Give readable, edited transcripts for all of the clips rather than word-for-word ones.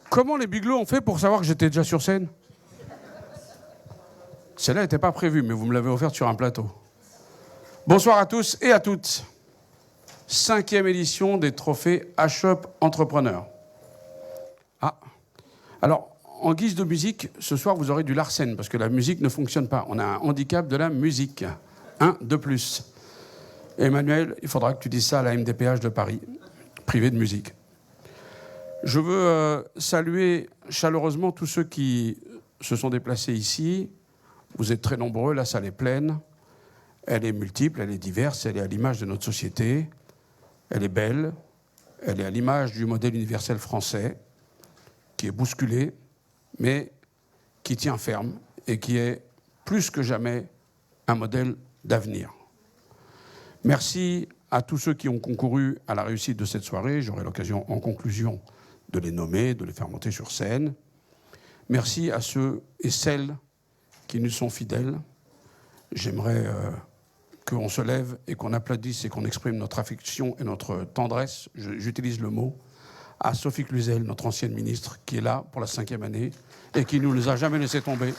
Comment les Biglots ont fait pour savoir que j'étais déjà sur scène? Celle-là n'était pas prévue, mais vous me l'avez offerte sur un plateau. Bonsoir à tous et à toutes. 5e édition des trophées H-Up Entrepreneur. Ah, alors, en guise de musique, ce soir, vous aurez du Larsen, parce que la musique ne fonctionne pas. On a un handicap de la musique. Un de plus. Emmanuel, il faudra que tu dises ça à la MDPH de Paris, privée de musique. Je veux saluer chaleureusement tous ceux qui se sont déplacés ici. Vous êtes très nombreux, la salle est pleine. Elle est multiple, elle est diverse, elle est à l'image de notre société. Elle est belle, elle est à l'image du modèle universel français, qui est bousculé, mais qui tient ferme et qui est plus que jamais un modèle d'avenir. Merci à tous ceux qui ont concouru à la réussite de cette soirée. J'aurai l'occasion, en conclusion, de les nommer, de les faire monter sur scène. Merci à ceux et celles qui nous sont fidèles. J'aimerais qu'on se lève et qu'on applaudisse et qu'on exprime notre affection et notre tendresse, j'utilise le mot, à Sophie Cluzel, notre ancienne ministre, qui est là pour la 5e année et qui ne nous a jamais laissé tomber.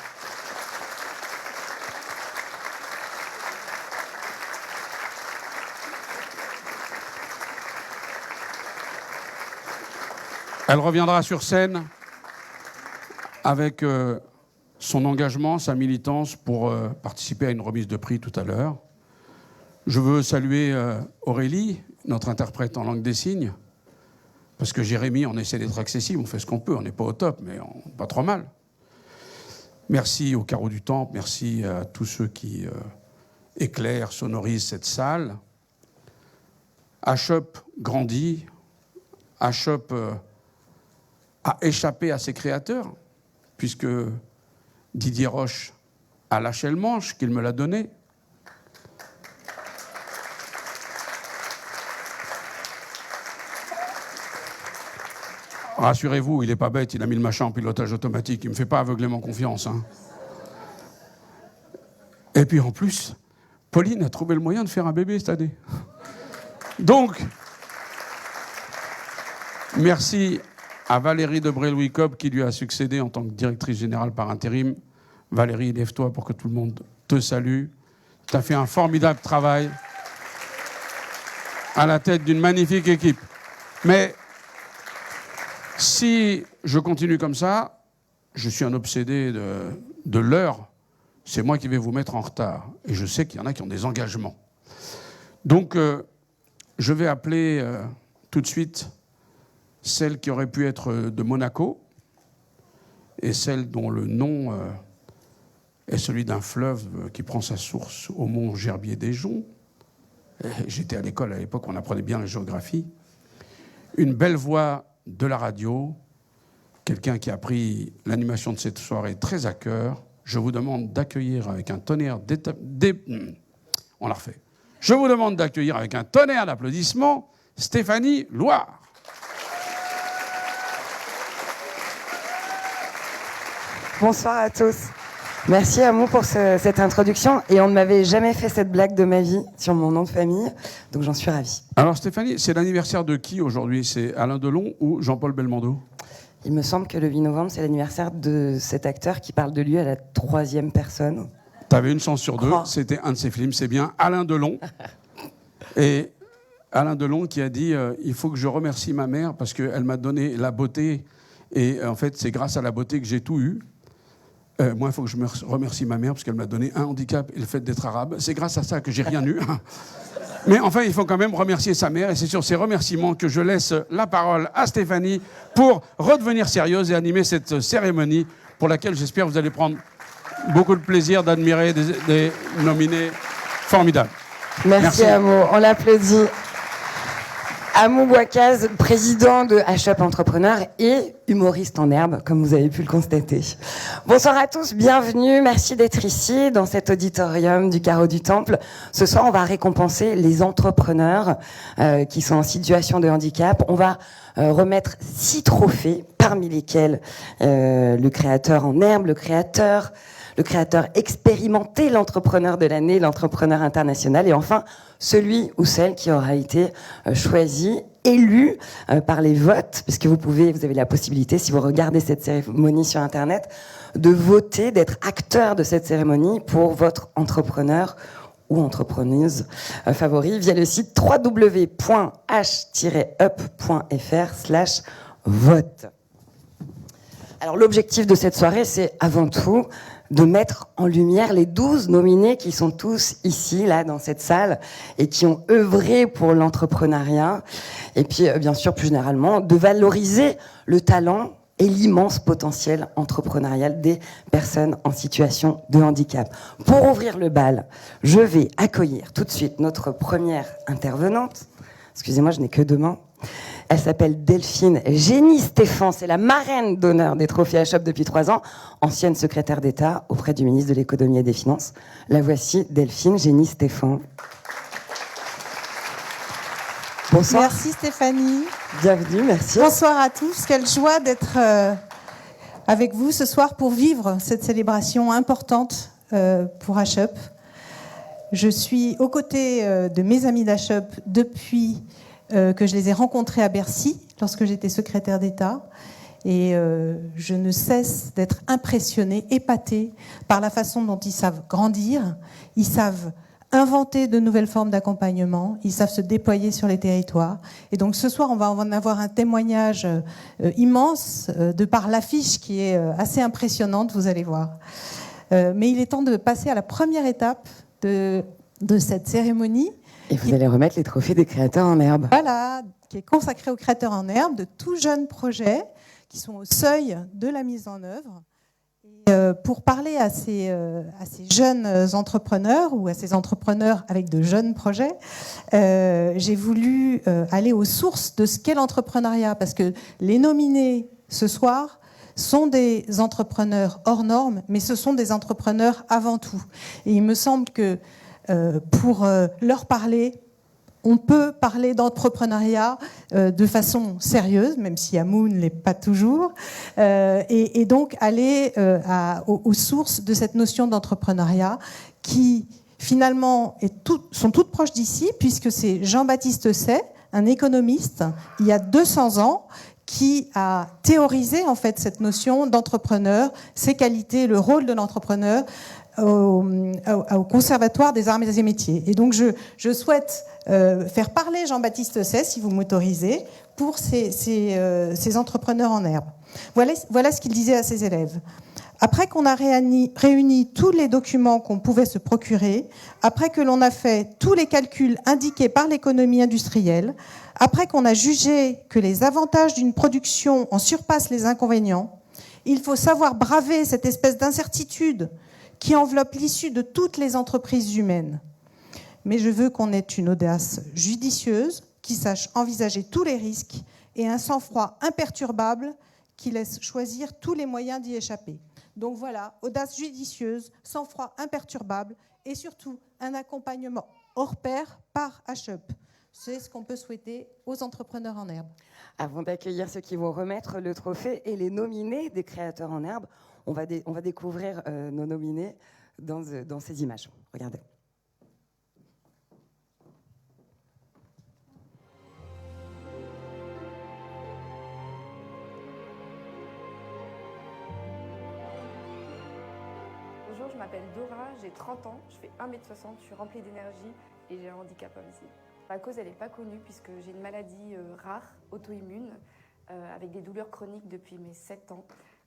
Elle reviendra sur scène avec son engagement, sa militance pour participer à une remise de prix tout à l'heure. Je veux saluer Aurélie, notre interprète en langue des signes, parce que Jérémy, on essaie d'être accessible, on fait ce qu'on peut, on n'est pas au top, mais pas trop mal. Merci au Carreau du Temple, merci à tous ceux qui éclairent, sonorisent cette salle. H-Up grandit, H-Up a échappé à ses créateurs, puisque Didier Roche a lâché le manche, qu'il me l'a donné. Rassurez-vous, il n'est pas bête, il a mis le machin en pilotage automatique, il ne me fait pas aveuglément confiance. Hein. Et puis en plus, Pauline a trouvé le moyen de faire un bébé cette année. Donc, merci à Valérie Debré-Louis-Cobb qui lui a succédé en tant que directrice générale par intérim. Valérie, lève-toi pour que tout le monde te salue. Tu as fait un formidable travail à la tête d'une magnifique équipe. Mais si je continue comme ça, je suis un obsédé de l'heure. C'est moi qui vais vous mettre en retard. Et je sais qu'il y en a qui ont des engagements. Donc, je vais appeler tout de suite celle qui aurait pu être de Monaco et celle dont le nom est celui d'un fleuve qui prend sa source au mont Gerbier-des-Joncs. J'étais à l'école à l'époque, on apprenait bien la géographie. Une belle voix de la radio, quelqu'un qui a pris l'animation de cette soirée très à cœur. Je vous demande d'accueillir avec un tonnerre on la refait. Je vous demande d'accueillir avec un tonnerre d'applaudissements Stéphanie Loire. Bonsoir à tous. Merci Amou pour cette introduction. Et on ne m'avait jamais fait cette blague de ma vie sur mon nom de famille, donc j'en suis ravie. Alors Stéphanie, c'est l'anniversaire de qui aujourd'hui? C'est Alain Delon ou Jean-Paul Belmondo? Il me semble que le 8 novembre, c'est l'anniversaire de cet acteur qui parle de lui à la 3e personne. T'avais une chance sur deux, c'était un de ses films, c'est bien Alain Delon. Et Alain Delon qui a dit il faut que je remercie ma mère parce qu'elle m'a donné la beauté. Et en fait, c'est grâce à la beauté que j'ai tout eu. Moi, il faut que je me remercie ma mère parce qu'elle m'a donné un handicap et le fait d'être arabe. C'est grâce à ça que j'ai rien eu. Mais enfin, il faut quand même remercier sa mère. Et c'est sur ces remerciements que je laisse la parole à Stéphanie pour redevenir sérieuse et animer cette cérémonie pour laquelle j'espère que vous allez prendre beaucoup de plaisir d'admirer des nominés formidables. Merci. Amou. On l'applaudit. Amou Bouakaz, président de H-Up Entrepreneur et humoriste en herbe, comme vous avez pu le constater. Bonsoir à tous, bienvenue, merci d'être ici dans cet auditorium du Carreau du Temple. Ce soir, on va récompenser les entrepreneurs qui sont en situation de handicap. On va remettre 6 trophées, parmi lesquels le créateur en herbe, le créateur expérimenté, l'entrepreneur de l'année, l'entrepreneur international et enfin celui ou celle qui aura été choisi élus par les votes, puisque vous avez la possibilité, si vous regardez cette cérémonie sur Internet, de voter, d'être acteur de cette cérémonie pour votre entrepreneur ou entrepreneuse favori via le site www.h-up.fr/vote. Alors l'objectif de cette soirée, c'est avant tout de mettre en lumière les 12 nominés qui sont tous ici, là, dans cette salle, et qui ont œuvré pour l'entrepreneuriat. Et puis, bien sûr, plus généralement, de valoriser le talent et l'immense potentiel entrepreneurial des personnes en situation de handicap. Pour ouvrir le bal, je vais accueillir tout de suite notre première intervenante. Excusez-moi, je n'ai que 2 mains. Elle s'appelle Delphine Génie-Stéphan. C'est la marraine d'honneur des trophées HOP depuis 3 ans, ancienne secrétaire d'État auprès du ministre de l'Économie et des Finances. La voici, Delphine Génie-Stéphan. Bonsoir. Merci Stéphanie. Bienvenue, merci. Bonsoir à tous. Quelle joie d'être avec vous ce soir pour vivre cette célébration importante pour HOP. Je suis aux côtés de mes amis d'HOP depuis que je les ai rencontrés à Bercy, lorsque j'étais secrétaire d'État. Et je ne cesse d'être impressionnée, épatée par la façon dont ils savent grandir, ils savent inventer de nouvelles formes d'accompagnement, ils savent se déployer sur les territoires. Et donc ce soir, on va en avoir un témoignage immense de par l'affiche qui est assez impressionnante, vous allez voir. Mais il est temps de passer à la première étape de cette cérémonie. Et vous allez remettre les trophées des créateurs en herbe. Voilà, qui est consacré aux créateurs en herbe, de tout jeunes projets qui sont au seuil de la mise en œuvre. Et pour parler à ces jeunes entrepreneurs ou à ces entrepreneurs avec de jeunes projets, j'ai voulu aller aux sources de ce qu'est l'entrepreneuriat, parce que les nominés ce soir sont des entrepreneurs hors normes, mais ce sont des entrepreneurs avant tout. Et il me semble que pour leur parler, on peut parler d'entrepreneuriat de façon sérieuse, même si Amou ne l'est pas toujours, et donc aller aux sources de cette notion d'entrepreneuriat qui finalement sont toutes proches d'ici, puisque c'est Jean-Baptiste Say, un économiste, il y a 200 ans, qui a théorisé en fait cette notion d'entrepreneur, ses qualités, le rôle de l'entrepreneur au Conservatoire des arts et métiers. Et donc je souhaite faire parler Jean-Baptiste Say, si vous m'autorisez, pour ces entrepreneurs en herbe. Voilà ce qu'il disait à ses élèves. Après qu'on a réuni tous les documents qu'on pouvait se procurer, après que l'on a fait tous les calculs indiqués par l'économie industrielle, après qu'on a jugé que les avantages d'une production en surpassent les inconvénients, il faut savoir braver cette espèce d'incertitude qui enveloppe l'issue de toutes les entreprises humaines. Mais je veux qu'on ait une audace judicieuse, qui sache envisager tous les risques, et un sang-froid imperturbable qui laisse choisir tous les moyens d'y échapper. Donc voilà, audace judicieuse, sang-froid imperturbable, et surtout un accompagnement hors pair par HOP. C'est ce qu'on peut souhaiter aux entrepreneurs en herbe. Avant d'accueillir ceux qui vont remettre le trophée et les nominés des créateurs en herbe, on va découvrir nos nominés dans ces images. Regardez. Bonjour, je m'appelle Dora, j'ai 30 ans, je fais 1m60, je suis remplie d'énergie et j'ai un handicap invisible. La cause, elle n'est pas connue puisque j'ai une maladie rare, auto-immune, avec des douleurs chroniques depuis mes 7 ans,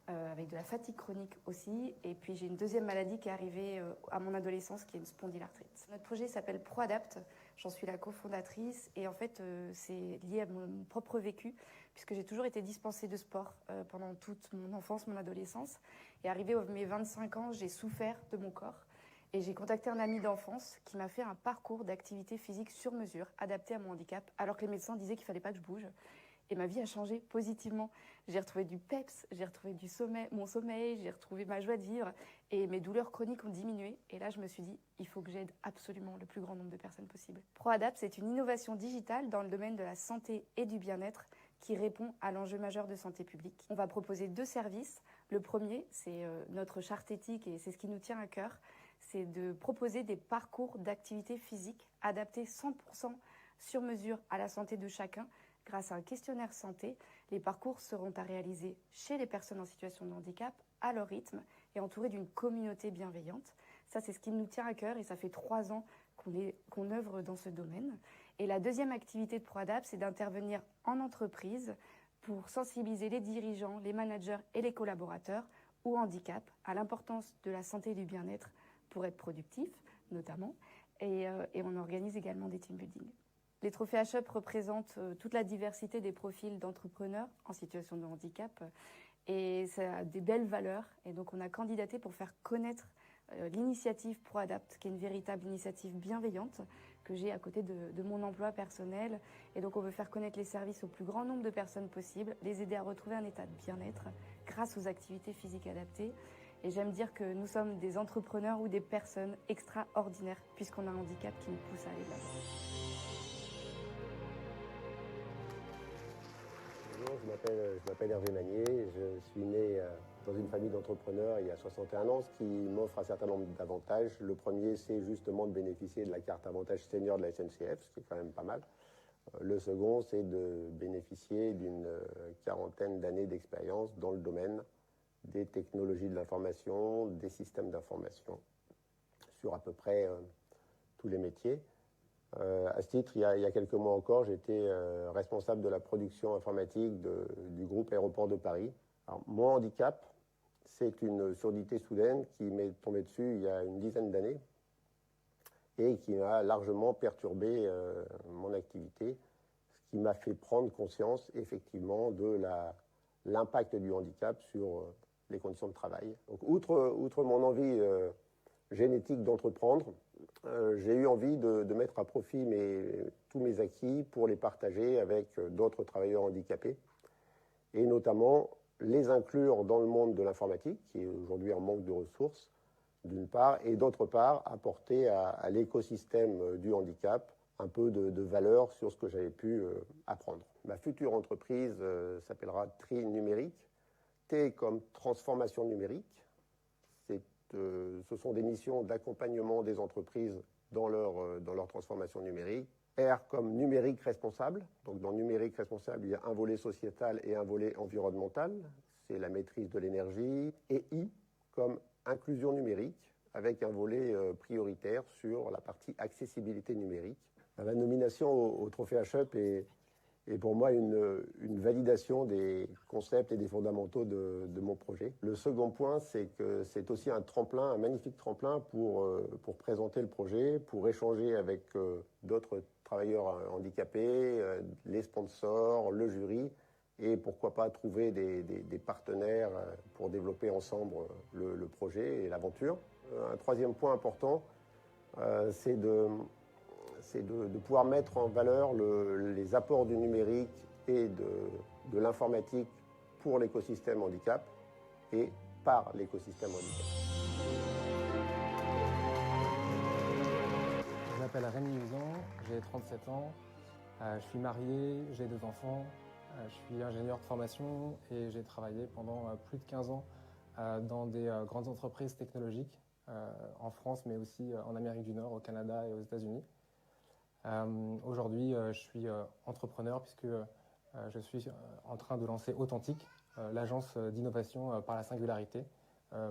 avec de la fatigue chronique aussi. Et puis j'ai une deuxième maladie qui est arrivée à mon adolescence, qui est une spondylarthrite. Notre projet s'appelle ProAdapt, j'en suis la cofondatrice et en fait c'est lié à mon propre vécu puisque j'ai toujours été dispensée de sport pendant toute mon enfance, mon adolescence. Et arrivé à mes 25 ans, j'ai souffert de mon corps. Et j'ai contacté un ami d'enfance qui m'a fait un parcours d'activité physique sur mesure, adapté à mon handicap, alors que les médecins disaient qu'il ne fallait pas que je bouge. Et ma vie a changé positivement. J'ai retrouvé du peps, j'ai retrouvé mon sommeil, j'ai retrouvé ma joie de vivre. Et mes douleurs chroniques ont diminué. Et là, je me suis dit, il faut que j'aide absolument le plus grand nombre de personnes possible. ProAdapt, c'est une innovation digitale dans le domaine de la santé et du bien-être qui répond à l'enjeu majeur de santé publique. On va proposer 2 services. Le premier, c'est notre charte éthique et c'est ce qui nous tient à cœur. C'est de proposer des parcours d'activité physique adaptés 100% sur mesure à la santé de chacun grâce à un questionnaire santé, les parcours seront à réaliser chez les personnes en situation de handicap, à leur rythme et entourés d'une communauté bienveillante. Ça, c'est ce qui nous tient à cœur et ça fait 3 ans qu'on œuvre dans ce domaine. Et la deuxième activité de ProAdapt, c'est d'intervenir en entreprise pour sensibiliser les dirigeants, les managers et les collaborateurs au handicap, à l'importance de la santé et du bien-être pour être productif, notamment. Et on organise également des team building. Les trophées HUP représentent toute la diversité des profils d'entrepreneurs en situation de handicap et ça a des belles valeurs. Et donc on a candidaté pour faire connaître l'initiative ProAdapt, qui est une véritable initiative bienveillante que j'ai à côté de mon emploi personnel. Et donc on veut faire connaître les services au plus grand nombre de personnes possible, les aider à retrouver un état de bien-être grâce aux activités physiques adaptées. Et j'aime dire que nous sommes des entrepreneurs ou des personnes extraordinaires puisqu'on a un handicap qui nous pousse à aller de l'avant. Bonjour, je m'appelle Hervé Magnier, je suis né dans une famille d'entrepreneurs il y a 61 ans, ce qui m'offre un certain nombre d'avantages. Le premier, c'est justement de bénéficier de la carte avantage senior de la SNCF, ce qui est quand même pas mal. Le second, c'est de bénéficier d'une quarantaine d'années d'expérience dans le domaine des technologies de l'information, des systèmes d'information, sur à peu près tous les métiers. À ce titre, il y a quelques mois encore, j'étais responsable de la production informatique du groupe Aéroport de Paris. Alors, mon handicap, c'est une surdité soudaine qui m'est tombée dessus il y a une dizaine d'années et qui m'a largement perturbé mon activité, ce qui m'a fait prendre conscience effectivement de l'impact du handicap sur les conditions de travail. Donc, outre mon envie génétique d'entreprendre, j'ai eu envie de mettre à profit tous mes acquis pour les partager avec d'autres travailleurs handicapés et notamment les inclure dans le monde de l'informatique, qui est aujourd'hui en manque de ressources, d'une part, et d'autre part, apporter à l'écosystème du handicap un peu de valeur sur ce que j'avais pu apprendre. Ma future entreprise s'appellera Tri Numérique, T comme transformation numérique. Ce sont des missions d'accompagnement des entreprises dans leur transformation numérique. R comme numérique responsable. Donc dans numérique responsable, il y a un volet sociétal et un volet environnemental. C'est la maîtrise de l'énergie. Et I comme inclusion numérique, avec un volet prioritaire sur la partie accessibilité numérique. La nomination au trophée HUP est pour moi une validation des concepts et des fondamentaux de mon projet. Le second point, c'est que c'est aussi un tremplin, un magnifique tremplin pour présenter le projet, pour échanger avec d'autres travailleurs handicapés, les sponsors, le jury, et pourquoi pas trouver des partenaires pour développer ensemble le projet et l'aventure. Un troisième point important, c'est de pouvoir mettre en valeur les apports du numérique et de l'informatique pour l'écosystème handicap et par l'écosystème handicap. Je m'appelle Rémi Usan, j'ai 37 ans, je suis marié, j'ai 2 enfants, je suis ingénieur de formation et j'ai travaillé pendant plus de 15 ans dans des grandes entreprises technologiques en France mais aussi en Amérique du Nord, au Canada et aux États-Unis. Aujourd'hui, je suis entrepreneur puisque je suis en train de lancer Authentique, l'agence d'innovation par la singularité,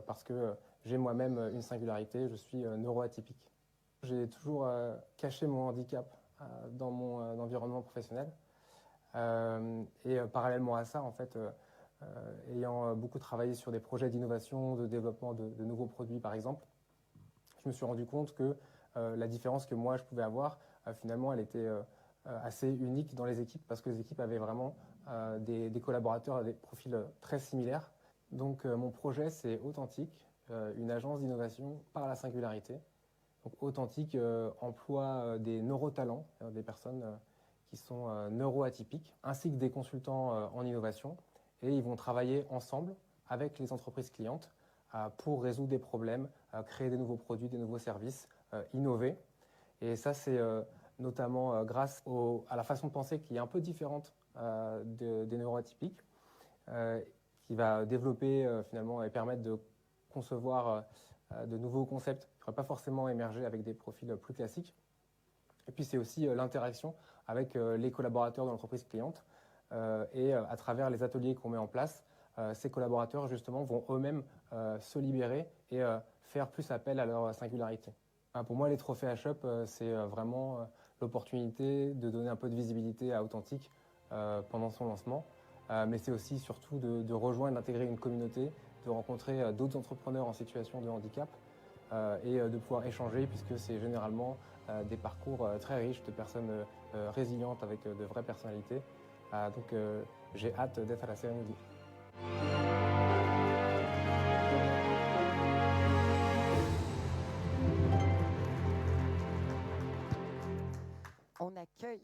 parce que j'ai moi-même une singularité, je suis neuroatypique. J'ai toujours caché mon handicap dans mon environnement professionnel et parallèlement à ça, en fait, ayant beaucoup travaillé sur des projets d'innovation, de développement de nouveaux produits par exemple, je me suis rendu compte que la différence que moi je pouvais avoir, finalement, elle était assez unique dans les équipes parce que les équipes avaient vraiment des collaborateurs à des profils très similaires. Donc mon projet, c'est Authentique, une agence d'innovation par la singularité. Donc Authentique emploie des neurotalents, des personnes qui sont neuroatypiques, ainsi que des consultants en innovation. Et ils vont travailler ensemble avec les entreprises clientes pour résoudre des problèmes, créer des nouveaux produits, des nouveaux services, innover. Et ça, c'est notamment grâce à la façon de penser qui est un peu différente des neuroatypiques, qui va développer finalement et permettre de concevoir de nouveaux concepts qui n'auraient pas forcément émergé avec des profils plus classiques. Et puis c'est aussi l'interaction avec les collaborateurs de l'entreprise cliente et à travers les ateliers qu'on met en place, ces collaborateurs justement vont eux-mêmes se libérer et faire plus appel à leur singularité. Pour moi, les trophées HUP, c'est vraiment l'opportunité de donner un peu de visibilité à Authentique pendant son lancement, mais c'est aussi surtout de rejoindre, d'intégrer une communauté, de rencontrer d'autres entrepreneurs en situation de handicap et de pouvoir échanger, puisque c'est généralement des parcours très riches de personnes résilientes avec de vraies personnalités. Donc j'ai hâte d'être à la cérémonie. On accueille.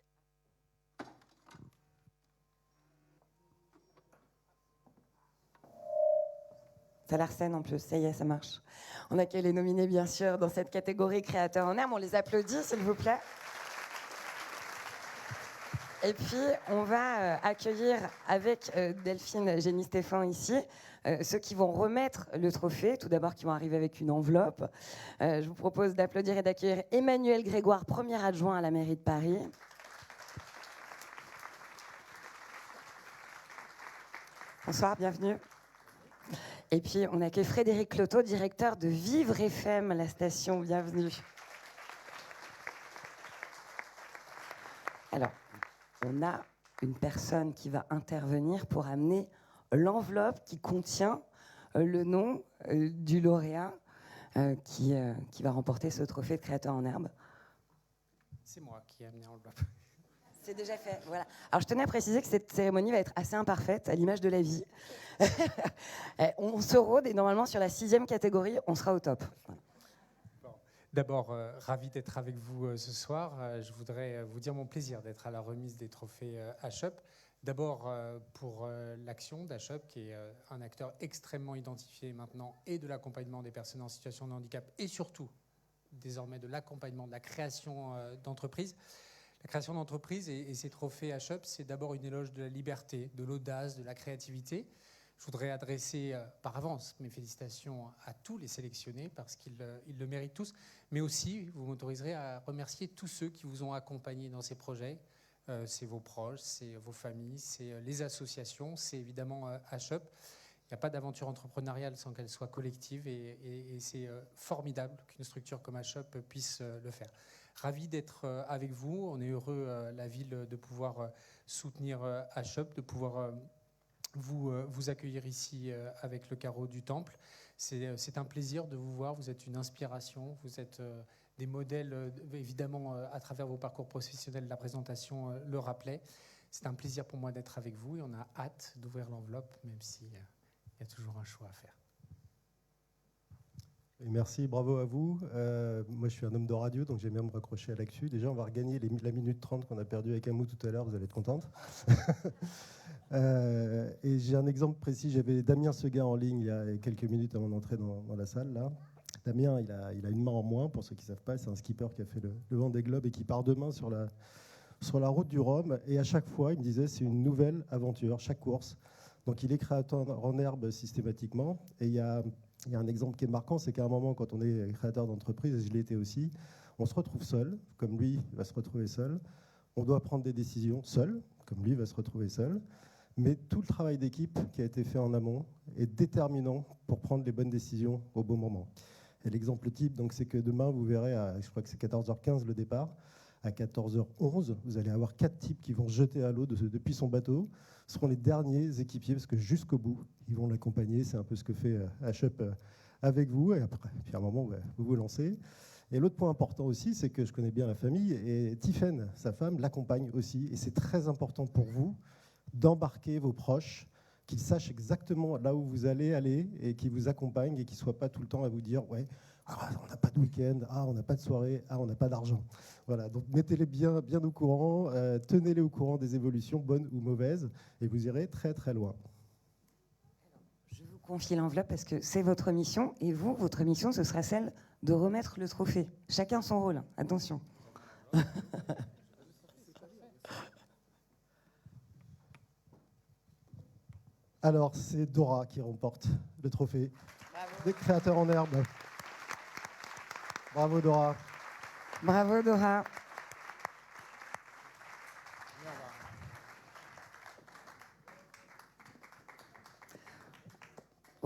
Ça a l'air saine en plus, ça y est, ça marche. On accueille les nominés, bien sûr, dans cette catégorie créateurs en herbe. On les applaudit, s'il vous plaît. Et puis, on va accueillir avec Delphine Génie-Stéphan ici, ceux qui vont remettre le trophée, tout d'abord qui vont arriver avec une enveloppe. Je vous propose d'applaudir et d'accueillir Emmanuel Grégoire, premier adjoint à la mairie de Paris. Bonsoir, bienvenue. Et puis, on accueille Frédéric Cloteau, directeur de Vivre FM, la station. Bienvenue. Alors, on a une personne qui va intervenir pour amener l'enveloppe qui contient le nom du lauréat qui va remporter ce trophée de créateur en herbe. C'est moi qui ai amené l'enveloppe. C'est déjà fait, voilà. Alors, je tenais à préciser que cette cérémonie va être assez imparfaite, à l'image de la vie. On se rôde et normalement, sur la 6e catégorie, on sera au top. Bon. D'abord, ravi d'être avec vous ce soir. Je voudrais vous dire mon plaisir d'être à la remise des trophées HUP. D'abord, pour l'action d'HUP, qui est un acteur extrêmement identifié maintenant, et de l'accompagnement des personnes en situation de handicap, et surtout, désormais, de l'accompagnement de la création d'entreprises. La création d'entreprise et ces trophées HUP, c'est d'abord une éloge de la liberté, de l'audace, de la créativité. Je voudrais adresser par avance mes félicitations à tous les sélectionnés parce qu'ils le méritent tous, mais aussi, vous m'autoriserez à remercier tous ceux qui vous ont accompagné dans ces projets. C'est vos proches, c'est vos familles, c'est les associations, c'est évidemment HUP. Il n'y a pas d'aventure entrepreneuriale sans qu'elle soit collective et c'est formidable qu'une structure comme HUP puisse le faire. Ravi d'être avec vous. On est heureux, la ville, de pouvoir soutenir HUP, de pouvoir vous accueillir ici avec le carreau du Temple. C'est un plaisir de vous voir. Vous êtes une inspiration. Vous êtes des modèles, évidemment, à travers vos parcours professionnels. La présentation le rappelait. C'est un plaisir pour moi d'être avec vous et on a hâte d'ouvrir l'enveloppe, même s'il y a toujours un choix à faire. Et merci, bravo à vous. Moi, je suis un homme de radio, donc j'aime bien me raccrocher à l'actu. Déjà, on va regagner la minute 30 qu'on a perdue avec Amou tout à l'heure, vous allez être contente. Et j'ai un exemple précis, j'avais Damien Seguin en ligne il y a quelques minutes avant d'entrer dans la salle. Là. Damien, il a une main en moins, pour ceux qui ne savent pas, c'est un skipper qui a fait le Vendée Globe et qui part demain sur la route du Rhum. Et à chaque fois, il me disait, c'est une nouvelle aventure, chaque course. Donc il est créateur en herbe systématiquement. Et il y a un exemple qui est marquant, c'est qu'à un moment, quand on est créateur d'entreprise, et je l'ai été aussi, on se retrouve seul, comme lui va se retrouver seul. On doit prendre des décisions seul, comme lui va se retrouver seul. Mais tout le travail d'équipe qui a été fait en amont est déterminant pour prendre les bonnes décisions au bon moment. Et l'exemple type, donc, c'est que demain, vous verrez, je crois que c'est 14h15 le départ, à 14h11, vous allez avoir 4 types qui vont se jeter à l'eau depuis son bateau. Ce seront les derniers équipiers, parce que jusqu'au bout, ils vont l'accompagner. C'est un peu ce que fait HUP avec vous. Et après, puis à un moment, vous vous lancez. Et l'autre point important aussi, c'est que je connais bien la famille, et Tiffaine, sa femme, l'accompagne aussi. Et c'est très important pour vous d'embarquer vos proches, qu'ils sachent exactement là où vous allez aller, et qu'ils vous accompagnent, et qu'ils ne soient pas tout le temps à vous dire « ouais, on n'a pas de week-end, on n'a pas de soirée, on n'a pas d'argent ». Voilà, donc mettez-les bien au courant, tenez-les au courant des évolutions, bonnes ou mauvaises, et vous irez très très loin. Je vous confie l'enveloppe parce que c'est votre mission, et vous, votre mission, ce sera celle de remettre le trophée. Chacun son rôle, attention. Alors, c'est Dora qui remporte le trophée des créateurs en herbe. Bravo Dora. Bravo Dora.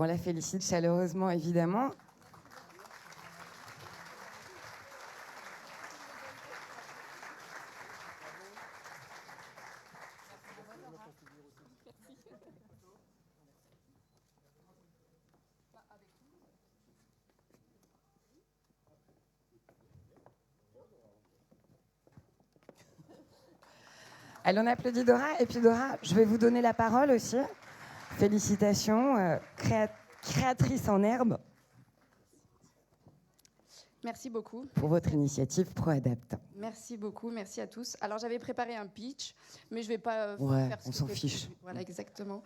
On la félicite chaleureusement, évidemment. Allez, on applaudit Dora. Et puis Dora, je vais vous donner la parole aussi. Félicitations, créatrice en herbe. Merci beaucoup. Pour votre initiative ProAdapt. Merci beaucoup, merci à tous. Alors j'avais préparé un pitch, mais je ne vais pas faire ce on que s'en j'ai fiche. prévu. Voilà, exactement.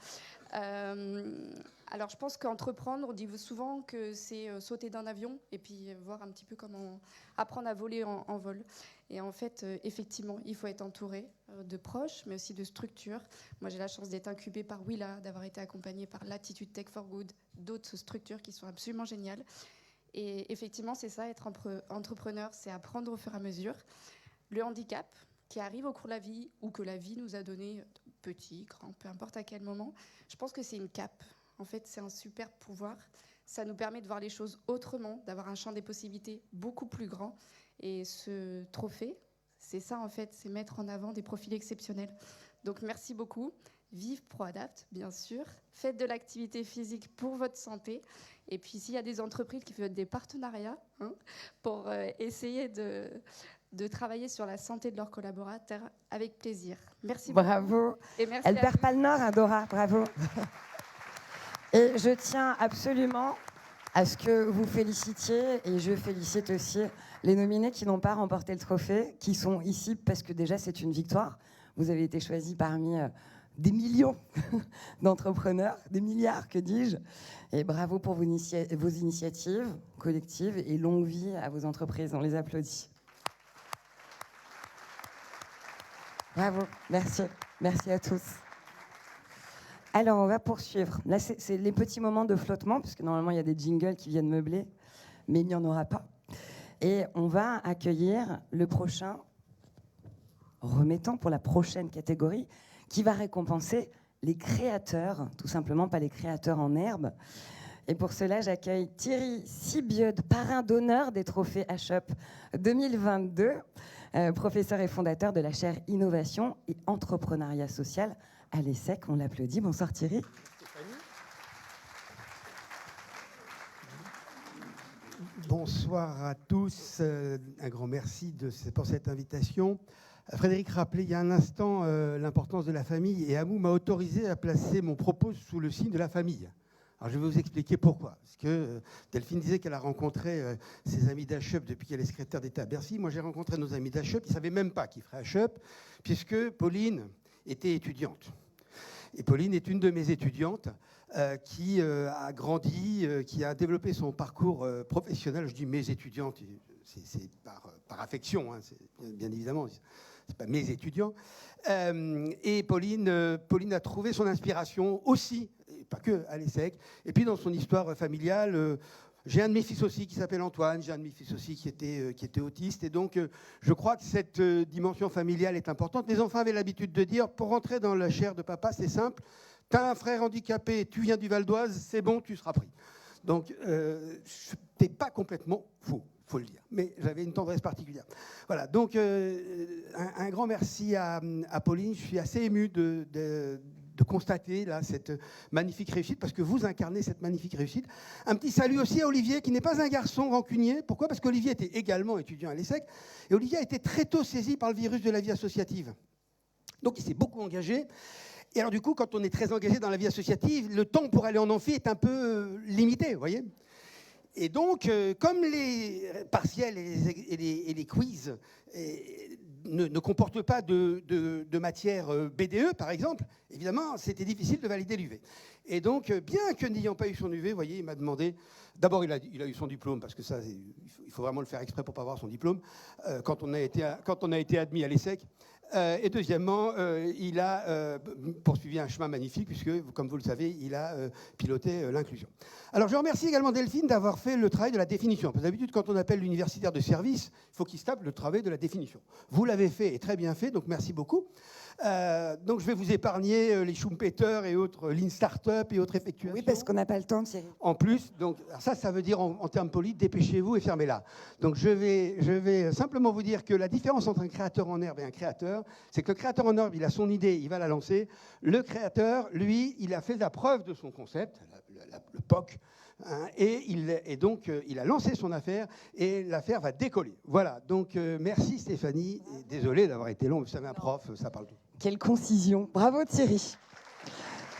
Alors je pense qu'entreprendre, on dit souvent que c'est sauter d'un avion et puis voir un petit peu comment apprendre à voler en vol. Et en fait, effectivement, il faut être entouré de proches, mais aussi de structures. Moi, j'ai la chance d'être incubée par Willa, d'avoir été accompagnée par l'Attitude Tech for Good, d'autres structures qui sont absolument géniales. Et effectivement, c'est ça, être entrepreneur, c'est apprendre au fur et à mesure. Le handicap qui arrive au cours de la vie ou que la vie nous a donné, petit, grand, peu importe à quel moment, je pense que c'est une cape. En fait, c'est un super pouvoir. Ça nous permet de voir les choses autrement, d'avoir un champ des possibilités beaucoup plus grand. Et ce trophée, c'est ça en fait, c'est mettre en avant des profils exceptionnels. Donc merci beaucoup. Vive ProAdapt, bien sûr. Faites de l'activité physique pour votre santé. Et puis s'il y a des entreprises qui veulent des partenariats pour essayer de travailler sur la santé de leurs collaborateurs, avec plaisir. Merci beaucoup. Bravo. Et merci Elle perd pas le nord, hein, Dora. Bravo. Et je tiens absolument à ce que vous félicitiez, et je félicite aussi les nominés qui n'ont pas remporté le trophée, qui sont ici parce que déjà c'est une victoire. Vous avez été choisis parmi des millions d'entrepreneurs, des milliards, que dis-je. Et bravo pour vos initiatives collectives et longue vie à vos entreprises. On les applaudit. Bravo, merci. Merci à tous. Alors, on va poursuivre. Là, c'est les petits moments de flottement, parce que normalement, il y a des jingles qui viennent meubler, mais il n'y en aura pas. Et on va accueillir le prochain remettant pour la prochaine catégorie, qui va récompenser les créateurs, tout simplement, pas les créateurs en herbe. Et pour cela, j'accueille Thierry Sibiud, parrain d'honneur des trophées HUP 2022, professeur et fondateur de la chaire Innovation et Entrepreneuriat Social à l'ESSEC. On l'applaudit. Bonsoir Thierry. Bonsoir à tous. Un grand merci pour cette invitation. Frédéric rappelait il y a un instant l'importance de la famille et Amou m'a autorisé à placer mon propos sous le signe de la famille. Alors je vais vous expliquer pourquoi. Parce que Delphine disait qu'elle a rencontré ses amis d'HUP depuis qu'elle est secrétaire d'État à Bercy. Moi j'ai rencontré nos amis d'HUP, ils ne savaient même pas qu'ils feraient HUP, puisque Pauline était étudiante. Et Pauline est une de mes étudiantes qui a grandi, qui a développé son parcours professionnel. Je dis mes étudiantes, c'est par affection, hein, bien évidemment. C'est pas mes étudiants. Et Pauline a trouvé son inspiration aussi, et pas que à l'ESSEC. Et puis dans son histoire familiale, j'ai un de mes fils aussi qui s'appelle Antoine, j'ai un de mes fils aussi qui était autiste. Et donc je crois que cette dimension familiale est importante. Les enfants avaient l'habitude de dire, pour rentrer dans la chair de papa, c'est simple, t'as un frère handicapé, tu viens du Val d'Oise, c'est bon, tu seras pris. Donc t'es pas complètement faux. Faut le dire, mais j'avais une tendresse particulière. Voilà, donc un grand merci à Pauline. Je suis assez ému de constater là cette magnifique réussite, parce que vous incarnez cette magnifique réussite. Un petit salut aussi à Olivier, qui n'est pas un garçon rancunier. Pourquoi ? Parce qu'Olivier était également étudiant à l'ESSEC, et Olivier a été très tôt saisi par le virus de la vie associative. Donc il s'est beaucoup engagé. Et alors du coup, quand on est très engagé dans la vie associative, le temps pour aller en amphi est un peu limité, vous voyez ? Et donc, comme les partiels et les quiz ne comportent pas de matière BDE, par exemple, évidemment, c'était difficile de valider l'UV. Et donc, bien que n'ayant pas eu son UV, vous voyez, il m'a demandé... D'abord, il a eu son diplôme, parce que ça, il faut vraiment le faire exprès pour ne pas avoir son diplôme, quand on a été admis à l'ESSEC. Et deuxièmement, il a poursuivi un chemin magnifique, puisque, comme vous le savez, il a piloté l'inclusion. Alors, je remercie également Delphine d'avoir fait le travail de la définition. Parce que d'habitude, quand on appelle l'universitaire de service, il faut qu'il se tape le travail de la définition. Vous l'avez fait, et très bien fait, donc merci beaucoup. Donc, je vais vous épargner les Schumpeter et autres Lean Startup et autres effectuations. Oui, parce qu'on n'a pas le temps, Thierry. En plus, donc, ça veut dire en termes polis, dépêchez-vous et fermez-la. Donc, je vais simplement vous dire que la différence entre un créateur en herbe et un créateur, c'est que le créateur en herbe, il a son idée, il va la lancer. Le créateur, lui, il a fait la preuve de son concept, le POC, hein, et donc il a lancé son affaire et l'affaire va décoller. Voilà, donc merci Stéphanie, et désolé d'avoir été long, vous savez, un prof, ça parle tout. Quelle concision. Bravo Thierry.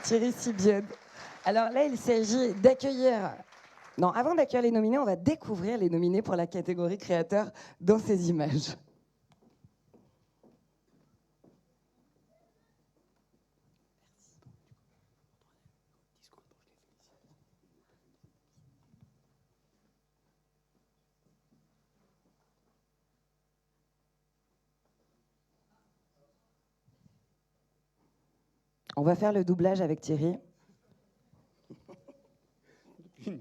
Thierry Sibiod. Alors là, il s'agit d'accueillir... Non, avant d'accueillir les nominés, on va découvrir les nominés pour la catégorie créateur dans ces images. On va faire le doublage avec Thierry. Suite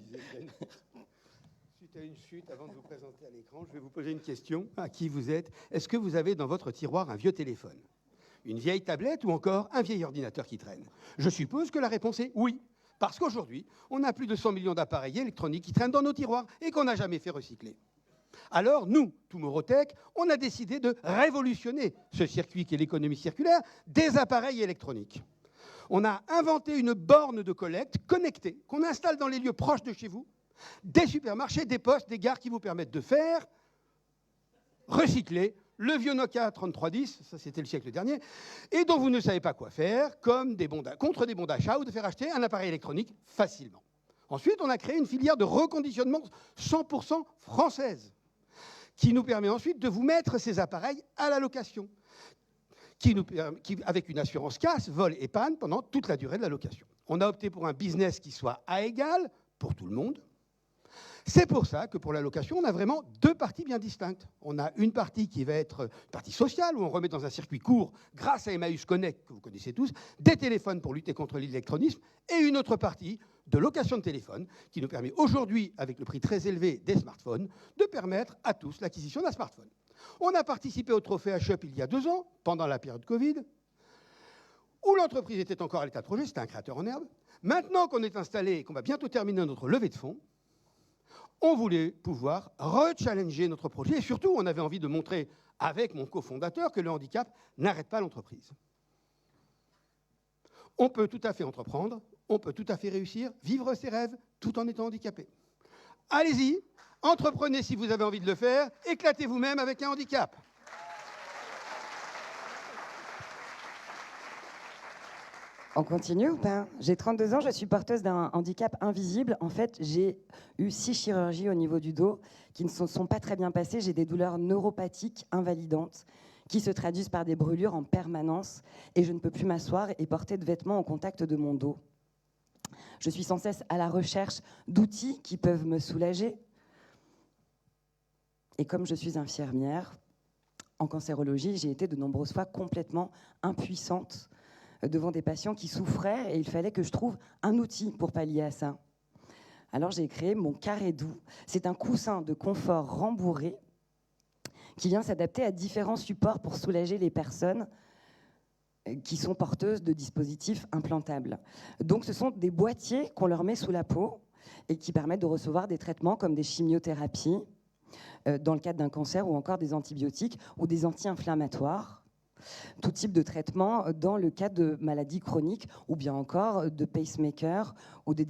à une chute, avant de vous présenter à l'écran, je vais vous poser une question. À qui vous êtes? Est-ce que vous avez dans votre tiroir un vieux téléphone, une vieille tablette ou encore un vieil ordinateur qui traîne? Je suppose que la réponse est oui. Parce qu'aujourd'hui, on a plus de 100 millions d'appareils électroniques qui traînent dans nos tiroirs et qu'on n'a jamais fait recycler. Alors, nous, Tomorrowtech, on a décidé de révolutionner ce circuit qui est l'économie circulaire des appareils électroniques. On a inventé une borne de collecte connectée qu'on installe dans les lieux proches de chez vous, des supermarchés, des postes, des gares qui vous permettent de faire recycler le vieux Nokia 3310, ça c'était le siècle dernier, et dont vous ne savez pas quoi faire, comme contre des bons d'achat ou de faire acheter un appareil électronique facilement. Ensuite, on a créé une filière de reconditionnement 100% française, qui nous permet ensuite de vous mettre ces appareils à la location, avec une assurance casse, vol et panne pendant toute la durée de la location. On a opté pour un business qui soit à égal pour tout le monde. C'est pour ça que pour la location, on a vraiment deux parties bien distinctes. On a une partie qui va être une partie sociale, où on remet dans un circuit court, grâce à Emmaüs Connect, que vous connaissez tous, des téléphones pour lutter contre l'électronisme, et une autre partie de location de téléphone, qui nous permet aujourd'hui, avec le prix très élevé des smartphones, de permettre à tous l'acquisition d'un smartphone. On a participé au trophée H-Up il y a 2 ans, pendant la période Covid, où l'entreprise était encore à l'état de projet, c'était un créateur en herbe. Maintenant qu'on est installé et qu'on va bientôt terminer notre levée de fonds, on voulait pouvoir rechallenger notre projet. Et surtout, on avait envie de montrer, avec mon cofondateur, que le handicap n'arrête pas l'entreprise. On peut tout à fait entreprendre, on peut tout à fait réussir, vivre ses rêves, tout en étant handicapé. Allez-y, entreprenez si vous avez envie de le faire, éclatez vous-même avec un handicap. On continue ou pas? J'ai 32 ans, je suis porteuse d'un handicap invisible. En fait, j'ai eu 6 chirurgies au niveau du dos qui ne sont pas très bien passées. J'ai des douleurs neuropathiques invalidantes qui se traduisent par des brûlures en permanence et je ne peux plus m'asseoir et porter de vêtements au contact de mon dos. Je suis sans cesse à la recherche d'outils qui peuvent me soulager. Et comme je suis infirmière en cancérologie, j'ai été de nombreuses fois complètement impuissante devant des patients qui souffraient et il fallait que je trouve un outil pour pallier à ça. Alors j'ai créé mon carré doux. C'est un coussin de confort rembourré qui vient s'adapter à différents supports pour soulager les personnes qui sont porteuses de dispositifs implantables. Donc ce sont des boîtiers qu'on leur met sous la peau et qui permettent de recevoir des traitements comme des chimiothérapies dans le cadre d'un cancer ou encore des antibiotiques ou des anti-inflammatoires. Tout type de traitement dans le cas de maladies chroniques ou bien encore de pacemakers ou de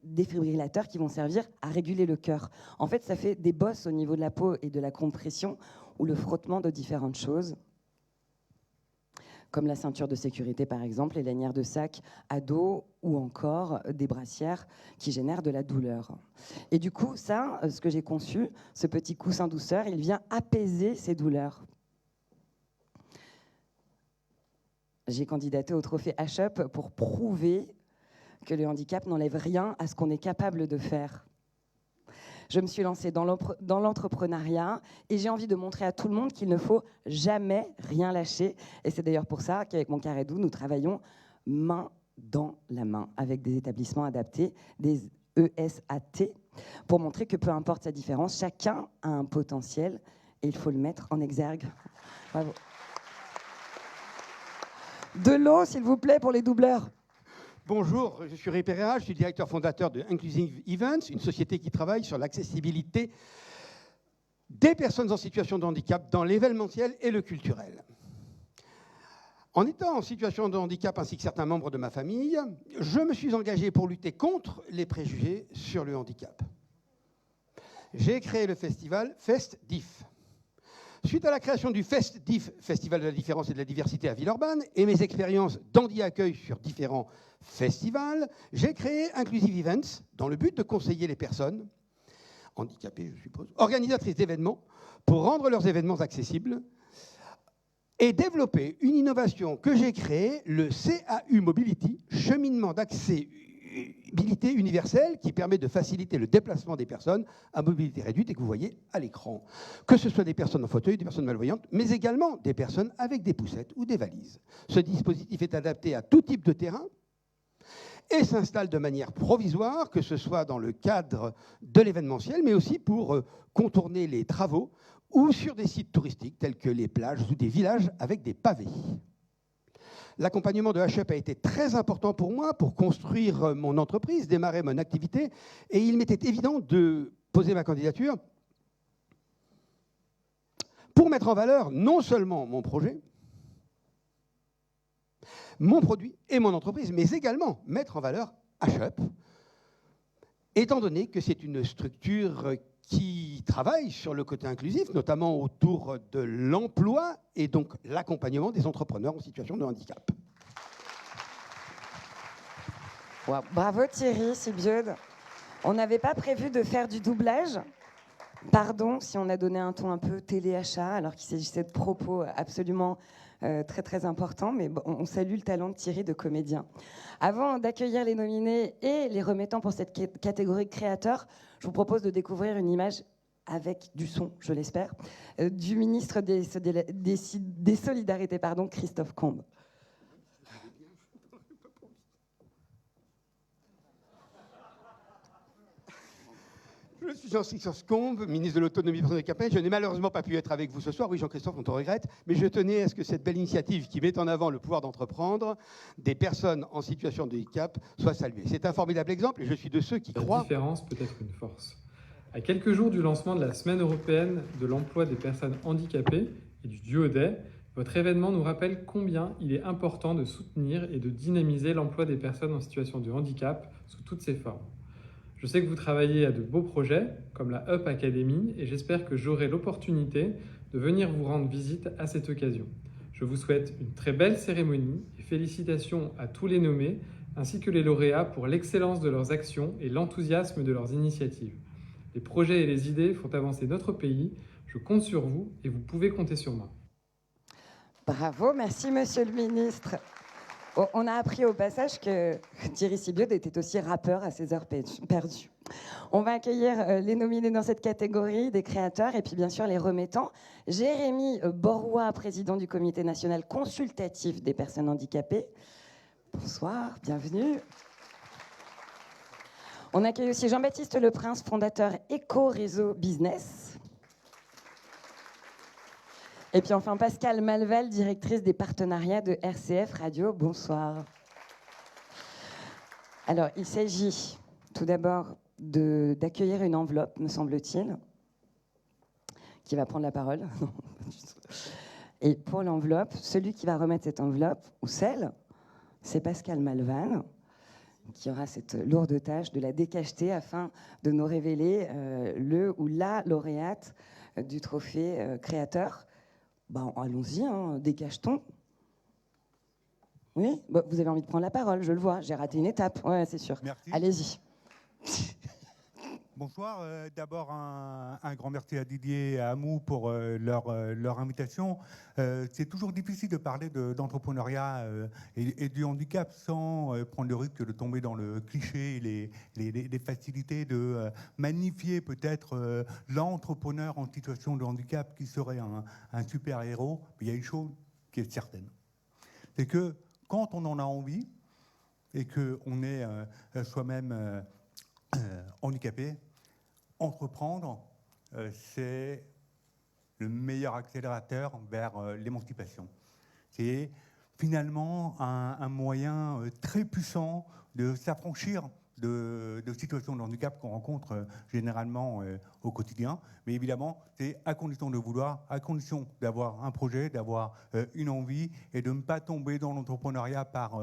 défibrillateurs qui vont servir à réguler le cœur. En fait, ça fait des bosses au niveau de la peau et de la compression ou le frottement de différentes choses, comme la ceinture de sécurité par exemple, les lanières de sac à dos ou encore des brassières qui génèrent de la douleur. Et du coup, ça, ce que j'ai conçu, ce petit coussin douceur, il vient apaiser ces douleurs. J'ai candidaté au trophée H-Up pour prouver que le handicap n'enlève rien à ce qu'on est capable de faire. je me suis lancée dans l'entrepreneuriat et j'ai envie de montrer à tout le monde qu'il ne faut jamais rien lâcher. Et c'est d'ailleurs pour ça qu'avec Mon Carré Doux, nous travaillons main dans la main avec des établissements adaptés, des ESAT, pour montrer que peu importe sa différence, chacun a un potentiel et il faut le mettre en exergue. Bravo. De l'eau, s'il vous plaît, pour les doubleurs. Bonjour, je suis Ray Pereira, je suis directeur fondateur de Inclusive Events, une société qui travaille sur l'accessibilité des personnes en situation de handicap dans l'événementiel et le culturel. En étant en situation de handicap ainsi que certains membres de ma famille, je me suis engagé pour lutter contre les préjugés sur le handicap. J'ai créé le festival FestDiff. Suite à la création du FestDiff, Festival de la différence et de la diversité à Villeurbanne, et mes expériences d'handi-accueil sur différents festivals, j'ai créé Inclusive Events dans le but de conseiller les personnes, handicapées je suppose, organisatrices d'événements, pour rendre leurs événements accessibles et développer une innovation que j'ai créée, le CAU Mobility, cheminement d'accessibilité universelle qui permet de faciliter le déplacement des personnes à mobilité réduite et que vous voyez à l'écran. Que ce soit des personnes en fauteuil, des personnes malvoyantes, mais également des personnes avec des poussettes ou des valises. Ce dispositif est adapté à tout type de terrain et s'installe de manière provisoire, que ce soit dans le cadre de l'événementiel, mais aussi pour contourner les travaux ou sur des sites touristiques tels que les plages ou des villages avec des pavés. L'accompagnement de HUP a été très important pour moi pour construire mon entreprise, démarrer mon activité, et il m'était évident de poser ma candidature pour mettre en valeur non seulement mon projet, mon produit et mon entreprise, mais également mettre en valeur HUP, étant donné que c'est une structure qui travaille sur le côté inclusif, notamment autour de l'emploi et donc l'accompagnement des entrepreneurs en situation de handicap. Wow. Bravo Thierry, c'est bien. On n'avait pas prévu de faire du doublage. Pardon si on a donné un ton un peu téléachat, alors qu'il s'agissait de propos absolument très très importants, mais bon, on salue le talent de Thierry de comédien. Avant d'accueillir les nominés et les remettants pour cette catégorie de créateurs, je vous propose de découvrir une image avec du son, je l'espère, du ministre des Solidarités, Christophe Combes. Je suis Jean-Christophe Combes, ministre de l'Autonomie des personnes handicapées. Je n'ai malheureusement pas pu être avec vous ce soir. Oui, Jean-Christophe, on te regrette. Mais je tenais à ce que cette belle initiative qui met en avant le pouvoir d'entreprendre des personnes en situation de handicap soit saluée. C'est un formidable exemple et je suis de ceux qui croient... La différence peut être une force. À quelques jours du lancement de la Semaine européenne de l'emploi des personnes handicapées et du Duodet, votre événement nous rappelle combien il est important de soutenir et de dynamiser l'emploi des personnes en situation de handicap sous toutes ses formes. Je sais que vous travaillez à de beaux projets, comme la Up Academy, et j'espère que j'aurai l'opportunité de venir vous rendre visite à cette occasion. Je vous souhaite une très belle cérémonie et félicitations à tous les nommés, ainsi que les lauréats pour l'excellence de leurs actions et l'enthousiasme de leurs initiatives. Les projets et les idées font avancer notre pays. Je compte sur vous et vous pouvez compter sur moi. Bravo, merci Monsieur le Ministre. On a appris au passage que Thierry Sibiod était aussi rappeur à ses heures perdues. On va accueillir les nominés dans cette catégorie, des créateurs, et puis bien sûr les remettants. Jérémy Borrois, président du Comité national consultatif des personnes handicapées. Bonsoir, bienvenue. On accueille aussi Jean-Baptiste Leprince, fondateur Éco-Réseau Business. Et puis enfin, Pascale Malval, directrice des partenariats de RCF Radio. Bonsoir. Alors, il s'agit tout d'abord d'accueillir une enveloppe, me semble-t-il, qui va prendre la parole. Et pour l'enveloppe, celui qui va remettre cette enveloppe, ou celle, c'est Pascale Malval, qui aura cette lourde tâche de la décacheter afin de nous révéler le ou la lauréate du trophée créateur. Ben, allons-y, hein, décache-t-on. Oui, bon, vous avez envie de prendre la parole, je le vois. J'ai raté une étape, ouais, c'est sûr. Merci. Allez-y. Bonsoir. D'abord, un grand merci à Didier et à Amou pour leur invitation. C'est toujours difficile de parler d'entrepreneuriat et du handicap sans prendre le risque de tomber dans le cliché, les facilités de magnifier peut-être l'entrepreneur en situation de handicap qui serait un super-héros. Il y a une chose qui est certaine, c'est que quand on en a envie et qu'on est soi-même handicapé, entreprendre, c'est le meilleur accélérateur vers l'émancipation. C'est finalement un moyen très puissant de s'affranchir de situations de handicap qu'on rencontre généralement au quotidien. Mais évidemment, c'est à condition de vouloir, à condition d'avoir un projet, d'avoir une envie et de ne pas tomber dans l'entrepreneuriat par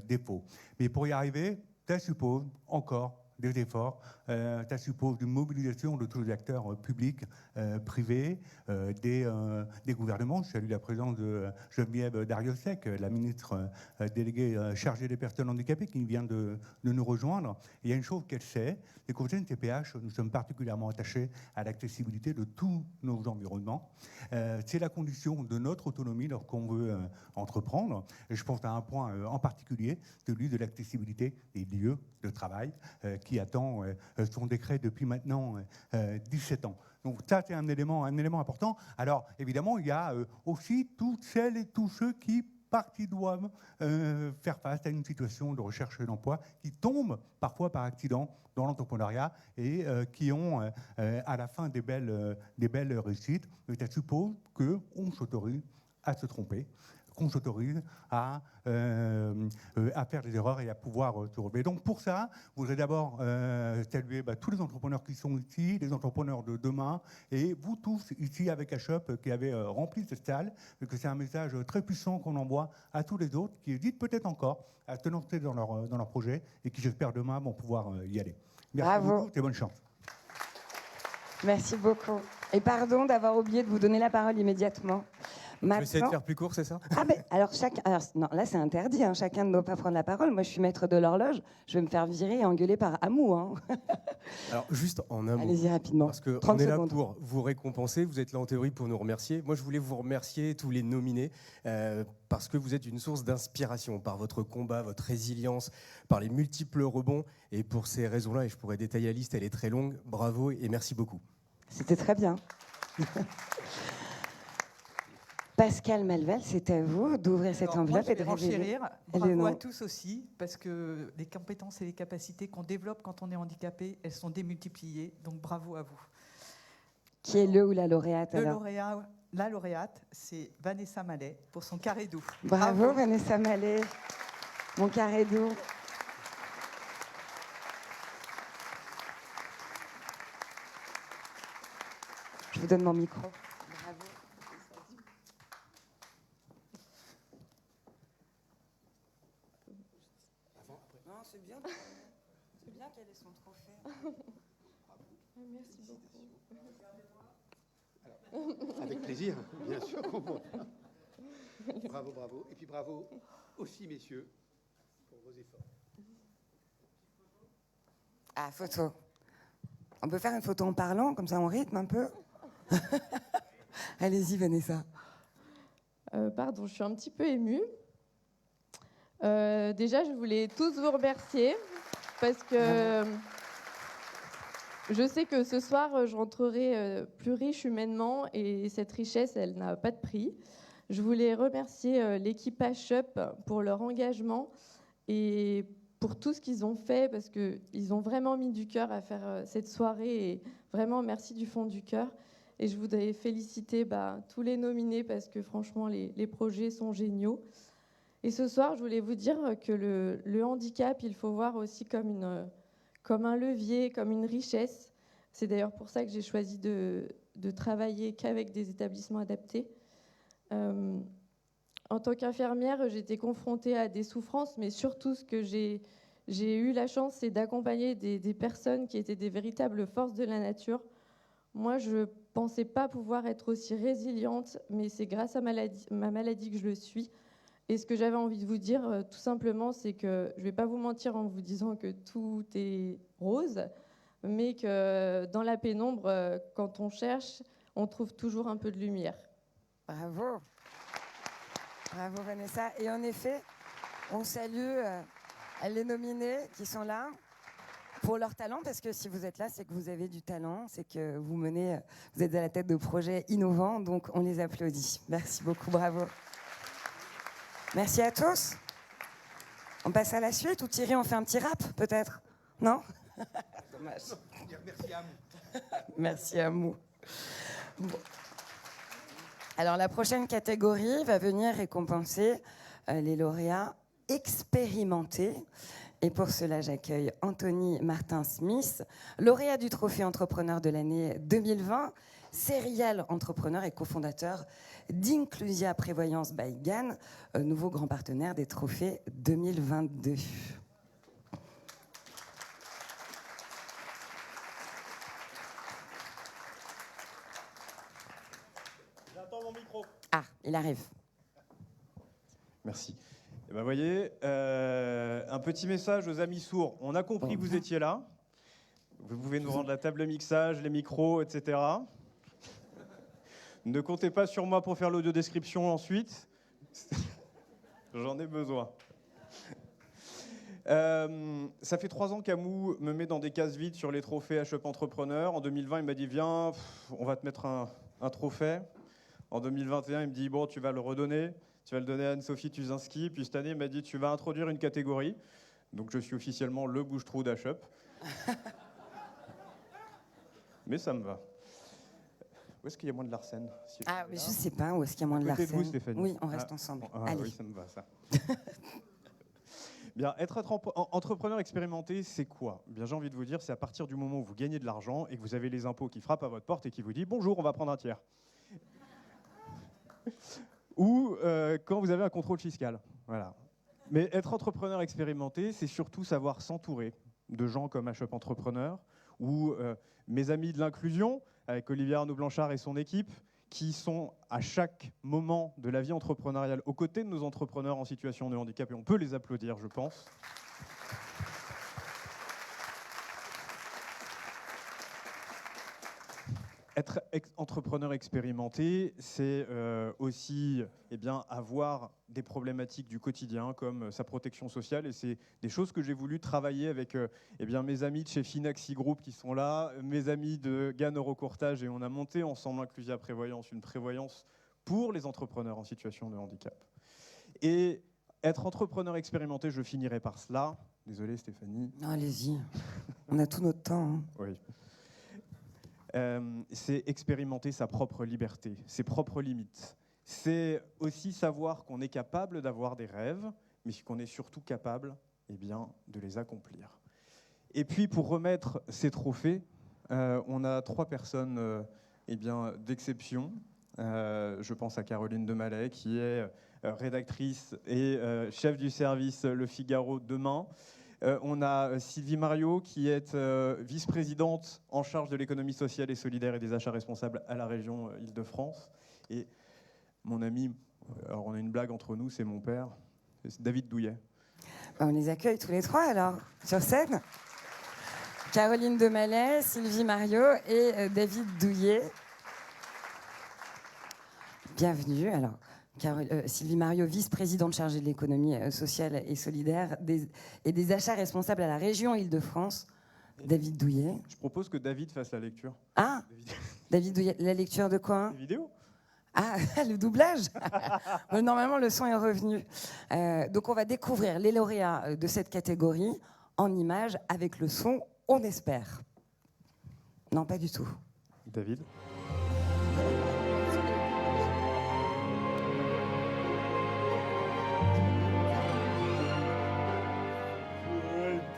défaut. Mais pour y arriver, ça suppose encore des efforts, ça suppose une mobilisation de tous les acteurs publics, privés, des gouvernements. Je salue la présence de Geneviève Darrieussecq, la ministre déléguée chargée des personnes handicapées, qui vient de nous rejoindre. Et il y a une chose qu'elle sait, c'est qu'au CNTPH, nous sommes particulièrement attachés à l'accessibilité de tous nos environnements. C'est la condition de notre autonomie lorsqu'on veut entreprendre. Et je pense à un point en particulier, celui de l'accessibilité des lieux de travail, qui attend son décret depuis maintenant 17 ans. Donc ça, c'est un élément important. Alors, évidemment, il y a aussi toutes celles et tous ceux qui doivent faire face à une situation de recherche d'emploi qui tombent parfois par accident dans l'entrepreneuriat et qui ont à la fin des belles réussites. Mais ça suppose qu'on s'autorise à se tromper, qu'on s'autorise à faire des erreurs et à pouvoir se relever. Donc pour ça, je voudrais d'abord saluer tous les entrepreneurs qui sont ici, les entrepreneurs de demain, et vous tous ici avec HUP qui avez rempli cette salle, et que c'est un message très puissant qu'on envoie à tous les autres qui hésitent peut-être encore à se lancer dans leur projet et qui, j'espère, demain vont pouvoir y aller. Merci beaucoup et bonne chance. Merci beaucoup. Et pardon d'avoir oublié de vous donner la parole immédiatement. Maintenant, je vais essayer de faire plus court, c'est ça? Alors, non, là, c'est interdit. Hein, chacun ne doit pas prendre la parole. Moi, je suis maître de l'horloge. Je vais me faire virer et engueuler par Amou. Hein. Alors, juste en un mot. Allez-y rapidement. Parce qu'on est là pour vous récompenser. Vous êtes là en théorie pour nous remercier. Moi, je voulais vous remercier, tous les nominés, parce que vous êtes une source d'inspiration par votre combat, votre résilience, par les multiples rebonds. Et pour ces raisons-là, et je pourrais détailler la liste, elle est très longue. Bravo et merci beaucoup. C'était très bien. Pascal Malval, c'est à vous d'ouvrir cette enveloppe et de révéler. Bravo à tous aussi, parce que les compétences et les capacités qu'on développe quand on est handicapé, elles sont démultipliées. Donc bravo à vous. Qui est le ou la lauréate alors? La lauréate, c'est Vanessa Mallet pour son carré doux. Bravo Vanessa Mallet, mon carré doux. Je vous donne mon micro. Bravo. Non, c'est bien qu'elle ait son trophée. Merci beaucoup. Alors, avec plaisir, bien sûr qu'on peut. Bravo, bravo. Et puis bravo aussi, messieurs, pour vos efforts. Ah, photo. On peut faire une photo en parlant, comme ça on rythme un peu. Allez-y, Vanessa. Pardon, je suis un petit peu émue. Déjà, je voulais tous vous remercier parce que je sais que ce soir, je rentrerai plus riche humainement et cette richesse, elle n'a pas de prix. Je voulais remercier l'équipe HUP pour leur engagement et pour tout ce qu'ils ont fait parce qu'ils ont vraiment mis du cœur à faire cette soirée et vraiment merci du fond du cœur. Et je voudrais féliciter tous les nominés parce que franchement, les projets sont géniaux. Et ce soir, je voulais vous dire que le handicap, il faut voir aussi comme un levier, comme une richesse. C'est d'ailleurs pour ça que j'ai choisi de travailler qu'avec des établissements adaptés. En tant qu'infirmière, j'ai été confrontée à des souffrances, mais surtout ce que j'ai eu la chance, c'est d'accompagner des personnes qui étaient des véritables forces de la nature. Moi, je ne pensais pas pouvoir être aussi résiliente, mais c'est grâce à ma maladie que je le suis. Et ce que j'avais envie de vous dire, tout simplement, c'est que je ne vais pas vous mentir en vous disant que tout est rose. mais que dans la pénombre, quand on cherche, on trouve toujours un peu de lumière. Bravo. Bravo Vanessa. Et en effet, on salue les nominés qui sont là pour leur talent, parce que si vous êtes là, c'est que vous avez du talent, c'est que vous êtes à la tête de projets innovants, donc on les applaudit. Merci beaucoup, bravo. Merci à tous. On passe à la suite, ou Thierry, on fait un petit rap, peut-être? Non? Dommage. Merci à vous. Merci à vous. Bon. Alors, la prochaine catégorie va venir récompenser les lauréats expérimentés. Et pour cela, j'accueille Anthony Martin-Smith, lauréat du Trophée Entrepreneur de l'année 2020, serial entrepreneur et cofondateur d'Inclusia Prévoyance by GAN, nouveau grand partenaire des Trophées 2022. J'attends mon micro. Ah, il arrive. Merci. Eh ben, voyez, un petit message aux amis sourds. On a compris que vous étiez là. Vous pouvez nous rendre la table de mixage, les micros, etc. Ne comptez pas sur moi pour faire l'audio-description ensuite. J'en ai besoin. Ça fait 3 ans qu'Amou me met dans des cases vides sur les trophées HUP Entrepreneur. En 2020, il m'a dit, viens, on va te mettre un trophée. En 2021, il me dit, bon, tu vas le redonner. Tu vas le donner à Anne-Sophie Tuzinski. Puis cette année, il m'a dit, tu vas introduire une catégorie. Donc je suis officiellement le bouche-trou d'HUP. Mais ça me va. Où est-ce qu'il y a moins de Larsen? Ah, mais je ne sais pas où est-ce qu'il y a moins de Larsen. Peut-être vous, Stéphanie. Oui, on reste ensemble. Allez. Oui, ça me va, ça. Bien, être entrepreneur expérimenté, c'est quoi? Bien, j'ai envie de vous dire, c'est à partir du moment où vous gagnez de l'argent et que vous avez les impôts qui frappent à votre porte et qui vous disent « Bonjour, on va prendre un tiers ». Ou quand vous avez un contrôle fiscal. Voilà. Mais être entrepreneur expérimenté, c'est surtout savoir s'entourer de gens comme HUP Entrepreneur ou mes amis de l'inclusion, avec Olivier Arnaud-Blanchard et son équipe, qui sont à chaque moment de la vie entrepreneuriale aux côtés de nos entrepreneurs en situation de handicap, et on peut les applaudir, je pense. Être entrepreneur expérimenté, c'est aussi avoir des problématiques du quotidien comme sa protection sociale. Et c'est des choses que j'ai voulu travailler avec mes amis de chez Finaxi Group qui sont là, mes amis de GAN Eurocourtage. Et on a monté ensemble Inclusia Prévoyance, une prévoyance pour les entrepreneurs en situation de handicap. Et être entrepreneur expérimenté, je finirai par cela. Désolé Stéphanie. Non, allez-y. On a tout notre temps. Hein. Oui. C'est expérimenter sa propre liberté, ses propres limites. C'est aussi savoir qu'on est capable d'avoir des rêves, mais qu'on est surtout capable de les accomplir. Et puis, pour remettre ces trophées, on a 3 personnes d'exception. Je pense à Caroline Demalay, qui est rédactrice et chef du service Le Figaro Demain. On a Sylvie Mariot, qui est vice-présidente en charge de l'économie sociale et solidaire et des achats responsables à la région Île-de-France. Et mon ami, alors on a une blague entre nous, c'est mon père, c'est David Douillet. On les accueille tous les 3 alors, sur scène. Caroline Demalay, Sylvie Mariot et David Douillet. Bienvenue. Alors, Sylvie Mariot, vice-présidente chargée de l'économie sociale et solidaire et des achats responsables à la région Île-de-France. David Douillet. Je propose que David fasse la lecture. Ah, David Douillet, la lecture de quoi? Les vidéos. Ah, le doublage. Normalement, le son est revenu. Donc, on va découvrir les lauréats de cette catégorie en images avec le son, on espère. Non, pas du tout. David.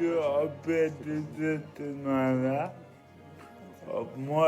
Je rappelle de cette main-là. Moi,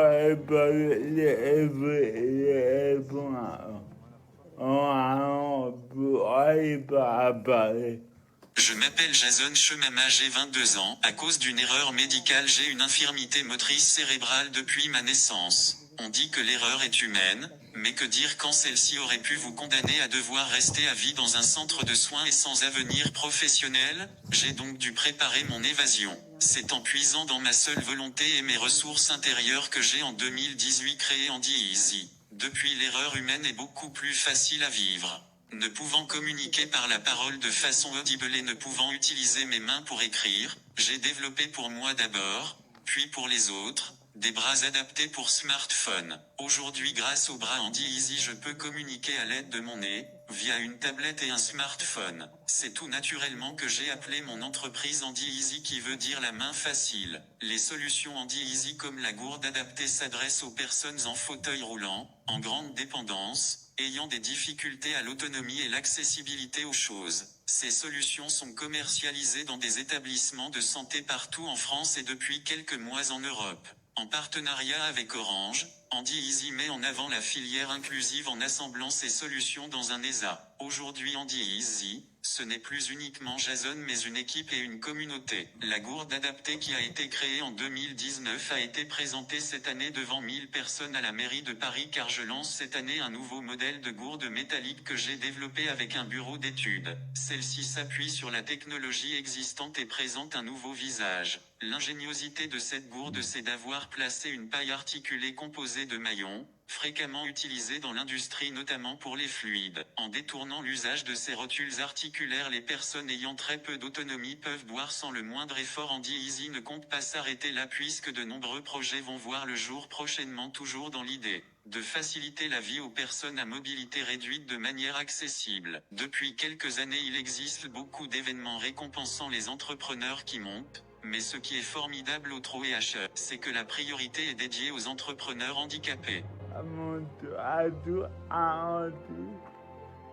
je m'appelle Jason Chemama, j'ai 22 ans. À cause d'une erreur médicale, j'ai une infirmité motrice cérébrale depuis ma naissance. On dit que l'erreur est humaine, Mais que dire quand celle-ci aurait pu vous condamner à devoir rester à vie dans un centre de soins et sans avenir professionnel? J'ai donc dû préparer mon évasion. C'est en puisant dans ma seule volonté et mes ressources intérieures que j'ai en 2018 créé Andy Easy. Depuis, l'erreur humaine est beaucoup plus facile à vivre. Ne pouvant communiquer par la parole de façon audible et ne pouvant utiliser mes mains pour écrire, j'ai développé pour moi d'abord, puis pour les autres, des bras adaptés pour smartphone. Aujourd'hui, grâce aux bras Andy Easy, je peux communiquer à l'aide de mon nez, via une tablette et un smartphone. C'est tout naturellement que j'ai appelé mon entreprise Andy Easy, qui veut dire la main facile. Les solutions Andy Easy comme la gourde adaptée s'adressent aux personnes en fauteuil roulant, en grande dépendance, ayant des difficultés à l'autonomie et l'accessibilité aux choses. Ces solutions sont commercialisées dans des établissements de santé partout en France et depuis quelques mois en Europe. En partenariat avec Orange, Andy Easy met en avant la filière inclusive en assemblant ces solutions dans un ESA. Aujourd'hui, Andy Easy, ce n'est plus uniquement Jason mais une équipe et une communauté. La gourde adaptée qui a été créée en 2019 a été présentée cette année devant 1000 personnes à la mairie de Paris car je lance cette année un nouveau modèle de gourde métallique que j'ai développé avec un bureau d'études. Celle-ci s'appuie sur la technologie existante et présente un nouveau visage. L'ingéniosité de cette gourde, c'est d'avoir placé une paille articulée composée de maillons, fréquemment utilisée dans l'industrie notamment pour les fluides. En détournant l'usage de ces rotules articulaires, les personnes ayant très peu d'autonomie peuvent boire sans le moindre effort. Andy Easy ne compte pas s'arrêter là puisque de nombreux projets vont voir le jour prochainement, toujours dans l'idée de faciliter la vie aux personnes à mobilité réduite de manière accessible. Depuis quelques années, il existe beaucoup d'événements récompensant les entrepreneurs qui montent. Mais ce qui est formidable au TROEHE, c'est que la priorité est dédiée aux entrepreneurs handicapés.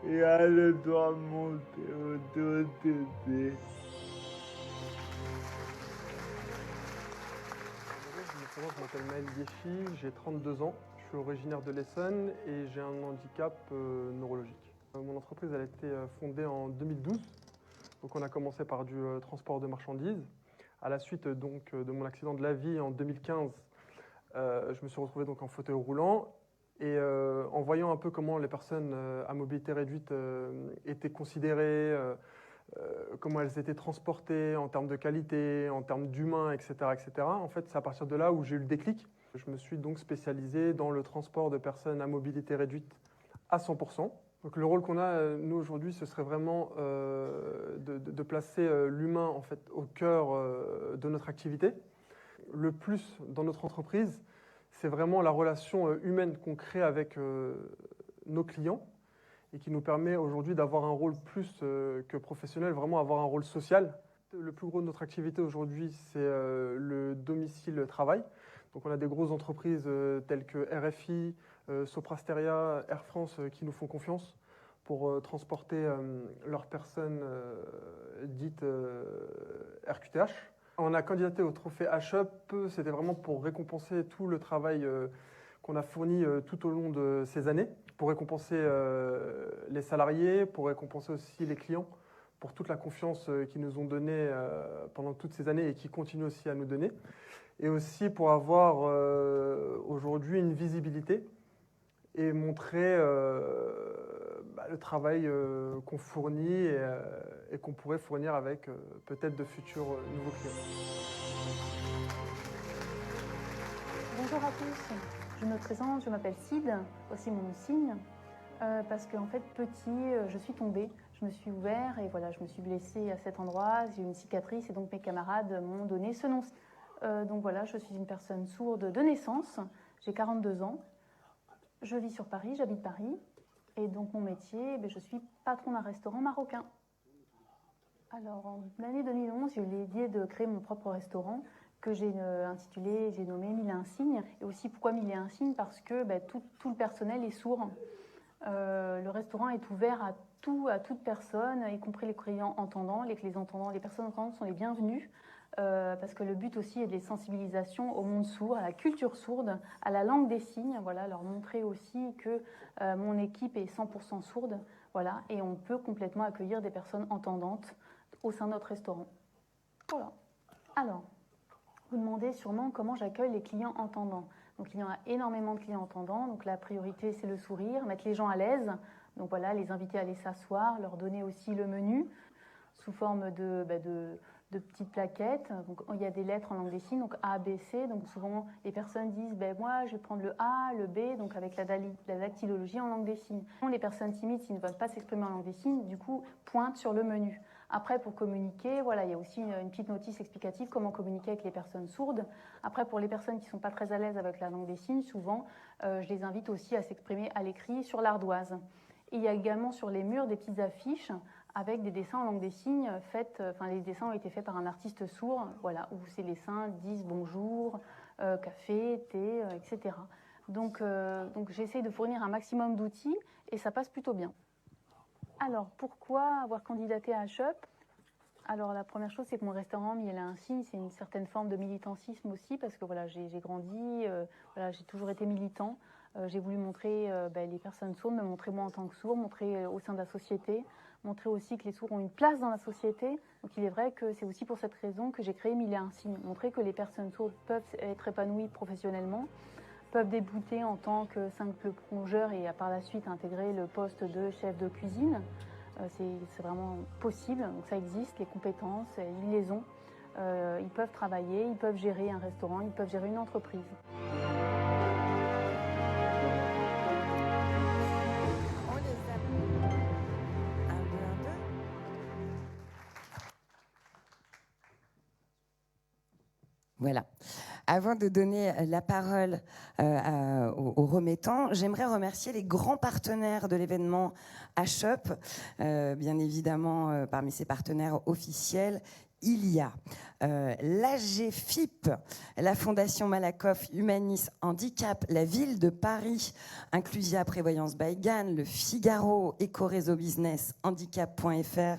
Et elle doit monter au TT. Je m'appelle Maël Guéchy, j'ai 32 ans, je suis originaire de l'Essonne et j'ai un handicap neurologique. Mon entreprise a été fondée en 2012, donc on a commencé par du transport de marchandises. À la suite donc, de mon accident de la vie en 2015, je me suis retrouvé donc en fauteuil roulant et en voyant un peu comment les personnes à mobilité réduite étaient considérées, comment elles étaient transportées en termes de qualité, en termes d'humain, etc., etc. En fait, c'est à partir de là où j'ai eu le déclic. Je me suis donc spécialisé dans le transport de personnes à mobilité réduite à 100%. Donc le rôle qu'on a, nous, aujourd'hui, ce serait vraiment de placer l'humain en fait, au cœur de notre activité. Le plus dans notre entreprise, c'est vraiment la relation humaine qu'on crée avec nos clients et qui nous permet aujourd'hui d'avoir un rôle plus que professionnel, vraiment avoir un rôle social. Le plus gros de notre activité aujourd'hui, c'est le domicile-travail. Donc on a des grosses entreprises telles que RFI, Soprasteria, Air France qui nous font confiance pour transporter leurs personnes dites RQTH. On a candidaté au trophée HUP, c'était vraiment pour récompenser tout le travail qu'on a fourni tout au long de ces années, pour récompenser les salariés, pour récompenser aussi les clients, pour toute la confiance qu'ils nous ont donnée pendant toutes ces années et qui continuent aussi à nous donner, et aussi pour avoir aujourd'hui une visibilité et montrer le travail qu'on fournit et qu'on pourrait fournir avec peut-être de futurs nouveaux clients. Bonjour à tous, je me présente, je m'appelle Sid, voici mon signe, parce qu'en fait petit, je suis tombée, je me suis ouvert et voilà, je me suis blessée à cet endroit, j'ai une cicatrice et donc mes camarades m'ont donné ce nom. Donc voilà, je suis une personne sourde de naissance, j'ai 42 ans, je vis sur Paris, j'habite Paris. Et donc mon métier, je suis patron d'un restaurant marocain. Alors en l'année 2011, j'ai eu l'idée de créer mon propre restaurant que j'ai intitulé, j'ai nommé Mille et un signes. Et aussi pourquoi Mille et un signes? Parce que tout le personnel est sourd. Le restaurant est ouvert à toute personne, y compris les clients entendants. Les personnes entendantes sont les bienvenues. Parce que le but aussi est des sensibilisations au monde sourd, à la culture sourde, à la langue des signes, voilà, leur montrer aussi que mon équipe est 100% sourde, voilà, et on peut complètement accueillir des personnes entendantes au sein de notre restaurant. Voilà. Alors, vous demandez sûrement comment j'accueille les clients entendants. Donc il y en a énormément de clients entendants. Donc la priorité, c'est le sourire, mettre les gens à l'aise. Donc voilà, les inviter à aller s'asseoir, leur donner aussi le menu sous forme de petites plaquettes. Donc il y a des lettres en langue des signes, donc A, B, C. Donc souvent les personnes disent moi je vais prendre le A, le B, donc avec la dactylologie en langue des signes. Les personnes timides, s'ils ne veulent pas s'exprimer en langue des signes, du coup pointent sur le menu. Après, pour communiquer, voilà, il y a aussi une petite notice explicative, comment communiquer avec les personnes sourdes. Après, pour les personnes qui ne sont pas très à l'aise avec la langue des signes, souvent, je les invite aussi à s'exprimer à l'écrit sur l'ardoise. Et il y a également sur les murs des petites affiches avec des dessins en langue des signes les dessins ont été faits par un artiste sourd, voilà, où ces dessins disent bonjour, café, thé, etc. Donc j'essaie de fournir un maximum d'outils et ça passe plutôt bien. Alors, pourquoi avoir candidaté à HUP? Alors, la première chose, c'est que mon restaurant, il a un signe, c'est une certaine forme de militantisme aussi, parce que voilà, j'ai grandi, j'ai toujours été militant. J'ai voulu montrer les personnes sourdes, me montrer moi en tant que sourd, montrer au sein de la société, montrer aussi que les sourds ont une place dans la société. Donc, il est vrai que c'est aussi pour cette raison que j'ai créé Mille et un signes, montrer que les personnes sourdes peuvent être épanouies professionnellement, peuvent débuter en tant que simple plongeur et par la suite intégrer le poste de chef de cuisine. C'est vraiment possible, donc ça existe, les compétences, ils les ont. Ils peuvent travailler, ils peuvent gérer un restaurant, ils peuvent gérer une entreprise. Voilà. Avant de donner la parole aux remettants, j'aimerais remercier les grands partenaires de l'événement HUP. Bien évidemment, parmi ces partenaires officiels, il y a l'AGFIP, la Fondation Malakoff Humanis Handicap, la Ville de Paris, Inclusia Prévoyance by GAN, le Figaro, Ecoréseau Business, Handicap.fr,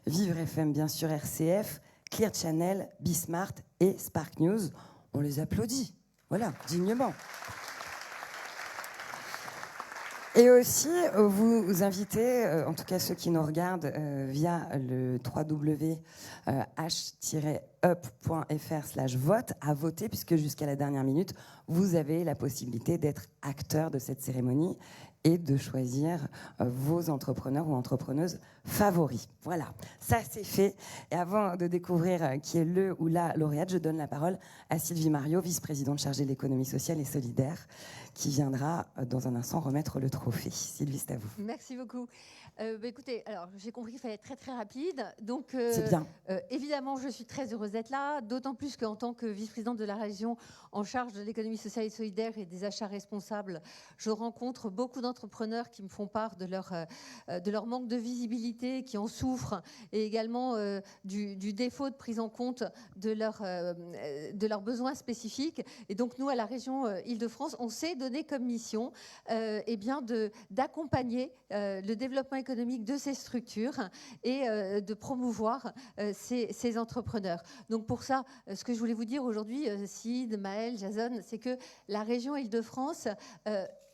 Vivre FM, bien sûr, RCF, Clear Channel, Bismart et Spark News. On les applaudit, voilà, dignement. Et aussi, vous invitez, en tout cas ceux qui nous regardent via le www.h-up.fr/vote, à voter, puisque jusqu'à la dernière minute, vous avez la possibilité d'être acteur de cette cérémonie et de choisir vos entrepreneurs ou entrepreneuses favoris. Voilà, ça c'est fait. Et avant de découvrir qui est le ou la lauréate, je donne la parole à Sylvie Mariot, vice-présidente chargée de l'économie sociale et solidaire, qui viendra dans un instant remettre le trophée. Sylvie, c'est à vous. Merci beaucoup. Écoutez, alors j'ai compris qu'il fallait être très très rapide. Donc, c'est bien. Évidemment, je suis très heureuse d'être là, d'autant plus qu'en tant que vice-présidente de la région en charge de l'économie sociale et solidaire et des achats responsables, je rencontre beaucoup d'entrepreneurs qui me font part de leur manque de visibilité, qui en souffrent, et également du défaut de prise en compte de leurs besoins spécifiques. Et donc, nous, à la région Île-de-France, on s'est donné comme mission d'accompagner le développement économique de ces structures et de promouvoir ces entrepreneurs. Donc pour ça, ce que je voulais vous dire aujourd'hui, Sid, Maël, Jason, c'est que la région Île-de-France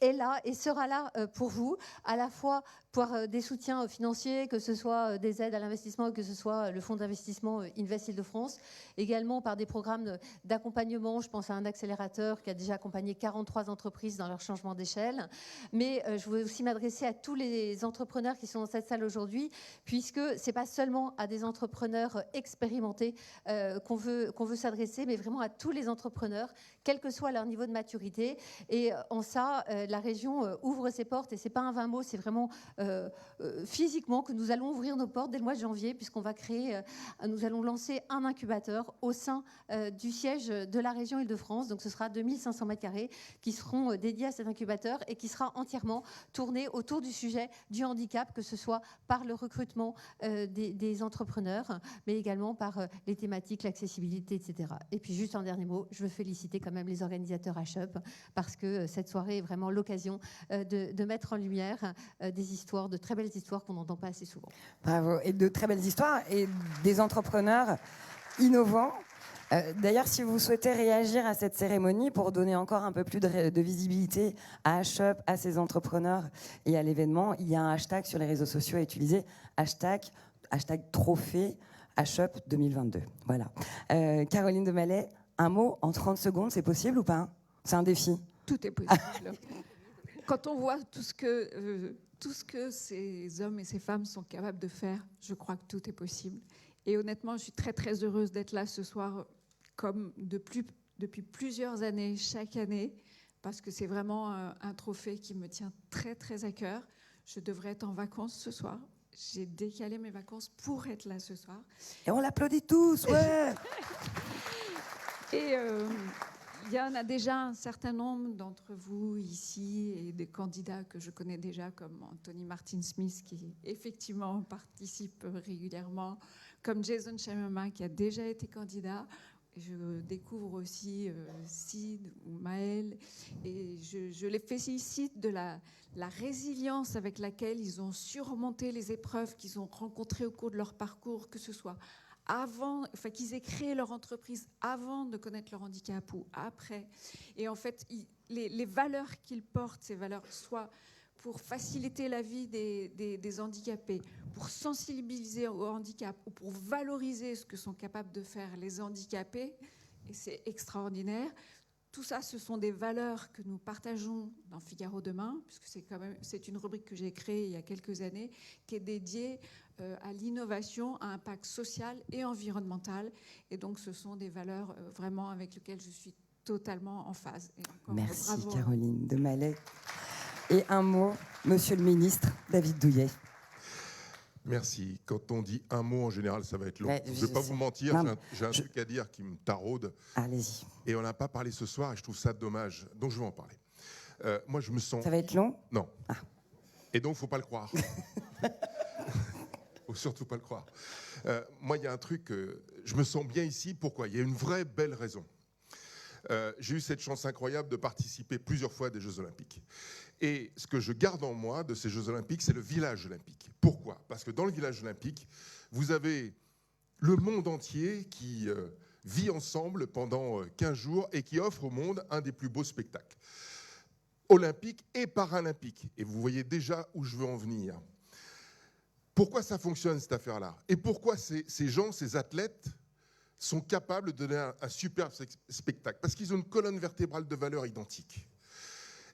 est là et sera là pour vous, à la fois pour des soutiens financiers, que ce soit des aides à l'investissement, que ce soit le fonds d'investissement Invest Île-de-France, également par des programmes d'accompagnement. Je pense à un accélérateur qui a déjà accompagné 43 entreprises dans leur changement d'échelle. Mais je voulais aussi m'adresser à tous les entrepreneurs qui sont dans cette salle aujourd'hui, puisque ce n'est pas seulement à des entrepreneurs expérimentés qu'on veut s'adresser, mais vraiment à tous les entrepreneurs, quel que soit leur niveau de maturité. Et en ça, la région ouvre ses portes, et ce n'est pas un vain mot, c'est vraiment physiquement que nous allons ouvrir nos portes dès le mois de janvier, puisqu'on va nous allons lancer un incubateur au sein du siège de la région Île-de-France. Donc ce sera 2500 m² qui seront dédiés à cet incubateur et qui sera entièrement tourné autour du sujet du handicap, que ce soit par le recrutement des entrepreneurs, mais également par les thématiques, l'accessibilité, etc. Et puis juste un dernier mot, je veux féliciter quand même les organisateurs HUP, parce que cette soirée est vraiment l'occasion de mettre en lumière des histoires, de très belles histoires qu'on n'entend pas assez souvent. Bravo, et de très belles histoires et des entrepreneurs innovants. D'ailleurs, si vous souhaitez réagir à cette cérémonie pour donner encore un peu plus de visibilité à HUP, à ses entrepreneurs et à l'événement, il y a un hashtag sur les réseaux sociaux à utiliser, hashtag trophée HUP 2022. Voilà. Caroline Demallet, un mot en 30 secondes, c'est possible ou pas? C'est un défi. Tout est possible. Quand on voit tout ce que ces hommes et ces femmes sont capables de faire, je crois que tout est possible. Et honnêtement, je suis très très heureuse d'être là ce soir, comme depuis plusieurs années, chaque année, parce que c'est vraiment un trophée qui me tient très très à cœur. Je devrais être en vacances ce soir. J'ai décalé mes vacances pour être là ce soir. Et on l'applaudit tous, ouais. Et il y en a déjà un certain nombre d'entre vous ici et des candidats que je connais déjà, comme Anthony Martin-Smith, qui effectivement participe régulièrement, comme Jason Chamama, qui a déjà été candidat. Je découvre aussi Sid ou Maël, et je les félicite de la résilience avec laquelle ils ont surmonté les épreuves qu'ils ont rencontrées au cours de leur parcours, que ce soit qu'ils aient créé leur entreprise avant de connaître leur handicap ou après. Et en fait, les valeurs qu'ils portent, ces valeurs, soit pour faciliter la vie des handicapés, pour sensibiliser au handicap ou pour valoriser ce que sont capables de faire les handicapés, et c'est extraordinaire. Tout ça, ce sont des valeurs que nous partageons dans Figaro Demain, puisque c'est une rubrique que j'ai créée il y a quelques années, qui est dédiée à l'innovation, à impact social et environnemental. Et donc, ce sont des valeurs vraiment avec lesquelles je suis totalement en phase. Et encore, Merci bravo. Caroline de Mallet. Et un mot, Monsieur le ministre David Douillet. Merci. Quand on dit un mot, en général, ça va être long. Ouais, je ne vais pas vous mentir, j'ai un truc à dire qui me taraude. Allez-y. Et on n'a pas parlé ce soir et je trouve ça dommage. Donc je vais en parler. Moi, je me sens... Ça va être long ? Non. Ah. Et donc, il ne faut pas le croire. Il ne faut surtout pas le croire. Moi, il y a un truc... je me sens bien ici. Pourquoi ? Il y a une vraie belle raison. J'ai eu cette chance incroyable de participer plusieurs fois à des Jeux Olympiques. Et ce que je garde en moi de ces Jeux Olympiques, c'est le village olympique. Pourquoi ? Parce que dans le village olympique, vous avez le monde entier qui vit ensemble pendant 15 jours et qui offre au monde un des plus beaux spectacles, olympiques et paralympiques. Et vous voyez déjà où je veux en venir. Pourquoi ça fonctionne, cette affaire-là ? Et pourquoi ces gens, ces athlètes, sont capables de donner un superbe spectacle ? Parce qu'ils ont une colonne vertébrale de valeurs identiques.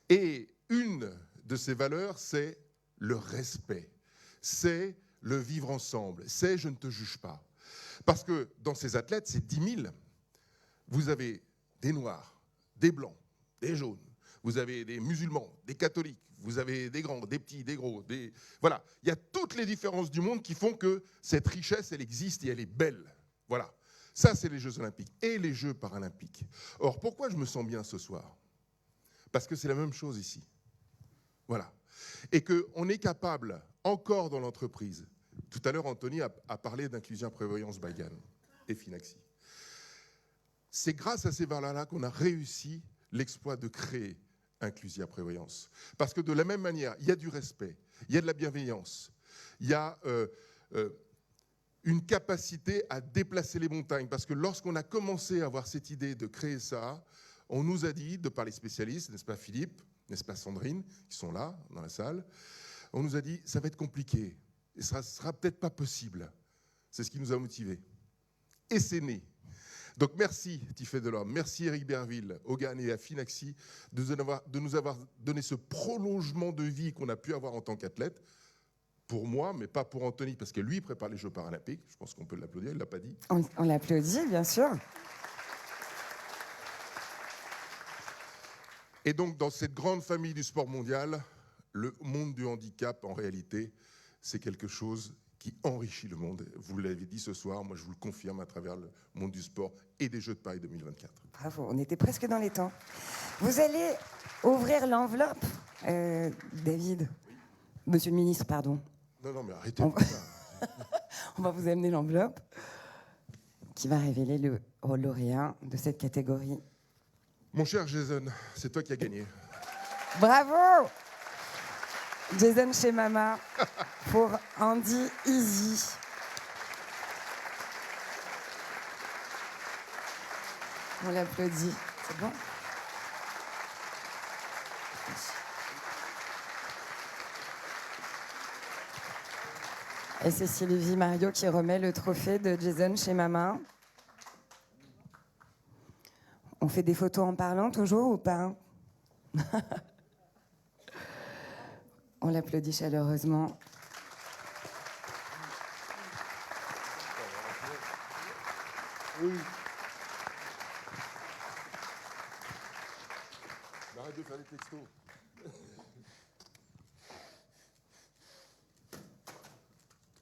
Et une de ces valeurs, c'est le respect, c'est le vivre ensemble, c'est je ne te juge pas. Parce que dans ces athlètes, c'est 10 000. Vous avez des noirs, des blancs, des jaunes, vous avez des musulmans, des catholiques, vous avez des grands, des petits, des gros, Voilà, il y a toutes les différences du monde qui font que cette richesse, elle existe et elle est belle. Voilà, ça c'est les Jeux Olympiques et les Jeux Paralympiques. Or, pourquoi je me sens bien ce soir ? Parce que c'est la même chose ici. Voilà. Et qu'on est capable, encore dans l'entreprise, tout à l'heure Anthony a parlé d'Inclusion Prévoyance Bayonne et Finaxi. C'est grâce à ces valeurs-là qu'on a réussi l'exploit de créer Inclusia Prévoyance. Parce que de la même manière, il y a du respect, il y a de la bienveillance, il y a une capacité à déplacer les montagnes. Parce que lorsqu'on a commencé à avoir cette idée de créer ça, on nous a dit, de par les spécialistes, n'est-ce pas Philippe, n'est-ce pas Sandrine, qui sont là, dans la salle, on nous a dit, ça va être compliqué, et ce sera peut-être pas possible. C'est ce qui nous a motivés. Et c'est né. Donc merci Tiffaine Delorme, merci Éric Berville, Hogan et à Finaxi de nous avoir donné ce prolongement de vie qu'on a pu avoir en tant qu'athlète, pour moi, mais pas pour Anthony, parce que lui prépare les Jeux Paralympiques. Je pense qu'on peut l'applaudir, il ne l'a pas dit. On l'applaudit, bien sûr. Et donc, dans cette grande famille du sport mondial, le monde du handicap, en réalité, c'est quelque chose qui enrichit le monde. Vous l'avez dit ce soir, moi je vous le confirme à travers le monde du sport et des Jeux de Paris 2024. Bravo, on était presque dans les temps. Vous allez ouvrir l'enveloppe, David. Monsieur le ministre, pardon. Non, mais arrêtez. On va vous amener l'enveloppe qui va révéler le lauréat de cette catégorie. Mon cher Jason, c'est toi qui as gagné. Bravo Jason Chamama pour Andy Easy. On l'applaudit. C'est bon ? Et c'est Sylvie Mario qui remet le trophée de Jason Chamama. On fait des photos en parlant toujours ou pas? On l'applaudit chaleureusement. Oui. Arrête de faire des textos.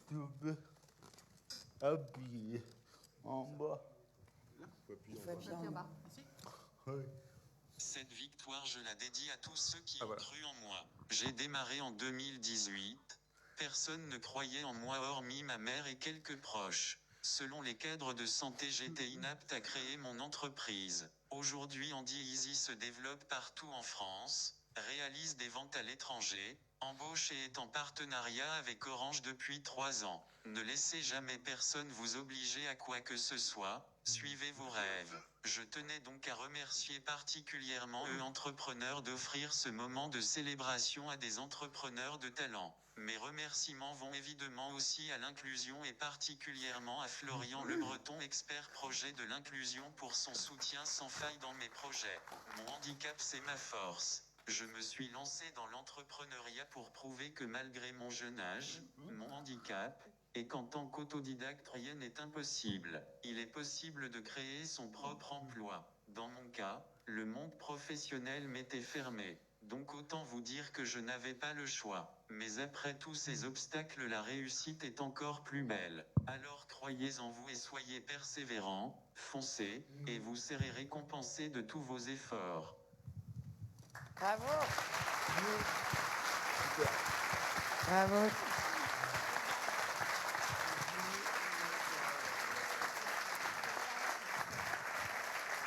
Tu peux appuyer en bas. Appuyer en bas. Oui. Cette victoire, je la dédie à tous ceux qui ont cru en moi. J'ai démarré en 2018. Personne ne croyait en moi hormis ma mère et quelques proches. Selon les cadres de santé, j'étais inapte à créer mon entreprise. Aujourd'hui, Andy Easy se développe partout en France, réalise des ventes à l'étranger, embauche et est en partenariat avec Orange depuis 3 ans. Ne laissez jamais personne vous obliger à quoi que ce soit, suivez vos rêves. Je tenais donc à remercier particulièrement entrepreneurs d'offrir ce moment de célébration à des entrepreneurs de talent. Mes remerciements vont évidemment aussi à l'inclusion et particulièrement à Florian Le Breton, expert projet de l'inclusion, pour son soutien sans faille dans mes projets. Mon handicap, c'est ma force. Je me suis lancé dans l'entrepreneuriat pour prouver que malgré mon jeune âge, mon handicap, et qu'en tant qu'autodidacte rien n'est impossible. Il est possible de créer son propre emploi. Dans mon cas, le monde professionnel m'était fermé. Donc autant vous dire que je n'avais pas le choix. Mais après tous ces obstacles, la réussite est encore plus belle. Alors croyez en vous et soyez persévérants, foncez, et vous serez récompensés de tous vos efforts. Bravo. Bravo.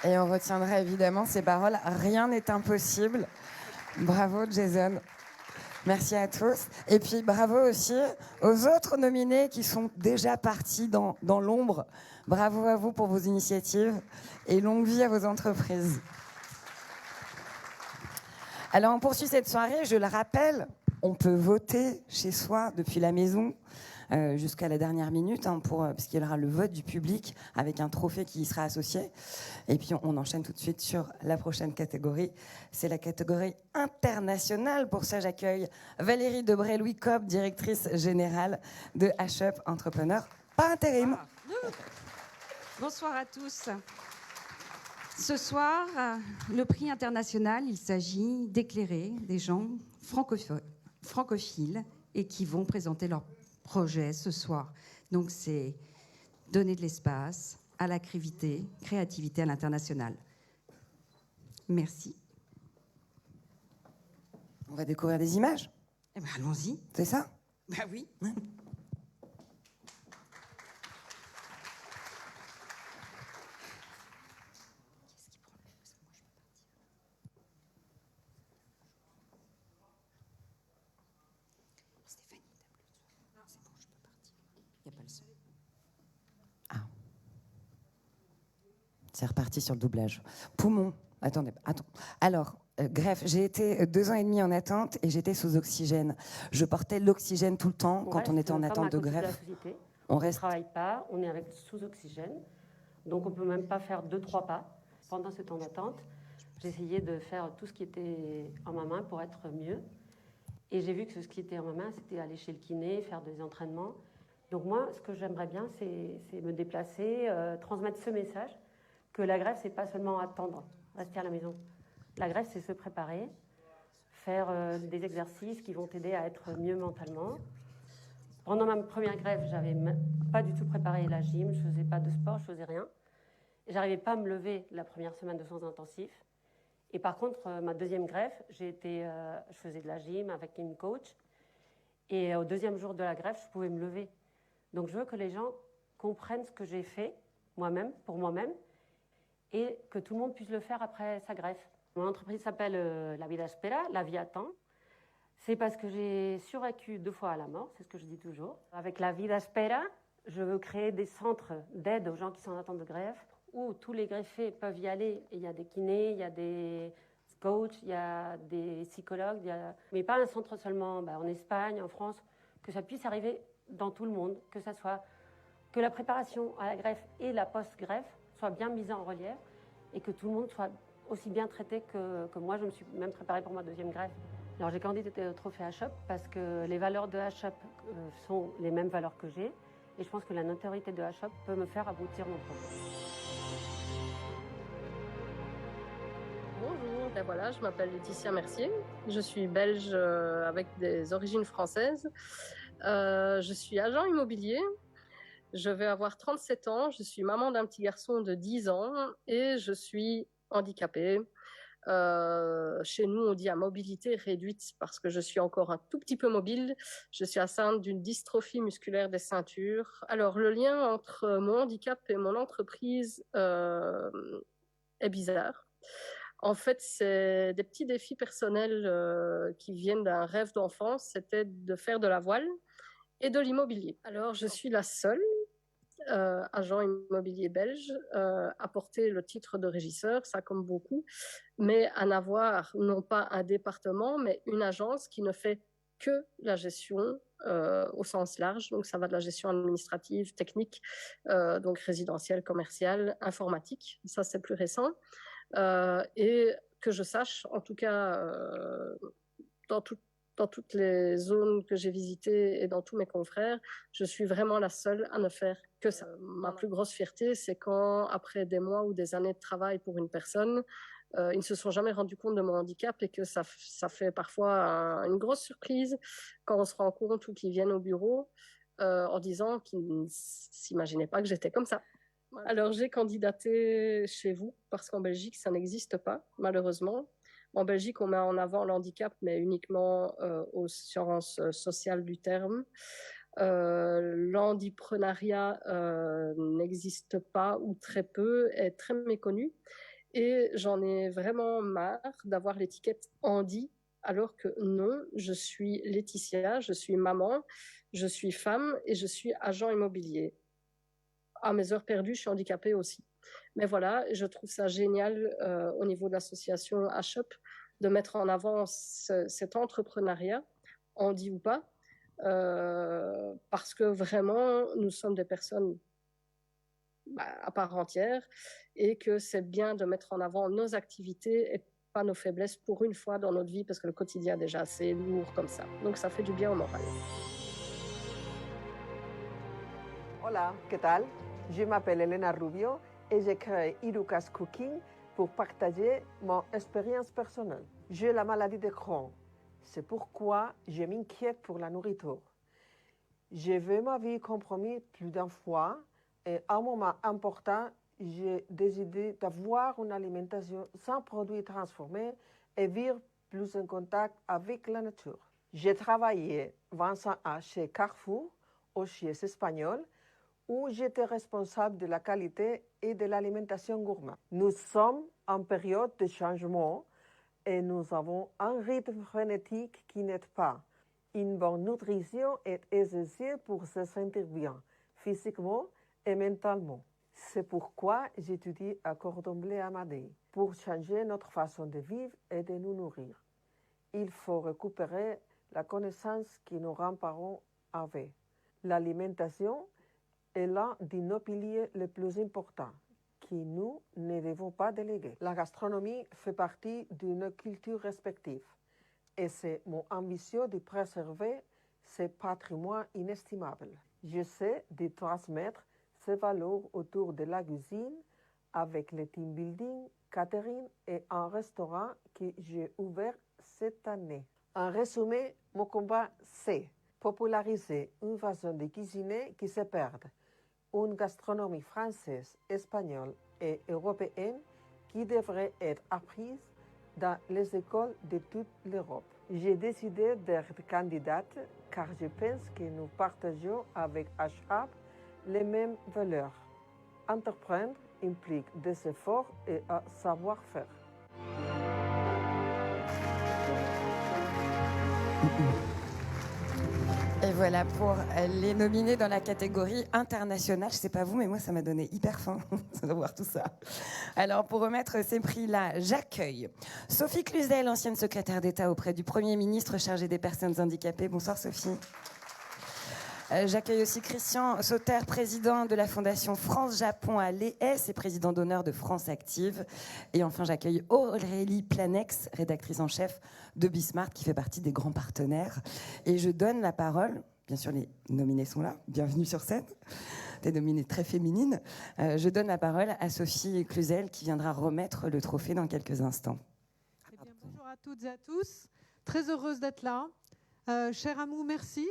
Et on retiendra évidemment ces paroles. Rien n'est impossible. Bravo, Jason. Merci à tous. Et puis bravo aussi aux autres nominés qui sont déjà partis dans l'ombre. Bravo à vous pour vos initiatives et longue vie à vos entreprises. Alors on poursuit cette soirée, je le rappelle, on peut voter chez soi depuis la maison jusqu'à la dernière minute, puisqu'il y aura le vote du public avec un trophée qui y sera associé. Et puis on enchaîne tout de suite sur la prochaine catégorie. C'est la catégorie internationale. Pour ça, j'accueille Valérie Debré-Louis Cobb, directrice générale de H-Up Entrepreneur, pas intérim. Bonsoir à tous. Ce soir, le prix international, il s'agit d'éclairer des gens francophiles et qui vont présenter leur projet ce soir. Donc c'est donner de l'espace à la créativité à l'international. Merci. On va découvrir des images. Eh ben, allons-y. C'est ça? Ben oui. C'est reparti sur le doublage. Poumon. Attends. Alors, greffe, j'ai été 2 ans et demi en attente et j'étais sous oxygène. Je portais l'oxygène tout le temps quand on était en attente de greffe. On ne travaille pas, on est avec sous oxygène. Donc on ne peut même pas faire 2-3 pas. Pendant ce temps d'attente, j'essayais de faire tout ce qui était en ma main pour être mieux. Et j'ai vu que ce qui était en ma main, c'était aller chez le kiné, faire des entraînements. Donc moi, ce que j'aimerais bien, c'est me déplacer, transmettre ce message, que la greffe, c'est pas seulement attendre, rester à la maison. La greffe, c'est se préparer, faire des exercices qui vont t'aider à être mieux mentalement. Pendant ma première greffe, j'avais pas du tout préparé la gym, je faisais pas de sport, je faisais rien. J'arrivais pas à me lever la première semaine de soins intensifs. Et par contre, ma deuxième greffe, je faisais de la gym avec une coach. Et au deuxième jour de la greffe, je pouvais me lever. Donc je veux que les gens comprennent ce que j'ai fait moi-même, pour moi-même, et que tout le monde puisse le faire après sa greffe. Mon entreprise s'appelle La Vida Espera, la vie attend. C'est parce que j'ai survécu 2 fois à la mort, c'est ce que je dis toujours. Avec La Vida Espera, je veux créer des centres d'aide aux gens qui sont en attente de greffe, où tous les greffés peuvent y aller. Et il y a des kinés, il y a des coachs, il y a des psychologues, mais pas un centre seulement en Espagne, en France, que ça puisse arriver dans tout le monde, que la préparation à la greffe et la post-greffe soient bien mises en relief et que tout le monde soit aussi bien traité que moi. Je me suis même préparée pour ma deuxième grève. Alors j'ai candidaté au trophée HUP parce que les valeurs de HUP sont les mêmes valeurs que j'ai et je pense que la notoriété de HUP peut me faire aboutir mon projet. Bonjour, ben voilà, je m'appelle Laetitia Mercier, je suis belge avec des origines françaises. Je suis agent immobilier, je vais avoir 37 ans, je suis maman d'un petit garçon de 10 ans et je suis handicapée. Chez nous, on dit à mobilité réduite parce que je suis encore un tout petit peu mobile. Je suis atteinte d'une dystrophie musculaire des ceintures. Alors, le lien entre mon handicap et mon entreprise est bizarre. En fait, c'est des petits défis personnels qui viennent d'un rêve d'enfance. C'était de faire de la voile et de l'immobilier. Alors, je suis la seule agent immobilier belge à porter le titre de régisseur, ça comme beaucoup, mais à n'avoir non pas un département, mais une agence qui ne fait que la gestion au sens large. Donc, ça va de la gestion administrative, technique, donc résidentielle, commerciale, informatique. Ça, c'est plus récent. Et que je sache, en tout cas, dans toutes les zones que j'ai visitées et dans tous mes confrères, je suis vraiment la seule à ne faire que ça. Ma plus grosse fierté, c'est quand, après des mois ou des années de travail pour une personne, ils ne se sont jamais rendus compte de mon handicap et que ça fait parfois une grosse surprise quand on se rend compte ou qu'ils viennent au bureau en disant qu'ils ne s'imaginaient pas que j'étais comme ça. Alors, j'ai candidaté chez vous parce qu'en Belgique, ça n'existe pas, malheureusement. En Belgique, on met en avant l'handicap, mais uniquement au sens social du terme. L'handiprenariat n'existe pas ou très peu, est très méconnu. Et j'en ai vraiment marre d'avoir l'étiquette handi, alors que non, je suis Laetitia, je suis maman, je suis femme et je suis agent immobilier. À mes heures perdues, je suis handicapée aussi. Mais voilà, je trouve ça génial au niveau de l'association HUP de mettre en avant cet entrepreneuriat, handi ou pas, parce que vraiment, nous sommes des personnes à part entière et que c'est bien de mettre en avant nos activités et pas nos faiblesses pour une fois dans notre vie, parce que le quotidien déjà c'est lourd comme ça. Donc ça fait du bien au moral. Hola, ¿qué tal? Je m'appelle Elena Rubio et j'ai créé Irukas Cooking pour partager mon expérience personnelle. J'ai la maladie de Crohn. C'est pourquoi je m'inquiète pour la nourriture. J'ai vu ma vie compromise plus d'une fois et à un moment important, j'ai décidé d'avoir une alimentation sans produits transformés et vivre plus en contact avec la nature. J'ai travaillé 25 ans chez Carrefour, au Chies espagnol, où j'étais responsable de la qualité et de l'alimentation gourmand. Nous sommes en période de changement et nous avons un rythme frénétique qui n'aide pas. Une bonne nutrition est essentielle pour se sentir bien, physiquement et mentalement. C'est pourquoi j'étudie à Cordon Bleu à Madrid, pour changer notre façon de vivre et de nous nourrir. Il faut récupérer la connaissance que nos grands-parents avaient. L'alimentation est l'un de nos piliers les plus importants, que nous ne devons pas déléguer. La gastronomie fait partie de nos cultures respectives et c'est mon ambition de préserver ce patrimoine inestimable. J'essaie de transmettre ces valeurs autour de la cuisine avec le team building, catering et un restaurant que j'ai ouvert cette année. En résumé, mon combat, c'est populariser une façon de cuisiner qui se perde, une gastronomie française, espagnole et européenne qui devrait être apprise dans les écoles de toute l'Europe. J'ai décidé d'être candidate car je pense que nous partageons avec HUP les mêmes valeurs. Entreprendre implique des efforts et un savoir-faire. Et voilà pour les nominés dans la catégorie internationale. Je sais pas vous, mais moi ça m'a donné hyper faim de voir tout ça. Alors pour remettre ces prix-là, j'accueille Sophie Cluzel, ancienne secrétaire d'État auprès du Premier ministre chargée des personnes handicapées. Bonsoir Sophie. J'accueille aussi Christian Sauter, président de la Fondation France-Japon à l'ES et président d'honneur de France Active. Et enfin, j'accueille Aurélie Planex, rédactrice en chef de Bismart, qui fait partie des grands partenaires. Et je donne la parole, bien sûr les nominés sont là, bienvenue sur scène, des nominées très féminines. Je donne la parole à Sophie Cluzel qui viendra remettre le trophée dans quelques instants. Bonjour à toutes et à tous, très heureuse d'être là. Cher Amou, merci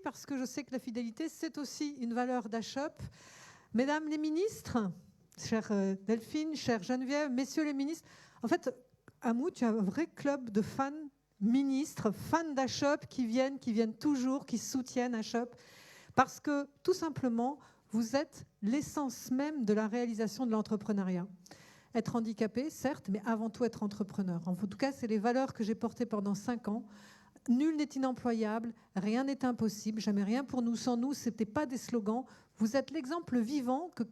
parce que je sais que la fidélité c'est aussi une valeur d'HUP. Mesdames les ministres, chère Delphine, chère Geneviève, messieurs les ministres, en fait Amou, tu as un vrai club de fans ministres, fans d'HUP qui viennent toujours, qui soutiennent HUP parce que tout simplement vous êtes l'essence même de la réalisation de l'entrepreneuriat. Être handicapé, certes, mais avant tout être entrepreneur. En tout cas, c'est les valeurs que j'ai portées pendant 5 ans. Nul n'est inemployable, rien n'est impossible, jamais rien pour nous sans nous. Ce n'était pas des slogans. Vous êtes l'exemple vivant que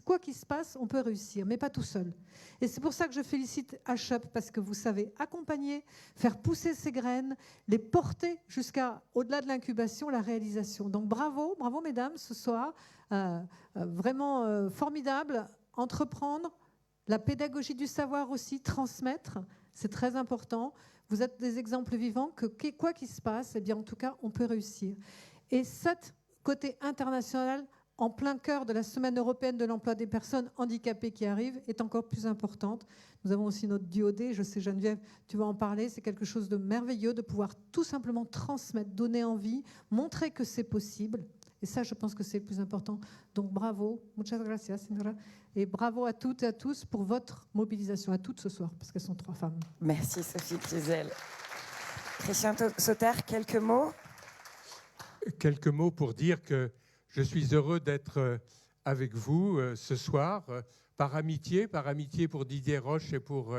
quoi qu'il se passe, on peut réussir, mais pas tout seul. Et c'est pour ça que je félicite HUP, parce que vous savez accompagner, faire pousser ces graines, les porter jusqu'à au-delà de l'incubation, la réalisation. Donc bravo, bravo mesdames, ce soir. Vraiment formidable. Entreprendre, la pédagogie du savoir aussi, transmettre, c'est très important. Vous êtes des exemples vivants que quoi qu'il se passe, eh bien, en tout cas, on peut réussir. Et cet côté international, en plein cœur de la Semaine européenne de l'emploi des personnes handicapées qui arrive, est encore plus importante. Nous avons aussi notre DOD, je sais Geneviève, tu vas en parler, c'est quelque chose de merveilleux de pouvoir tout simplement transmettre, donner envie, montrer que c'est possible. Et ça, je pense que c'est le plus important. Donc bravo, muchas gracias, señora. Et bravo à toutes et à tous pour votre mobilisation, à toutes ce soir, parce qu'elles sont 3 femmes. Merci Sophie Cluzel. Christian Sauter, quelques mots? Quelques mots pour dire que je suis heureux d'être avec vous ce soir, par amitié pour Didier Roche et pour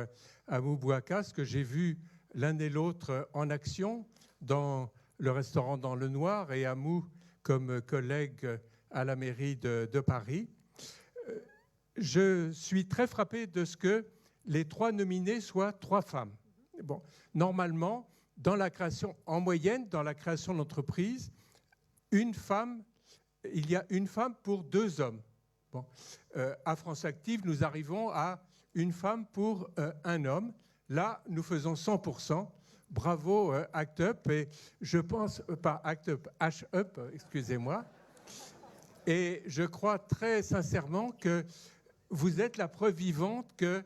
Amou Bouakas, que j'ai vu l'un et l'autre en action dans le restaurant dans le Noir, et Amou comme collègue à la mairie de Paris. Je suis très frappé de ce que les 3 nominés soient 3 femmes. Bon, normalement, dans la création, en moyenne, dans la création d'entreprise, il y a une femme pour 2 hommes. Bon, à France Active, nous arrivons à une femme pour 1 homme. Là, nous faisons 100%. Bravo Act Up, et je pense, pas Act Up, H-Up, excusez-moi. Et je crois très sincèrement que vous êtes la preuve vivante que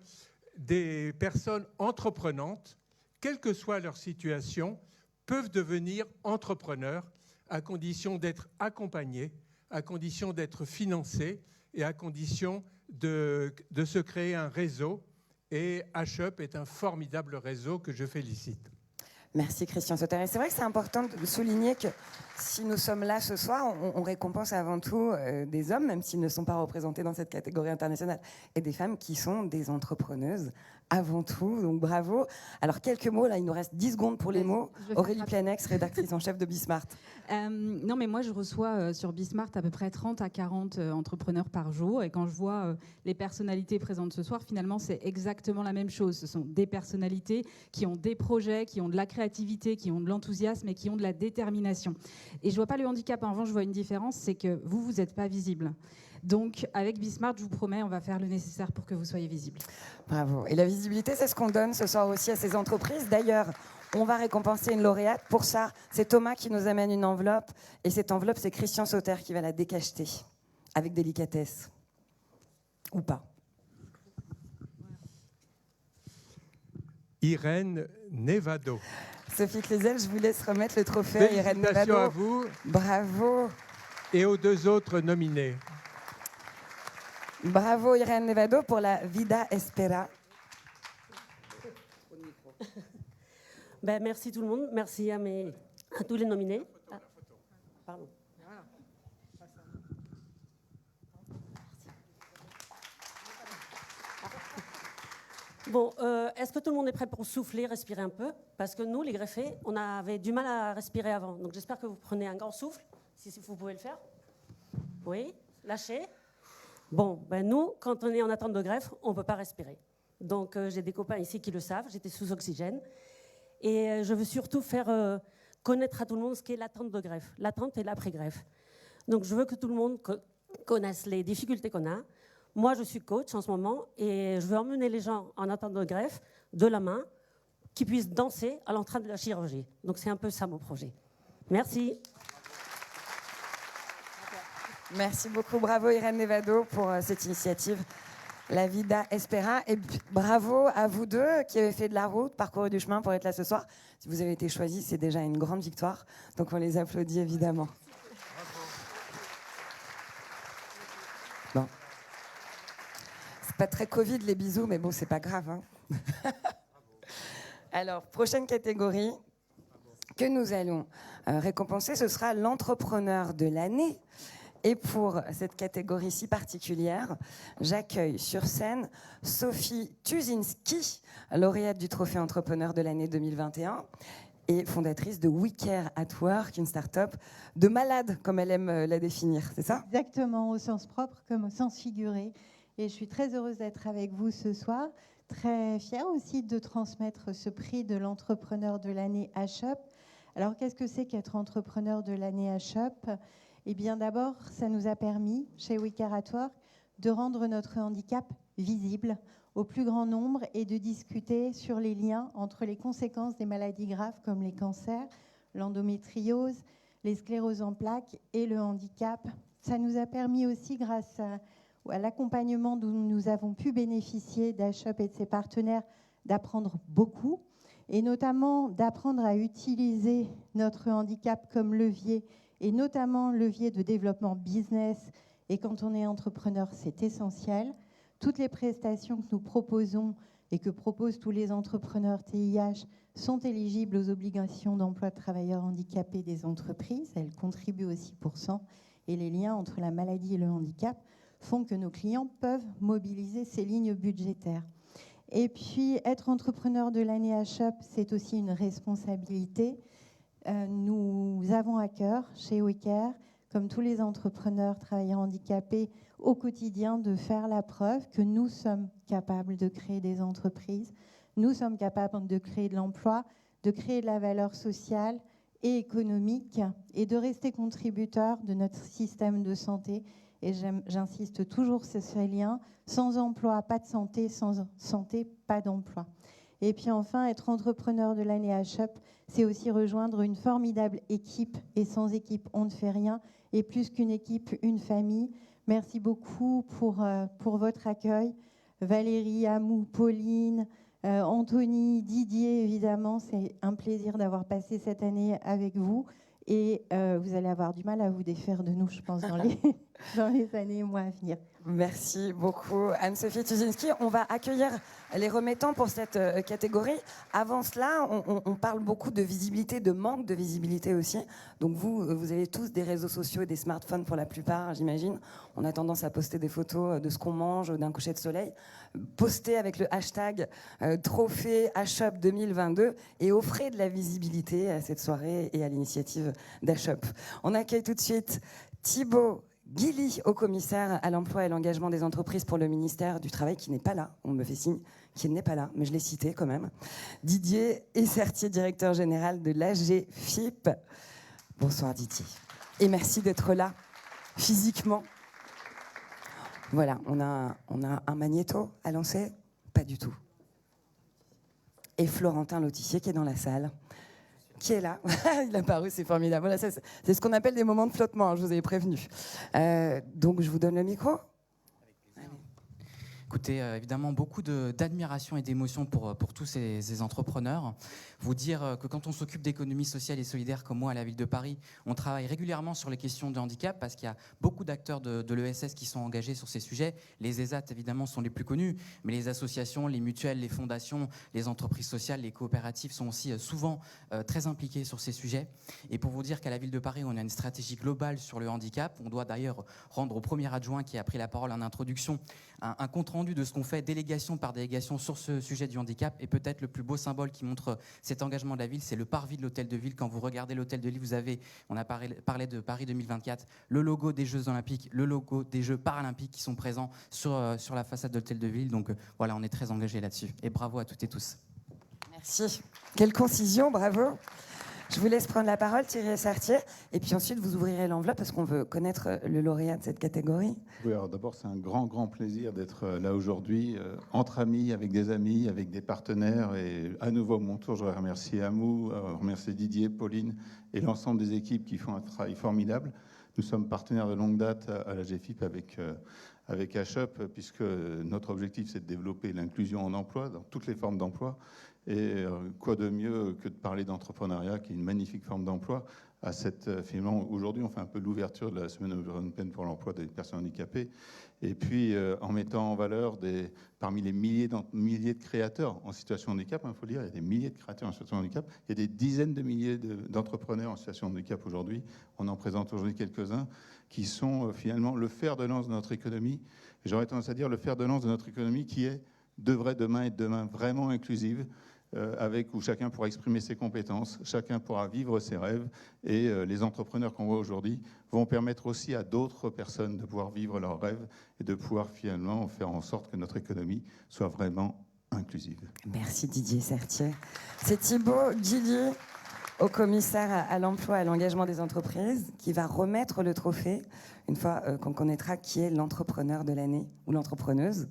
des personnes entreprenantes, quelle que soit leur situation, peuvent devenir entrepreneurs à condition d'être accompagnées, à condition d'être financées et à condition de se créer un réseau. Et H-Up est un formidable réseau que je félicite. Merci Christian Sauter. Et c'est vrai que c'est important de souligner que si nous sommes là ce soir, on récompense avant tout des hommes, même s'ils ne sont pas représentés dans cette catégorie internationale, et des femmes qui sont des entrepreneuses avant tout. Donc bravo. Alors quelques mots, là il nous reste 10 secondes pour les mots. Aurélie Planex, rédactrice en chef de Bismart. Non mais moi je reçois sur Bismart à peu près 30 à 40 entrepreneurs par jour, et quand je vois les personnalités présentes ce soir, finalement c'est exactement la même chose. Ce sont des personnalités qui ont des projets, qui ont de la créativité, qui ont de l'enthousiasme et qui ont de la détermination. Et je vois pas le handicap, en revanche je vois une différence, c'est que vous n'êtes pas visible. Donc, avec Bismart, je vous promets, on va faire le nécessaire pour que vous soyez visible. Bravo. Et la visibilité, c'est ce qu'on donne ce soir aussi à ces entreprises. D'ailleurs, on va récompenser une lauréate. Pour ça, c'est Thomas qui nous amène une enveloppe. Et cette enveloppe, c'est Christian Sauter qui va la décacheter avec délicatesse. Ou pas. Irène Nevado. Sophie Cluzel, je vous laisse remettre le trophée à Irène Nevado. Félicitations à vous. Bravo. Et aux 2 autres nominés. Bravo Irène Nevado pour la Vida Espera. Ben, merci tout le monde, merci à tous les nominés. Ah, pardon. Bon, est-ce que tout le monde est prêt pour souffler, respirer un peu? Parce que nous, les greffés, on avait du mal à respirer avant. Donc j'espère que vous prenez un grand souffle, si vous pouvez le faire. Oui, lâchez. Bon, ben nous, quand on est en attente de greffe, on ne peut pas respirer. Donc j'ai des copains ici qui le savent, j'étais sous oxygène. Et je veux surtout faire connaître à tout le monde ce qu'est l'attente de greffe, l'attente et l'après-greffe. Donc, je veux que tout le monde connaisse les difficultés qu'on a. Moi, je suis coach en ce moment et je veux emmener les gens en attente de greffe de la main qui puissent danser à l'entrée de la chirurgie. Donc, c'est un peu ça mon projet. Merci. Merci beaucoup. Bravo Irène Nevado pour cette initiative. La Vida Espera. Et bravo à vous deux qui avez fait de la route, parcouru du chemin pour être là ce soir. Si vous avez été choisis, c'est déjà une grande victoire. Donc on les applaudit évidemment. Bon. C'est pas très Covid les bisous, mais bon, c'est pas grave. Hein. Alors, prochaine catégorie que nous allons récompenser, ce sera l'entrepreneur de l'année. Et pour cette catégorie si particulière, j'accueille sur scène Sophie Tuzinski, lauréate du Trophée Entrepreneur de l'année 2021 et fondatrice de We Care at Work, une start-up de malade, comme elle aime la définir, c'est ça? Exactement, au sens propre comme au sens figuré. Et je suis très heureuse d'être avec vous ce soir, très fière aussi de transmettre ce prix de l'entrepreneur de l'année HUP. Alors, qu'est-ce que c'est qu'être entrepreneur de l'année HUP? Eh bien, d'abord, ça nous a permis, chez We Care at Work, de rendre notre handicap visible au plus grand nombre et de discuter sur les liens entre les conséquences des maladies graves comme les cancers, l'endométriose, les scléroses en plaques et le handicap. Ça nous a permis aussi, grâce à l'accompagnement dont nous avons pu bénéficier d'HUP et de ses partenaires, d'apprendre beaucoup, et notamment d'apprendre à utiliser notre handicap comme levier, et notamment levier de développement business. Et quand on est entrepreneur, c'est essentiel. Toutes les prestations que nous proposons et que proposent tous les entrepreneurs TIH sont éligibles aux obligations d'emploi de travailleurs handicapés des entreprises. Elles contribuent aux 6%. Et les liens entre la maladie et le handicap font que nos clients peuvent mobiliser ces lignes budgétaires. Et puis, être entrepreneur de l'année HUP, c'est aussi une responsabilité. Nous avons à cœur, chez We Care, comme tous les entrepreneurs travailleurs handicapés, au quotidien, de faire la preuve que nous sommes capables de créer des entreprises, nous sommes capables de créer de l'emploi, de créer de la valeur sociale et économique, et de rester contributeurs de notre système de santé. Et j'insiste toujours sur ces liens. Sans emploi, pas de santé. Sans santé, pas d'emploi. Et puis enfin, être entrepreneur de l'année HUP, c'est aussi rejoindre une formidable équipe. Et sans équipe, on ne fait rien. Et plus qu'une équipe, une famille. Merci beaucoup pour votre accueil. Valérie, Amou, Pauline, Anthony, Didier, évidemment. C'est un plaisir d'avoir passé cette année avec vous. Et vous allez avoir du mal à vous défaire de nous, je pense, dans les années et mois à venir. Merci beaucoup, Anne-Sophie Tuzinski. On va accueillir les remettants pour cette catégorie. Avant cela, on parle beaucoup de visibilité, de manque de visibilité aussi. Donc vous avez tous des réseaux sociaux et des smartphones pour la plupart, j'imagine. On a tendance à poster des photos de ce qu'on mange, d'un coucher de soleil. Postez avec le hashtag Trophée HUP 2022 et offrez de la visibilité à cette soirée et à l'initiative d'HUP. On accueille tout de suite Thibaut Guilly, haut commissaire à l'emploi et l'engagement des entreprises pour le ministère du Travail, qui n'est pas là, on me fait signe qu'il n'est pas là, mais je l'ai cité quand même. Didier Essertier, directeur général de l'AGFIP. Bonsoir Didier. Et merci d'être là, physiquement. Voilà, on a un magnéto à lancer? Pas du tout. Et Florentin Lotissier qui est dans la salle. Qui est là? Il a paru, c'est formidable. Voilà, c'est ce qu'on appelle des moments de flottement, hein, je vous avais prévenu. Donc, je vous donne le micro. Écoutez, évidemment, beaucoup d'admiration et d'émotion pour tous ces entrepreneurs. Vous dire que quand on s'occupe d'économie sociale et solidaire comme moi à la ville de Paris, on travaille régulièrement sur les questions de handicap parce qu'il y a beaucoup d'acteurs de l'ESS qui sont engagés sur ces sujets. Les ESAT, évidemment, sont les plus connus, mais les associations, les mutuelles, les fondations, les entreprises sociales, les coopératives sont aussi souvent très impliquées sur ces sujets. Et pour vous dire qu'à la ville de Paris, on a une stratégie globale sur le handicap. On doit d'ailleurs rendre au premier adjoint qui a pris la parole en introduction un compte-rendu de ce qu'on fait délégation par délégation sur ce sujet du handicap. Et peut-être le plus beau symbole qui montre cet engagement de la ville, c'est le parvis de l'hôtel de ville. Quand vous regardez l'hôtel de ville, vous avez, on a parlé de Paris 2024, le logo des Jeux Olympiques, le logo des Jeux Paralympiques qui sont présents sur la façade de l'hôtel de ville. Donc voilà, on est très engagés là-dessus. Et bravo à toutes et tous. Merci. Quelle concision, bravo. Je vous laisse prendre la parole, Thierry Sartier, et puis ensuite vous ouvrirez l'enveloppe parce qu'on veut connaître le lauréat de cette catégorie. Oui, alors d'abord, c'est un grand, grand plaisir d'être là aujourd'hui, entre amis, avec des partenaires. Et à nouveau, à mon tour, je voudrais remercier Amou, remercier Didier, Pauline et l'ensemble des équipes qui font un travail formidable. Nous sommes partenaires de longue date à la GFIP avec HUP, puisque notre objectif, c'est de développer l'inclusion en emploi, dans toutes les formes d'emploi. Et quoi de mieux que de parler d'entrepreneuriat, qui est une magnifique forme d'emploi. Finalement, aujourd'hui, on fait un peu l'ouverture de la Semaine européenne pour l'emploi des personnes handicapées. Et puis, en mettant en valeur, parmi les milliers de créateurs en situation de handicap, il faut le dire, il y a des milliers de créateurs en situation de handicap, il y a des dizaines de milliers d'entrepreneurs en situation de handicap aujourd'hui. On en présente aujourd'hui quelques-uns qui sont finalement le fer de lance de notre économie. Et j'aurais tendance à dire le fer de lance de notre économie qui devrait demain être demain vraiment inclusive, où chacun pourra exprimer ses compétences, chacun pourra vivre ses rêves, et les entrepreneurs qu'on voit aujourd'hui vont permettre aussi à d'autres personnes de pouvoir vivre leurs rêves et de pouvoir finalement faire en sorte que notre économie soit vraiment inclusive. Merci Didier Sartier. C'est Thibaut Guilly, au commissaire à l'emploi et à l'engagement des entreprises, qui va remettre le trophée une fois qu'on connaîtra qui est l'entrepreneur de l'année ou l'entrepreneuse.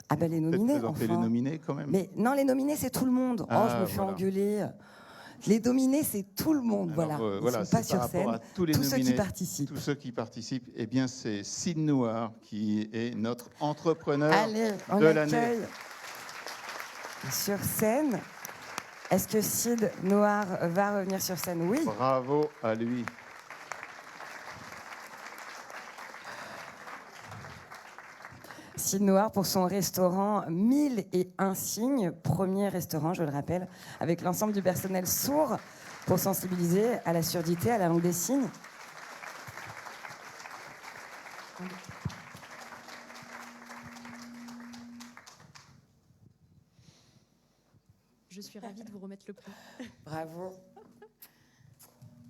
Ah ben les nominés, enfin. Les nominés quand même. Mais non, les nominés, c'est tout le monde. Je me fais engueuler. Les nominés, c'est tout le monde. Alors, Ils ne sont pas sur scène. Tous ceux qui participent. Tous ceux qui participent, eh bien, c'est Sid Noir qui est notre entrepreneur de l'année. Sur scène. Est-ce que Sid Noir va revenir sur scène? Oui. Bravo à lui. Sid Noir pour son restaurant 1001 signes, premier restaurant, je le rappelle, avec l'ensemble du personnel sourd pour sensibiliser à la surdité, à la langue des signes. Je suis ravie de vous remettre le prix. Bravo.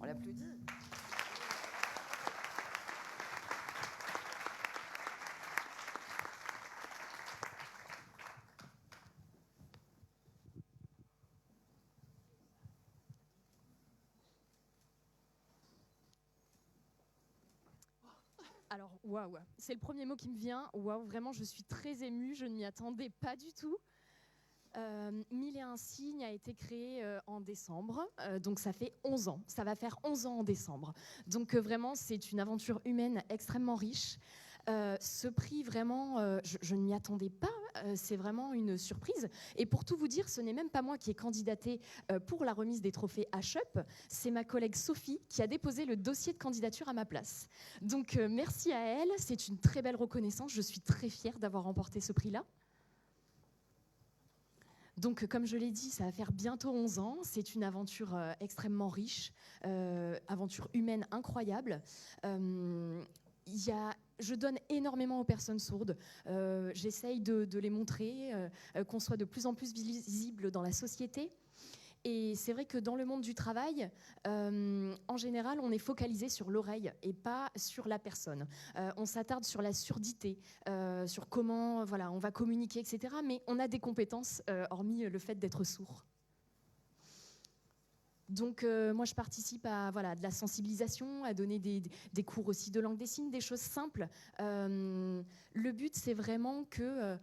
On l'applaudit. Alors, waouh, c'est le premier mot qui me vient. Waouh, vraiment, je suis très émue, je ne m'y attendais pas du tout. 1001 signes a été créé en décembre, donc ça fait 11 ans. Ça va faire 11 ans en décembre. Donc vraiment, c'est une aventure humaine extrêmement riche. Ce prix, vraiment, je ne m'y attendais pas. C'est vraiment une surprise. Et pour tout vous dire, ce n'est même pas moi qui ai candidaté pour la remise des trophées HUP. C'est ma collègue Sophie qui a déposé le dossier de candidature à ma place. Donc merci à elle. C'est une très belle reconnaissance. Je suis très fière d'avoir remporté ce prix-là. Donc, comme je l'ai dit, ça va faire bientôt 11 ans. C'est une aventure extrêmement riche, aventure humaine incroyable. Je donne énormément aux personnes sourdes. J'essaye de les montrer, qu'on soit de plus en plus visible dans la société. Et c'est vrai que dans le monde du travail, en général, on est focalisé sur l'oreille et pas sur la personne. On s'attarde sur la surdité, sur comment on va communiquer, etc. Mais on a des compétences, hormis le fait d'être sourd. Donc moi je participe à de la sensibilisation, à donner des cours aussi de langue des signes, des choses simples. Le but c'est vraiment que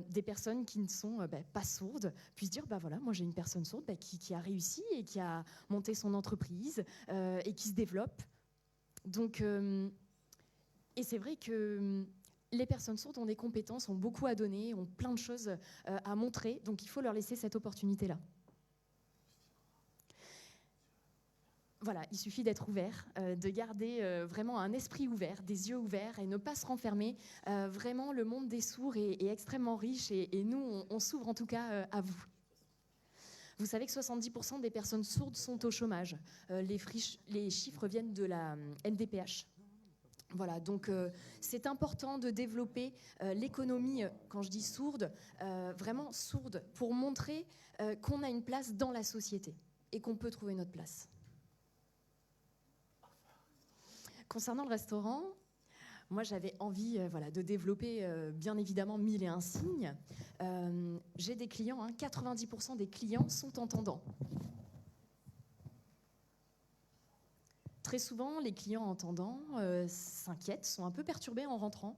des personnes qui ne sont pas sourdes puissent dire moi j'ai une personne sourde qui a réussi et qui a monté son entreprise et qui se développe. Donc et c'est vrai que les personnes sourdes ont des compétences, ont beaucoup à donner, ont plein de choses à montrer, donc il faut leur laisser cette opportunité-là. Voilà, il suffit d'être ouvert, de garder vraiment un esprit ouvert, des yeux ouverts et ne pas se renfermer. Vraiment, le monde des sourds est extrêmement riche et nous, on s'ouvre en tout cas à vous. Vous savez que 70% des personnes sourdes sont au chômage. Les chiffres viennent de la NDPH. Voilà, donc c'est important de développer l'économie, quand je dis sourde, vraiment sourde, pour montrer qu'on a une place dans la société et qu'on peut trouver notre place. Concernant le restaurant, moi j'avais envie de développer bien évidemment 1001 signes. J'ai des clients, 90% des clients sont entendants. très souvent, les clients entendants s'inquiètent, sont un peu perturbés en rentrant.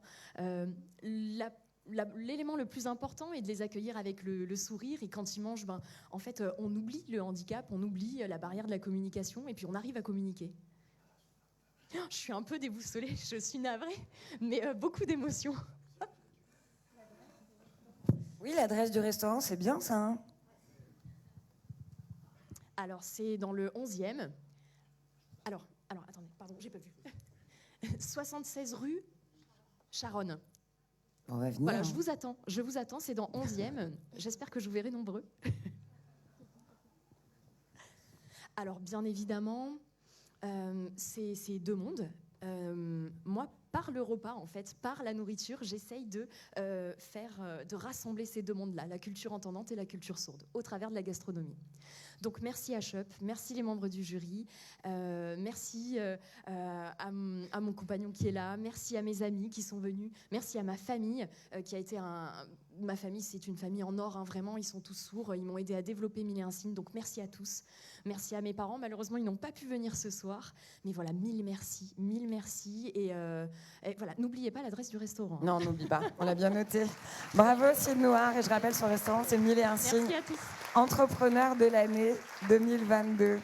L'élément le plus important est de les accueillir avec le sourire, et quand ils mangent, en fait, on oublie le handicap, on oublie la barrière de la communication, et puis on arrive à communiquer. Je suis un peu déboussolée, je suis navrée, mais beaucoup d'émotions. Oui, l'adresse du restaurant, c'est bien ça, hein? Alors, c'est dans le 11e. Alors, attendez, pardon, j'ai pas vu. 76 rue Charonne. On va venir. Voilà, je vous attends, c'est dans 11e. J'espère que je vous verrai nombreux. Alors, bien évidemment, c'est deux mondes. Moi, par le repas, en fait, par la nourriture, j'essaye de rassembler ces deux mondes-là, la culture entendante et la culture sourde, au travers de la gastronomie. Donc merci à HUP, merci les membres du jury, merci à mon compagnon qui est là, merci à mes amis qui sont venus, merci à ma famille qui a été ma famille, c'est une famille en or, hein, vraiment, ils sont tous sourds, ils m'ont aidé à développer 1001 signes, donc merci à tous. Merci à mes parents, malheureusement ils n'ont pas pu venir ce soir, mais voilà, mille merci, et voilà, n'oubliez pas l'adresse du restaurant. Non, on n'oublie pas, on l'a bien noté. Bravo Cid Noir, et je rappelle son restaurant, c'est 1001 signes. Merci à tous. Entrepreneur de l'année 2022.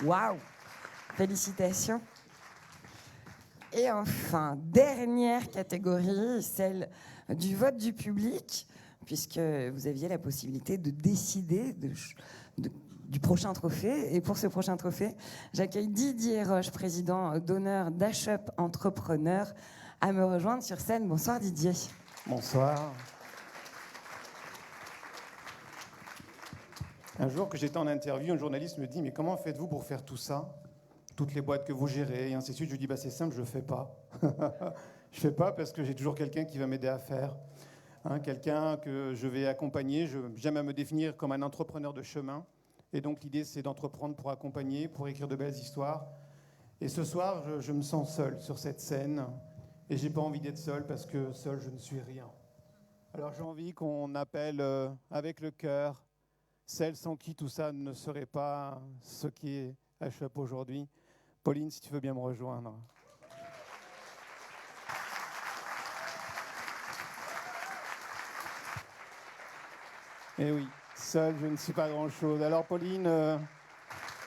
Waouh! Félicitations. Et enfin, dernière catégorie, celle du vote du public, puisque vous aviez la possibilité de décider du prochain trophée. Et pour ce prochain trophée, j'accueille Didier Roche, président d'honneur d'HUP Entrepreneur, à me rejoindre sur scène. Bonsoir Didier. Bonsoir. Un jour que j'étais en interview, un journaliste me dit « Mais comment faites-vous pour faire tout ça? Toutes les boîtes que vous gérez, et ainsi de suite. » Je lui dis bah, « C'est simple, je ne fais pas. » Je ne fais pas parce que j'ai toujours quelqu'un qui va m'aider à faire. Hein, quelqu'un que je vais accompagner. J'aime à me définir comme un entrepreneur de chemin. Et donc l'idée, c'est d'entreprendre pour accompagner, pour écrire de belles histoires. Et ce soir, je me sens seul sur cette scène. Et je n'ai pas envie d'être seul parce que seul, je ne suis rien. Alors j'ai envie qu'on appelle avec le cœur celle sans qui tout ça ne serait pas ce qui est HUP aujourd'hui. Pauline, si tu veux bien me rejoindre. Eh oui, seule, je ne suis pas grand-chose. Alors Pauline,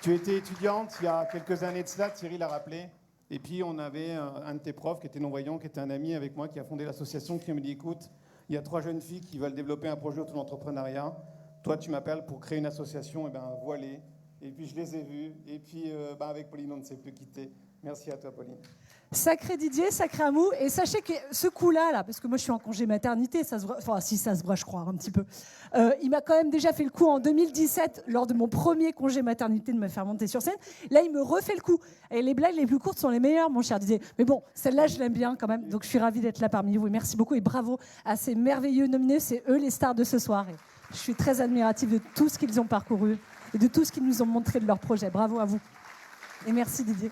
tu étais étudiante il y a quelques années de cela, Thierry l'a rappelé. Et puis on avait un de tes profs qui était non-voyant, qui était un ami avec moi, qui a fondé l'association, qui me dit, écoute, il y a 3 jeunes filles qui veulent développer un projet autour de l'entrepreneuriat. Toi, tu m'appelles pour créer une association, et bien voilà. Et puis je les ai vus, et puis avec Pauline, on ne s'est plus quitté. Merci à toi, Pauline. Sacré Didier, sacré Amou. Et sachez que ce coup-là, parce que moi je suis en congé maternité, ça se voit, enfin si ça se voit, je crois, un petit peu. Il m'a quand même déjà fait le coup en 2017, lors de mon premier congé maternité, de me faire monter sur scène. Là, il me refait le coup. Et les blagues les plus courtes sont les meilleures, mon cher Didier. Mais bon, celle-là, je l'aime bien quand même. Donc je suis ravie d'être là parmi vous. Et merci beaucoup et bravo à ces merveilleux nominés. C'est eux les stars de ce soir. Et je suis très admirative de tout ce qu'ils ont parcouru et de tout ce qu'ils nous ont montré de leur projet. Bravo à vous. Et merci Didier.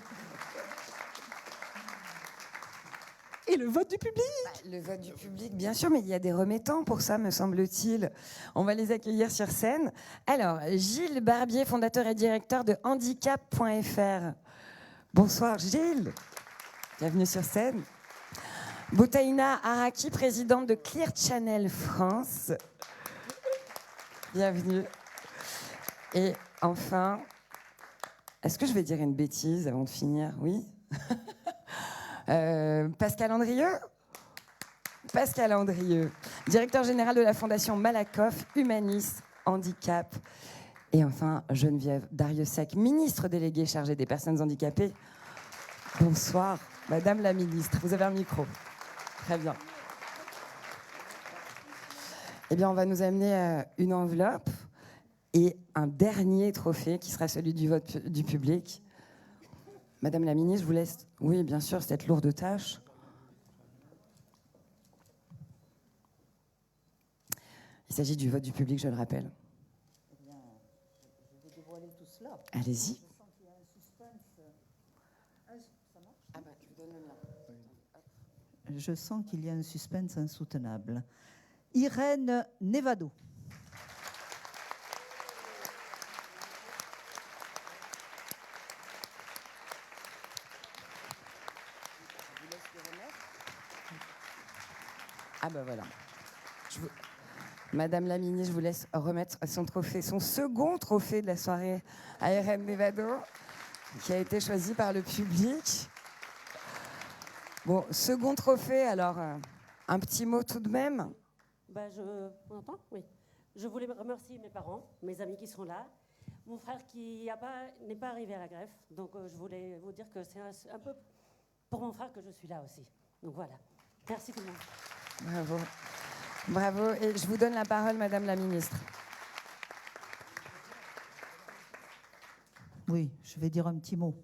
Et le vote du public. Le vote du public, bien sûr, mais il y a des remettants pour ça, me semble-t-il. On va les accueillir sur scène. Alors, Gilles Barbier, fondateur et directeur de handicap.fr. Bonsoir Gilles. Bienvenue sur scène. Boutaïna Araki, présidente de Clear Channel France. Bienvenue. Et enfin, est-ce que je vais dire une bêtise avant de finir? Oui. Pascal Andrieux, directeur général de la Fondation Malakoff, Humanis, Handicap. Et enfin, Geneviève Darrieussecq, ministre déléguée chargée des personnes handicapées. Bonsoir, Madame la ministre. Vous avez un micro. Très bien. Eh bien, on va nous amener une enveloppe et un dernier trophée qui sera celui du vote du public. Madame la ministre, je vous laisse, oui, bien sûr, cette lourde tâche. Il s'agit du vote du public, je le rappelle. Eh bien, je vais dévoiler tout cela. Allez-y. Je sens qu'il y a un suspense insoutenable. Irène Nevado. Ah ben voilà. Madame la ministre, je vous laisse remettre son trophée, son second trophée de la soirée à Irène Nevado, qui a été choisi par le public. Bon, second trophée, alors un petit mot tout de même. On entend ? Oui. Je voulais remercier mes parents, mes amis qui sont là, mon frère qui n'est pas arrivé à la greffe, donc je voulais vous dire que c'est un peu pour mon frère que je suis là aussi. Donc voilà. Merci tout le monde. Bravo. Bravo. Et je vous donne la parole, Madame la ministre. Oui, je vais dire un petit mot.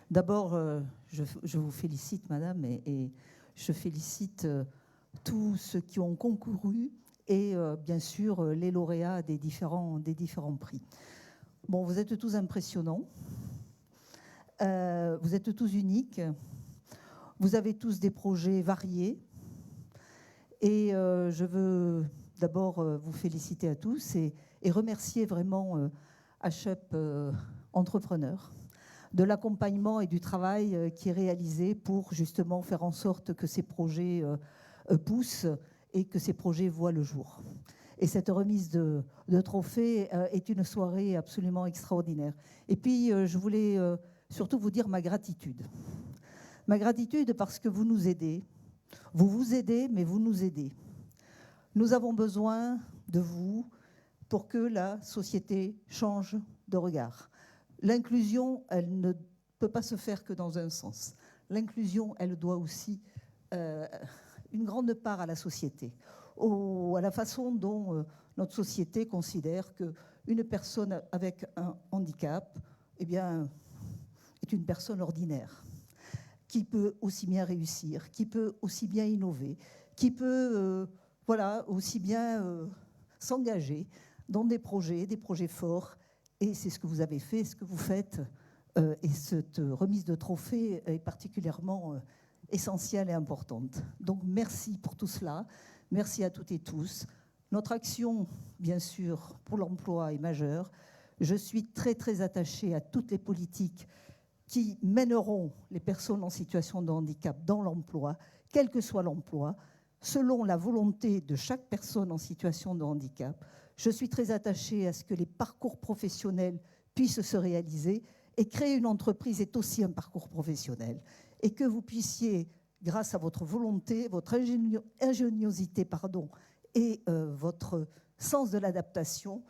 D'abord, je vous félicite, Madame, et je félicite tous ceux qui ont concouru et bien sûr les lauréats des différents prix. Bon, vous êtes tous impressionnants, vous êtes tous uniques, vous avez tous des projets variés et je veux d'abord vous féliciter à tous et remercier vraiment HUP Entrepreneurs de l'accompagnement et du travail qui est réalisé pour justement faire en sorte que ces projets poussent et que ces projets voient le jour. Et cette remise de trophée est une soirée absolument extraordinaire. Et puis, je voulais surtout vous dire ma gratitude. Ma gratitude parce que vous nous aidez. Vous vous aidez, mais vous nous aidez. Nous avons besoin de vous pour que la société change de regard. L'inclusion, elle ne peut pas se faire que dans un sens. L'inclusion, elle doit aussi une grande part à la société, à la façon dont notre société considère qu'une personne avec un handicap eh bien, est une personne ordinaire, qui peut aussi bien réussir, qui peut aussi bien innover, qui peut aussi bien s'engager dans des projets forts. Et c'est ce que vous avez fait, ce que vous faites. Et cette remise de trophée est particulièrement essentielle et importante. Donc merci pour tout cela. Merci à toutes et tous. Notre action, bien sûr, pour l'emploi est majeure. Je suis très, très attachée à toutes les politiques qui mèneront les personnes en situation de handicap dans l'emploi, quel que soit l'emploi, selon la volonté de chaque personne en situation de handicap. Je suis très attachée à ce que les parcours professionnels puissent se réaliser, et créer une entreprise est aussi un parcours professionnel. Et que vous puissiez, grâce à votre volonté, votre ingéniosité, et votre sens de l'adaptation,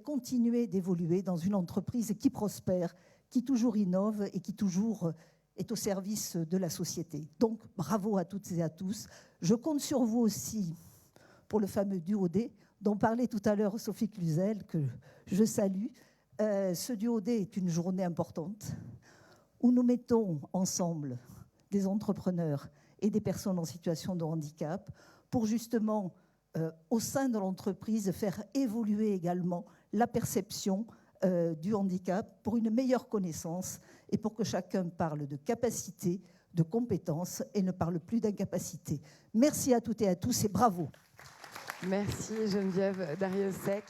continuer d'évoluer dans une entreprise qui prospère, qui toujours innove et qui toujours est au service de la société. Donc, bravo à toutes et à tous. Je compte sur vous aussi pour le fameux duo D, dont parlait tout à l'heure Sophie Cluzel, que je salue. Ce duo D est une journée importante où nous mettons ensemble des entrepreneurs et des personnes en situation de handicap pour justement, au sein de l'entreprise, faire évoluer également la perception du handicap pour une meilleure connaissance et pour que chacun parle de capacité, de compétences et ne parle plus d'incapacité. Merci à toutes et à tous et bravo. Merci Geneviève Dariussec.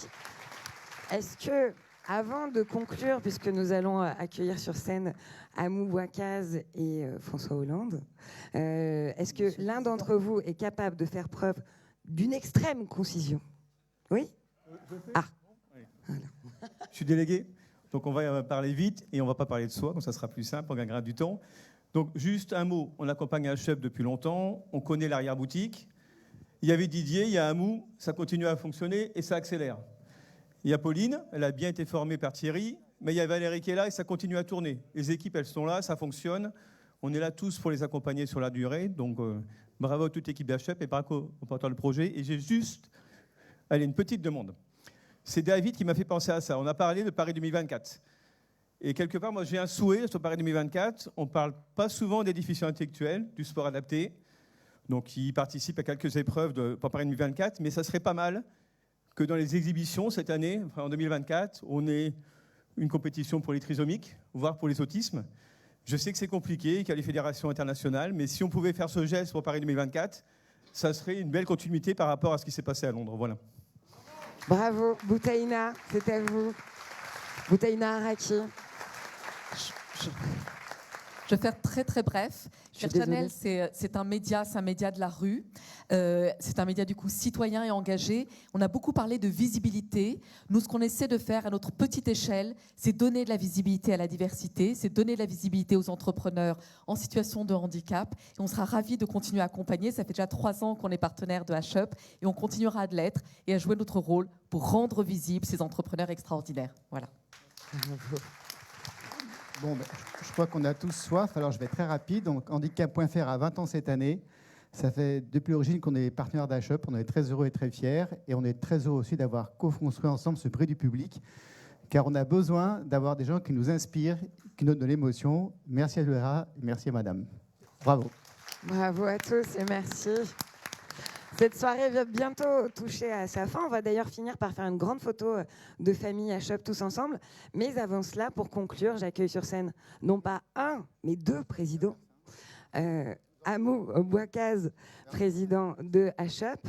Est-ce que, avant de conclure, puisque nous allons accueillir sur scène Amou Bouakaz et François Hollande, est-ce que l'un d'entre vous est capable de faire preuve d'une extrême concision? Oui? Ah. Voilà. Je suis délégué, donc on va parler vite et on ne va pas parler de soi, donc ça sera plus simple, on gagnera du temps. Donc juste un mot, on accompagne HUP depuis longtemps, on connaît l'arrière-boutique. Il y avait Didier, il y a Amou, ça continue à fonctionner et ça accélère. Il y a Pauline, elle a bien été formée par Thierry, mais il y a Valérie qui est là et ça continue à tourner. Les équipes, elles sont là, ça fonctionne. On est là tous pour les accompagner sur la durée. Donc bravo à toute l'équipe d'HUP et bravo au porteur de projet. Et j'ai juste une petite demande. C'est David qui m'a fait penser à ça. On a parlé de Paris 2024. Et quelque part, moi j'ai un souhait sur Paris 2024. On ne parle pas souvent des déficients intellectuels, du sport adapté. Donc ils participent à quelques épreuves pour Paris 2024. Mais ça serait pas mal que dans les exhibitions cette année, en 2024, on ait une compétition pour les trisomiques, voire pour les autismes. Je sais que c'est compliqué, qu'il y a les fédérations internationales, mais si on pouvait faire ce geste pour Paris 2024, ça serait une belle continuité par rapport à ce qui s'est passé à Londres. Voilà. Bravo, Boutaïna, c'est à vous. Boutaïna Araki. Je vais faire très très bref. Fair Channel, c'est un média de la rue. C'est un média du coup citoyen et engagé. On a beaucoup parlé de visibilité. Nous, ce qu'on essaie de faire à notre petite échelle, c'est donner de la visibilité à la diversité, c'est donner de la visibilité aux entrepreneurs en situation de handicap. Et on sera ravis de continuer à accompagner. Ça fait déjà 3 ans qu'on est partenaire de H-Up et on continuera de l'être et à jouer notre rôle pour rendre visibles ces entrepreneurs extraordinaires. Voilà. Bon, je crois qu'on a tous soif, alors je vais être très rapide. Donc, Handicap.fr a 20 ans cette année. Ça fait depuis l'origine qu'on est partenaire d'H-Up. On est très heureux et très fiers. Et on est très heureux aussi d'avoir co-construit ensemble ce prix du public, car on a besoin d'avoir des gens qui nous inspirent, qui nous donnent de l'émotion. Merci à Laura, merci à Madame. Bravo. Bravo à tous et merci. Cette soirée va bientôt toucher à sa fin. On va d'ailleurs finir par faire une grande photo de famille H-Up tous ensemble. Mais avant cela, pour conclure, j'accueille sur scène non pas un, mais 2 présidents. Amou Bouakaz, président de H-Up,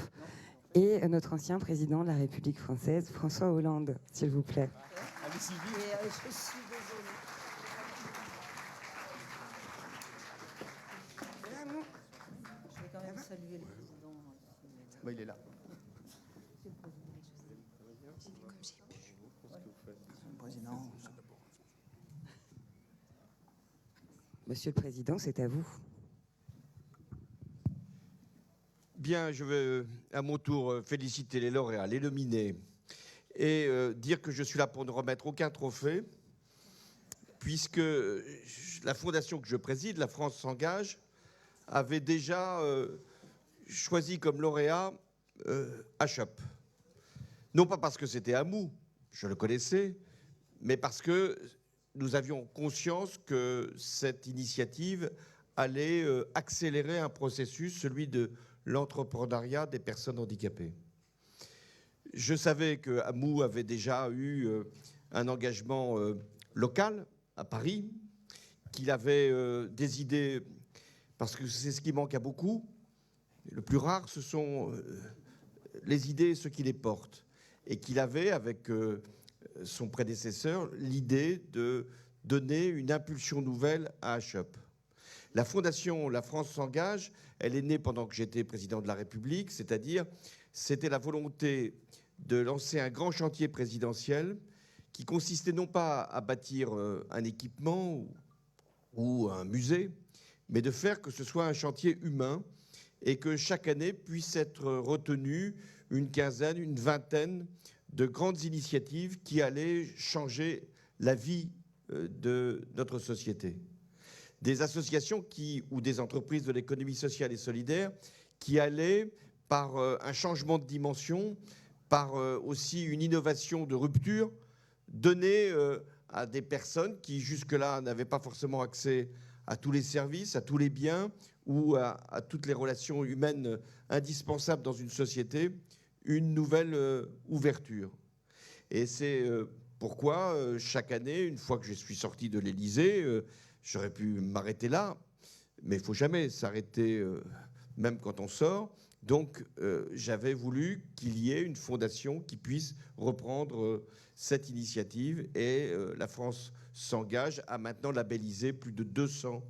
et notre ancien président de la République française, François Hollande, s'il vous plaît. Allez, Sylvie. Je suis désolée. Je vais quand même saluer le président. Bah, il est là. Monsieur le Président, c'est à vous. Bien, je veux à mon tour féliciter les lauréats, les nominés, et dire que je suis là pour ne remettre aucun trophée, puisque la fondation que je préside, La France s'engage, avait déjà choisi comme lauréat H-Up. Non pas parce que c'était Amou, je le connaissais, mais parce que nous avions conscience que cette initiative allait accélérer un processus, celui de l'entrepreneuriat des personnes handicapées. Je savais que Amou avait déjà eu un engagement local à Paris, qu'il avait des idées, parce que c'est ce qui manque à beaucoup. Le plus rare, ce sont les idées et ceux qui les portent. Et qu'il avait, avec son prédécesseur, l'idée de donner une impulsion nouvelle à H-Up. La fondation La France s'engage, elle est née pendant que j'étais président de la République, c'est-à-dire c'était la volonté de lancer un grand chantier présidentiel qui consistait non pas à bâtir un équipement ou un musée, mais de faire que ce soit un chantier humain et que chaque année puisse être retenu une quinzaine, une vingtaine de grandes initiatives qui allaient changer la vie de notre société. Des associations ou des entreprises de l'économie sociale et solidaire qui allaient, par un changement de dimension, par aussi une innovation de rupture, donner à des personnes qui jusque-là n'avaient pas forcément accès à tous les services, à tous les biens ou à toutes les relations humaines indispensables dans une société, une nouvelle ouverture. Et c'est pourquoi chaque année, une fois que je suis sorti de l'Élysée, j'aurais pu m'arrêter là, mais il ne faut jamais s'arrêter, même quand on sort. Donc, j'avais voulu qu'il y ait une fondation qui puisse reprendre cette initiative. Et la France s'engage à maintenant labelliser plus de 200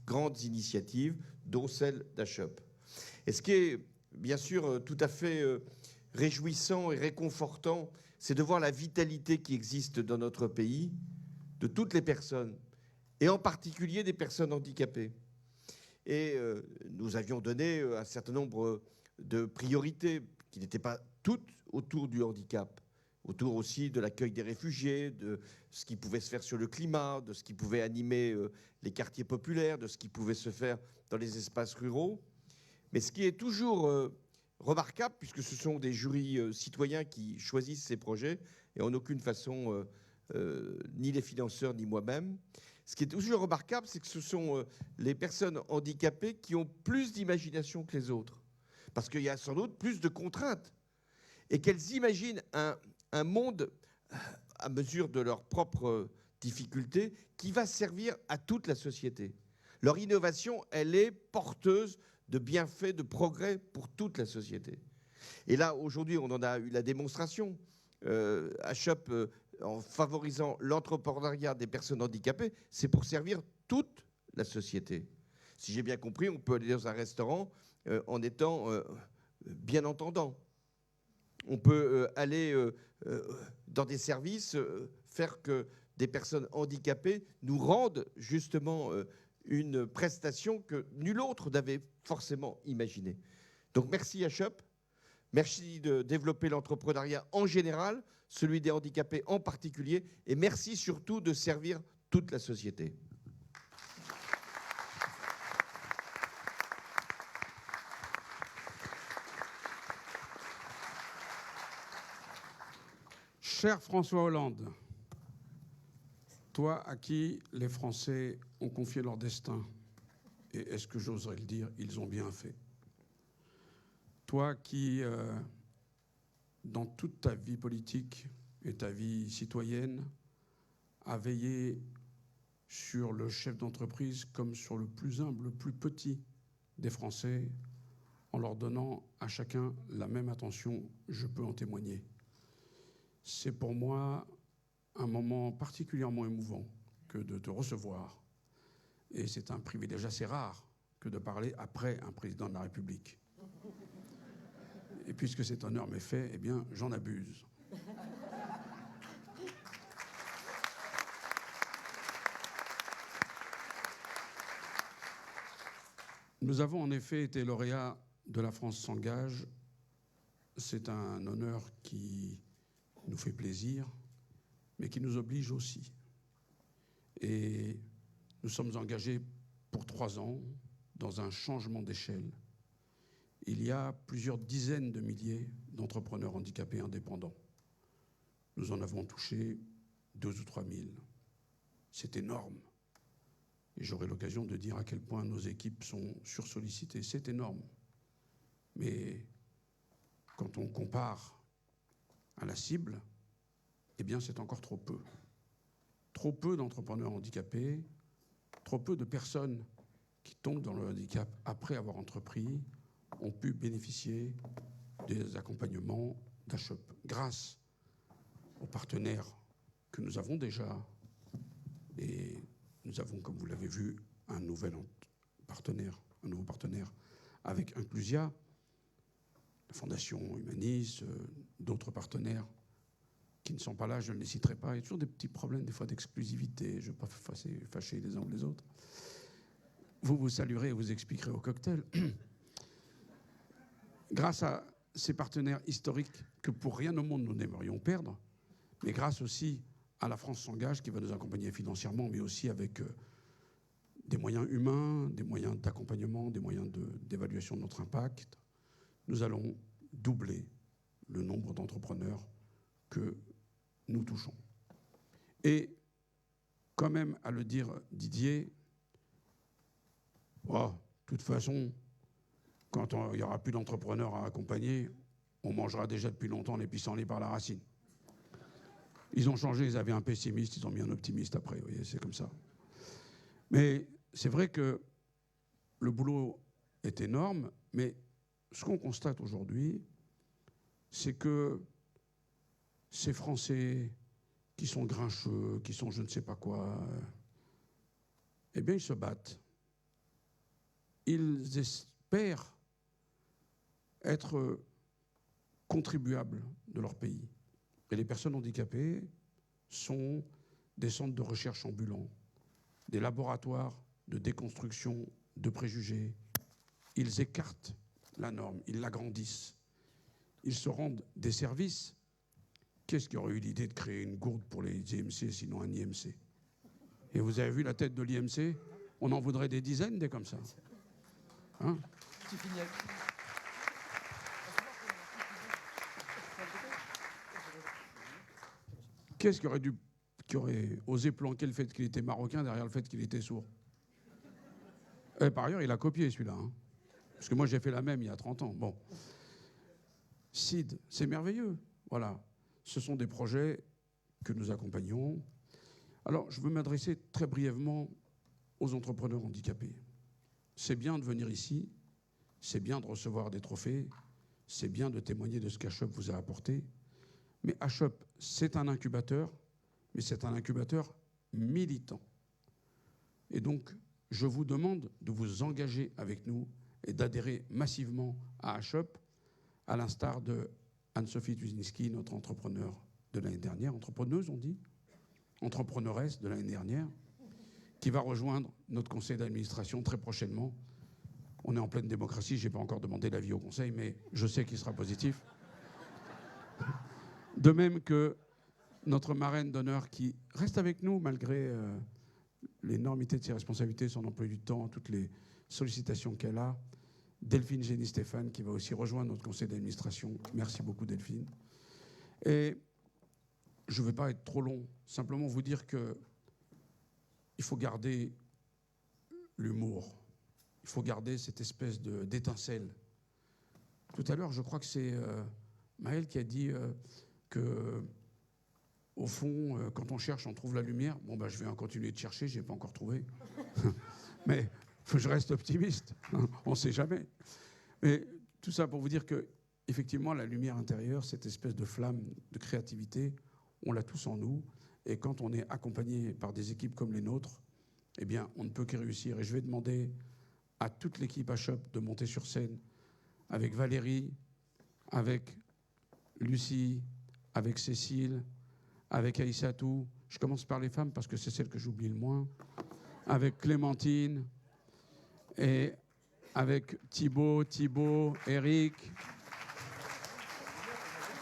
grandes initiatives, dont celle d'H-Up. Et ce qui est, bien sûr, tout à fait réjouissant et réconfortant, c'est de voir la vitalité qui existe dans notre pays, de toutes les personnes, et en particulier des personnes handicapées. Et nous avions donné un certain nombre de priorités qui n'étaient pas toutes autour du handicap, autour aussi de l'accueil des réfugiés, de ce qui pouvait se faire sur le climat, de ce qui pouvait animer les quartiers populaires, de ce qui pouvait se faire dans les espaces ruraux. Mais ce qui est toujours remarquable, puisque ce sont des jurys citoyens qui choisissent ces projets, et en aucune façon ni les financeurs ni moi-même, ce qui est toujours remarquable, c'est que ce sont les personnes handicapées qui ont plus d'imagination que les autres. Parce qu'il y a sans doute plus de contraintes. Et qu'elles imaginent un monde à mesure de leurs propres difficultés qui va servir à toute la société. Leur innovation, elle est porteuse de bienfaits, de progrès pour toute la société. Et là, aujourd'hui, on en a eu la démonstration. H-Up, en favorisant l'entrepreneuriat des personnes handicapées, c'est pour servir toute la société. Si j'ai bien compris, on peut aller dans un restaurant en étant bien entendant. On peut aller dans des services, faire que des personnes handicapées nous rendent justement une prestation que nul autre n'avait forcément imaginée. Donc merci HUP, merci de développer l'entrepreneuriat en général, celui des handicapés en particulier, et merci surtout de servir toute la société. Cher François Hollande, toi à qui les Français ont confié leur destin, et est-ce que j'oserais le dire, ils ont bien fait. Toi qui, dans toute ta vie politique et ta vie citoyenne, a veillé sur le chef d'entreprise comme sur le plus humble, le plus petit des Français, en leur donnant à chacun la même attention, je peux en témoigner. C'est pour moi un moment particulièrement émouvant que de te recevoir. Et c'est un privilège assez rare que de parler après un président de la République. Et puisque cet honneur m'est fait, eh bien, j'en abuse. Nous avons en effet été lauréats de La France s'engage. C'est un honneur qui nous fait plaisir, mais qui nous oblige aussi. Et nous sommes engagés pour 3 ans dans un changement d'échelle. Il y a plusieurs dizaines de milliers d'entrepreneurs handicapés indépendants. Nous en avons touché 2 ou 3 000. C'est énorme. Et j'aurai l'occasion de dire à quel point nos équipes sont sursollicitées. C'est énorme. Mais quand on compare à la cible, eh bien c'est encore trop peu. Trop peu d'entrepreneurs handicapés, trop peu de personnes qui tombent dans le handicap après avoir entrepris ont pu bénéficier des accompagnements d'HUP. Grâce aux partenaires que nous avons déjà, et nous avons, comme vous l'avez vu, un nouveau partenaire avec Inclusia, la Fondation Humanis, d'autres partenaires qui ne sont pas là, je ne les citerai pas. Il y a toujours des petits problèmes, des fois, d'exclusivité. Je ne veux pas fâcher les uns ou les autres. Vous saluerez et vous expliquerez au cocktail. Grâce à ces partenaires historiques que pour rien au monde nous n'aimerions perdre, mais grâce aussi à La France s'engage qui va nous accompagner financièrement, mais aussi avec des moyens humains, des moyens d'accompagnement, des moyens d'évaluation de notre impact, nous allons doubler le nombre d'entrepreneurs que nous touchons. Et quand même, à le dire Didier, de toute façon, quand il n'y aura plus d'entrepreneurs à accompagner, on mangera déjà depuis longtemps les pissenlits par la racine. Ils ont changé, ils avaient un pessimiste, ils ont mis un optimiste après, vous voyez, c'est comme ça. Mais c'est vrai que le boulot est énorme, mais ce qu'on constate aujourd'hui, c'est que ces Français qui sont grincheux, qui sont je ne sais pas quoi, eh bien, ils se battent. Ils espèrent être contribuables de leur pays. Et les personnes handicapées sont des centres de recherche ambulants, des laboratoires de déconstruction de préjugés. Ils écartent la norme, ils l'agrandissent. Ils se rendent des services. Qu'est-ce qui aurait eu l'idée de créer une gourde pour les IMC, sinon un IMC? Et vous avez vu la tête de l'IMC? On en voudrait des dizaines, des comme ça. Hein? Qu'est-ce qui aurait osé planquer le fait qu'il était marocain derrière le fait qu'il était sourd? Et par ailleurs, il a copié celui-là. Hein, parce que moi, j'ai fait la même il y a 30 ans. Bon. CID, c'est merveilleux. Voilà. Ce sont des projets que nous accompagnons. Alors, je veux m'adresser très brièvement aux entrepreneurs handicapés. C'est bien de venir ici, c'est bien de recevoir des trophées, c'est bien de témoigner de ce qu'HUP vous a apporté. Mais HUP, c'est un incubateur, mais c'est un incubateur militant. Et donc, je vous demande de vous engager avec nous et d'adhérer massivement à HUP, à l'instar de Anne-Sophie Tuzinski, notre entrepreneur de l'année dernière, entrepreneuse on dit, entrepreneuresse de l'année dernière, qui va rejoindre notre conseil d'administration très prochainement. On est en pleine démocratie, je n'ai pas encore demandé l'avis au conseil, mais je sais qu'il sera positif. De même que notre marraine d'honneur qui reste avec nous malgré l'énormité de ses responsabilités, son emploi du temps, toutes les sollicitations qu'elle a, Delphine Génie-Stéphane, qui va aussi rejoindre notre conseil d'administration. Merci beaucoup Delphine. Et je ne vais pas être trop long, simplement vous dire qu'il faut garder l'humour. Il faut garder cette espèce d'étincelle. Tout à l'heure, je crois que c'est Maël qui a dit que, au fond, quand on cherche, on trouve la lumière. Bon, ben, je vais continuer de chercher, je n'ai pas encore trouvé. Mais je reste optimiste, on ne sait jamais. Mais tout ça pour vous dire que, effectivement, la lumière intérieure, cette espèce de flamme de créativité, on l'a tous en nous. Et quand on est accompagné par des équipes comme les nôtres, eh bien, on ne peut que réussir. Et je vais demander à toute l'équipe HUP de monter sur scène avec Valérie, avec Lucie, avec Cécile, avec Aïssatou. Je commence par les femmes parce que c'est celle que j'oublie le moins. Avec Clémentine et avec Thibaut, Eric,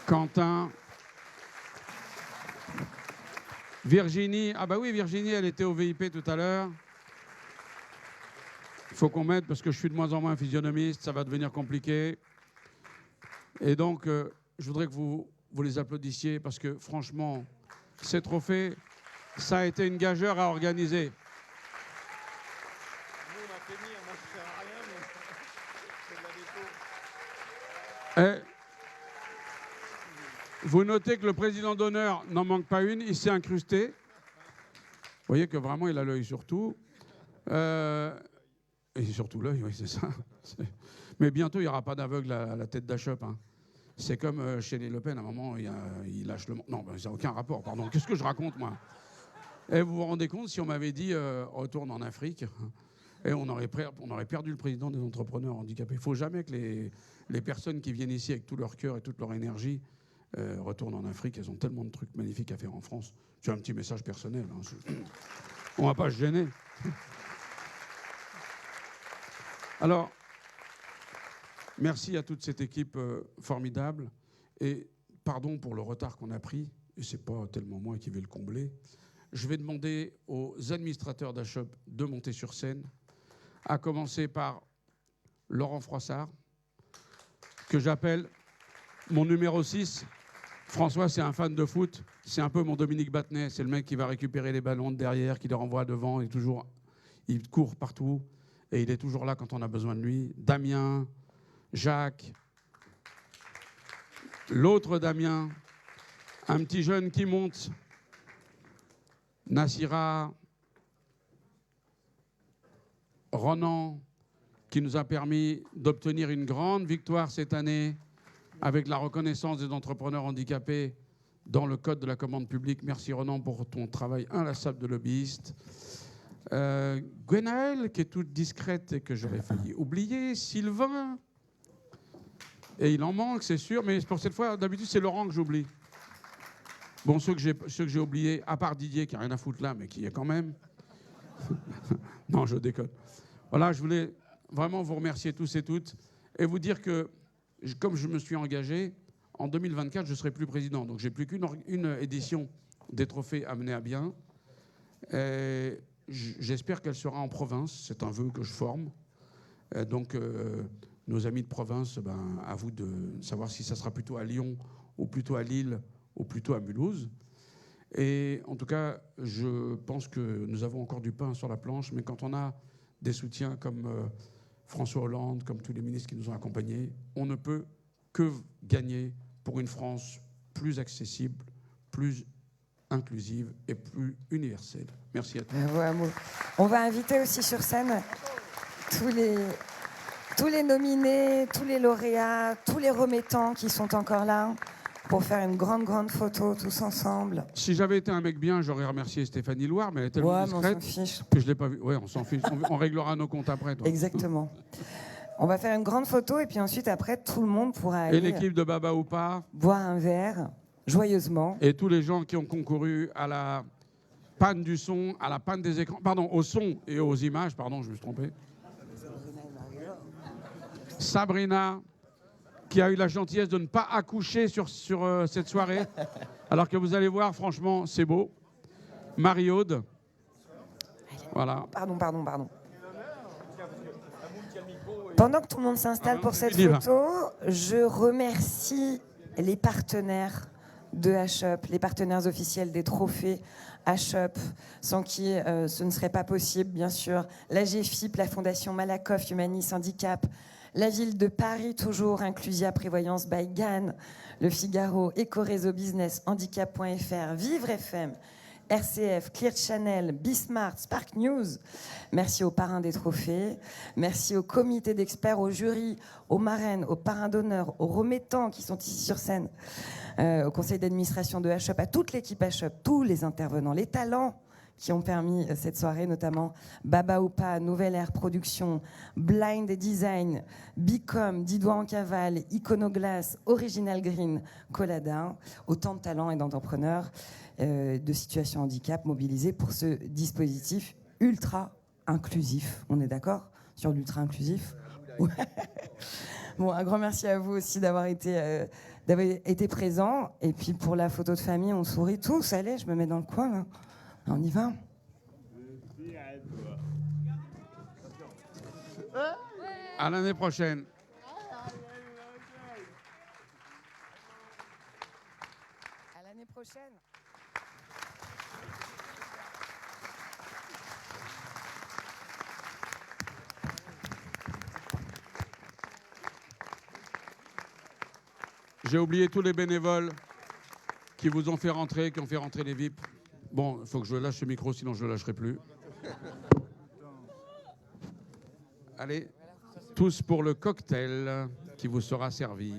Quentin, Virginie. Ah bah oui, Virginie, elle était au VIP tout à l'heure. Il faut qu'on m'aide parce que je suis de moins en moins physionomiste, ça va devenir compliqué. Et donc, je voudrais que vous les applaudissiez parce que franchement, ces trophées, ça a été une gageure à organiser. Et vous notez que le président d'honneur n'en manque pas une, il s'est incrusté. Vous voyez que vraiment, il a l'œil sur tout. Et surtout l'œil, oui, c'est ça. Mais bientôt, il n'y aura pas d'aveugle à la tête d'HUP. Hein. C'est comme chez les Le Pen, à un moment, il lâche le... Non, ben, ça n'a aucun rapport, pardon. Qu'est-ce que je raconte, moi? Et vous vous rendez compte, si on m'avait dit retourne en Afrique, et on aurait perdu le président des entrepreneurs handicapés. Il ne faut jamais que les personnes qui viennent ici avec tout leur cœur et toute leur énergie retournent en Afrique. Elles ont tellement de trucs magnifiques à faire en France. C'est un petit message personnel. Hein. On ne va pas se gêner. Alors, merci à toute cette équipe formidable et pardon pour le retard qu'on a pris, et ce n'est pas tellement moi qui vais le combler. Je vais demander aux administrateurs d'HUP de monter sur scène, à commencer par Laurent Froissart, que j'appelle mon numéro 6. François, c'est un fan de foot, c'est un peu mon Dominique Battenet, c'est le mec qui va récupérer les ballons de derrière, qui les renvoie devant, il court partout. Et il est toujours là quand on a besoin de lui. Damien, Jacques, l'autre Damien, un petit jeune qui monte, Nassira, Ronan, qui nous a permis d'obtenir une grande victoire cette année avec la reconnaissance des entrepreneurs handicapés dans le code de la commande publique. Merci Ronan pour ton travail inlassable de lobbyiste. Gwenaëlle, qui est toute discrète et que j'aurais failli oublier, Sylvain, et il en manque, c'est sûr, mais pour cette fois, d'habitude, c'est Laurent que j'oublie. Bon, ceux que j'ai oubliés, à part Didier, qui n'a rien à foutre là, mais qui est quand même... Non, je déconne. Voilà, je voulais vraiment vous remercier tous et toutes, et vous dire que, comme je me suis engagé, en 2024, je ne serai plus président, donc j'ai plus qu'une édition des trophées à mener à bien. Et j'espère qu'elle sera en province, c'est un vœu que je forme. Donc, nos amis de province, à vous de savoir si ça sera plutôt à Lyon, ou plutôt à Lille, ou plutôt à Mulhouse. Et en tout cas, je pense que nous avons encore du pain sur la planche, mais quand on a des soutiens comme François Hollande, comme tous les ministres qui nous ont accompagnés, on ne peut que gagner pour une France plus accessible, plus inclusive et plus universelle. Merci à tous. On va inviter aussi sur scène tous les nominés, tous les lauréats, tous les remettants qui sont encore là pour faire une grande photo tous ensemble. Si j'avais été un mec bien, j'aurais remercié Stéphanie Loire, mais elle est tellement discrète on s'en fiche. que je l'ai pas vu. Ouais, on s'en fiche. On réglera nos comptes après. Toi. Exactement. On va faire une grande photo et puis ensuite, après, tout le monde pourra aller Et l'équipe de Baba ou pas boire un verre, joyeusement. Et tous les gens qui ont concouru à la panne du son, à la panne des écrans, pardon, au son et aux images, pardon, je me suis trompé. Sabrina, qui a eu la gentillesse de ne pas accoucher sur cette soirée, alors que vous allez voir, franchement, c'est beau. Marie-Aude. Voilà. Pardon. Pendant que tout le monde s'installe pour cette photo, je remercie les partenaires de H-Up, les partenaires officiels des trophées H-Up, sans qui ce ne serait pas possible, bien sûr. La GFIP, la Fondation Malakoff Humanis Handicap, la ville de Paris, toujours Inclusia Prévoyance by GAN, Le Figaro, Ecoréseau Business, Handicap.fr, Vivre FM, RCF, Clear Channel, Bismart, Spark News. Merci aux parrains des trophées. Merci au comité d'experts, au jury, aux marraines, aux parrains d'honneur, aux remettants qui sont ici sur scène, au conseil d'administration de H-Up, à toute l'équipe H-Up, tous les intervenants, les talents qui ont permis cette soirée, notamment Baba Oupa, Nouvelle Air Production, Blind Design, Bicom, Didois en Cavale, Iconoglass, Original Green, Colladin, autant de talents et d'entrepreneurs de situation handicap mobilisés pour ce dispositif ultra inclusif. On est d'accord sur l'ultra inclusif? Bon, un grand merci à vous aussi d'avoir été présents. Et puis pour la photo de famille, on sourit tous. Allez, je me mets dans le coin, là. On y va. À l'année prochaine. À l'année prochaine. J'ai oublié tous les bénévoles qui vous ont fait rentrer, qui ont fait rentrer les VIP. Bon, il faut que je lâche ce micro, sinon je ne le lâcherai plus. Allez, tous pour le cocktail qui vous sera servi.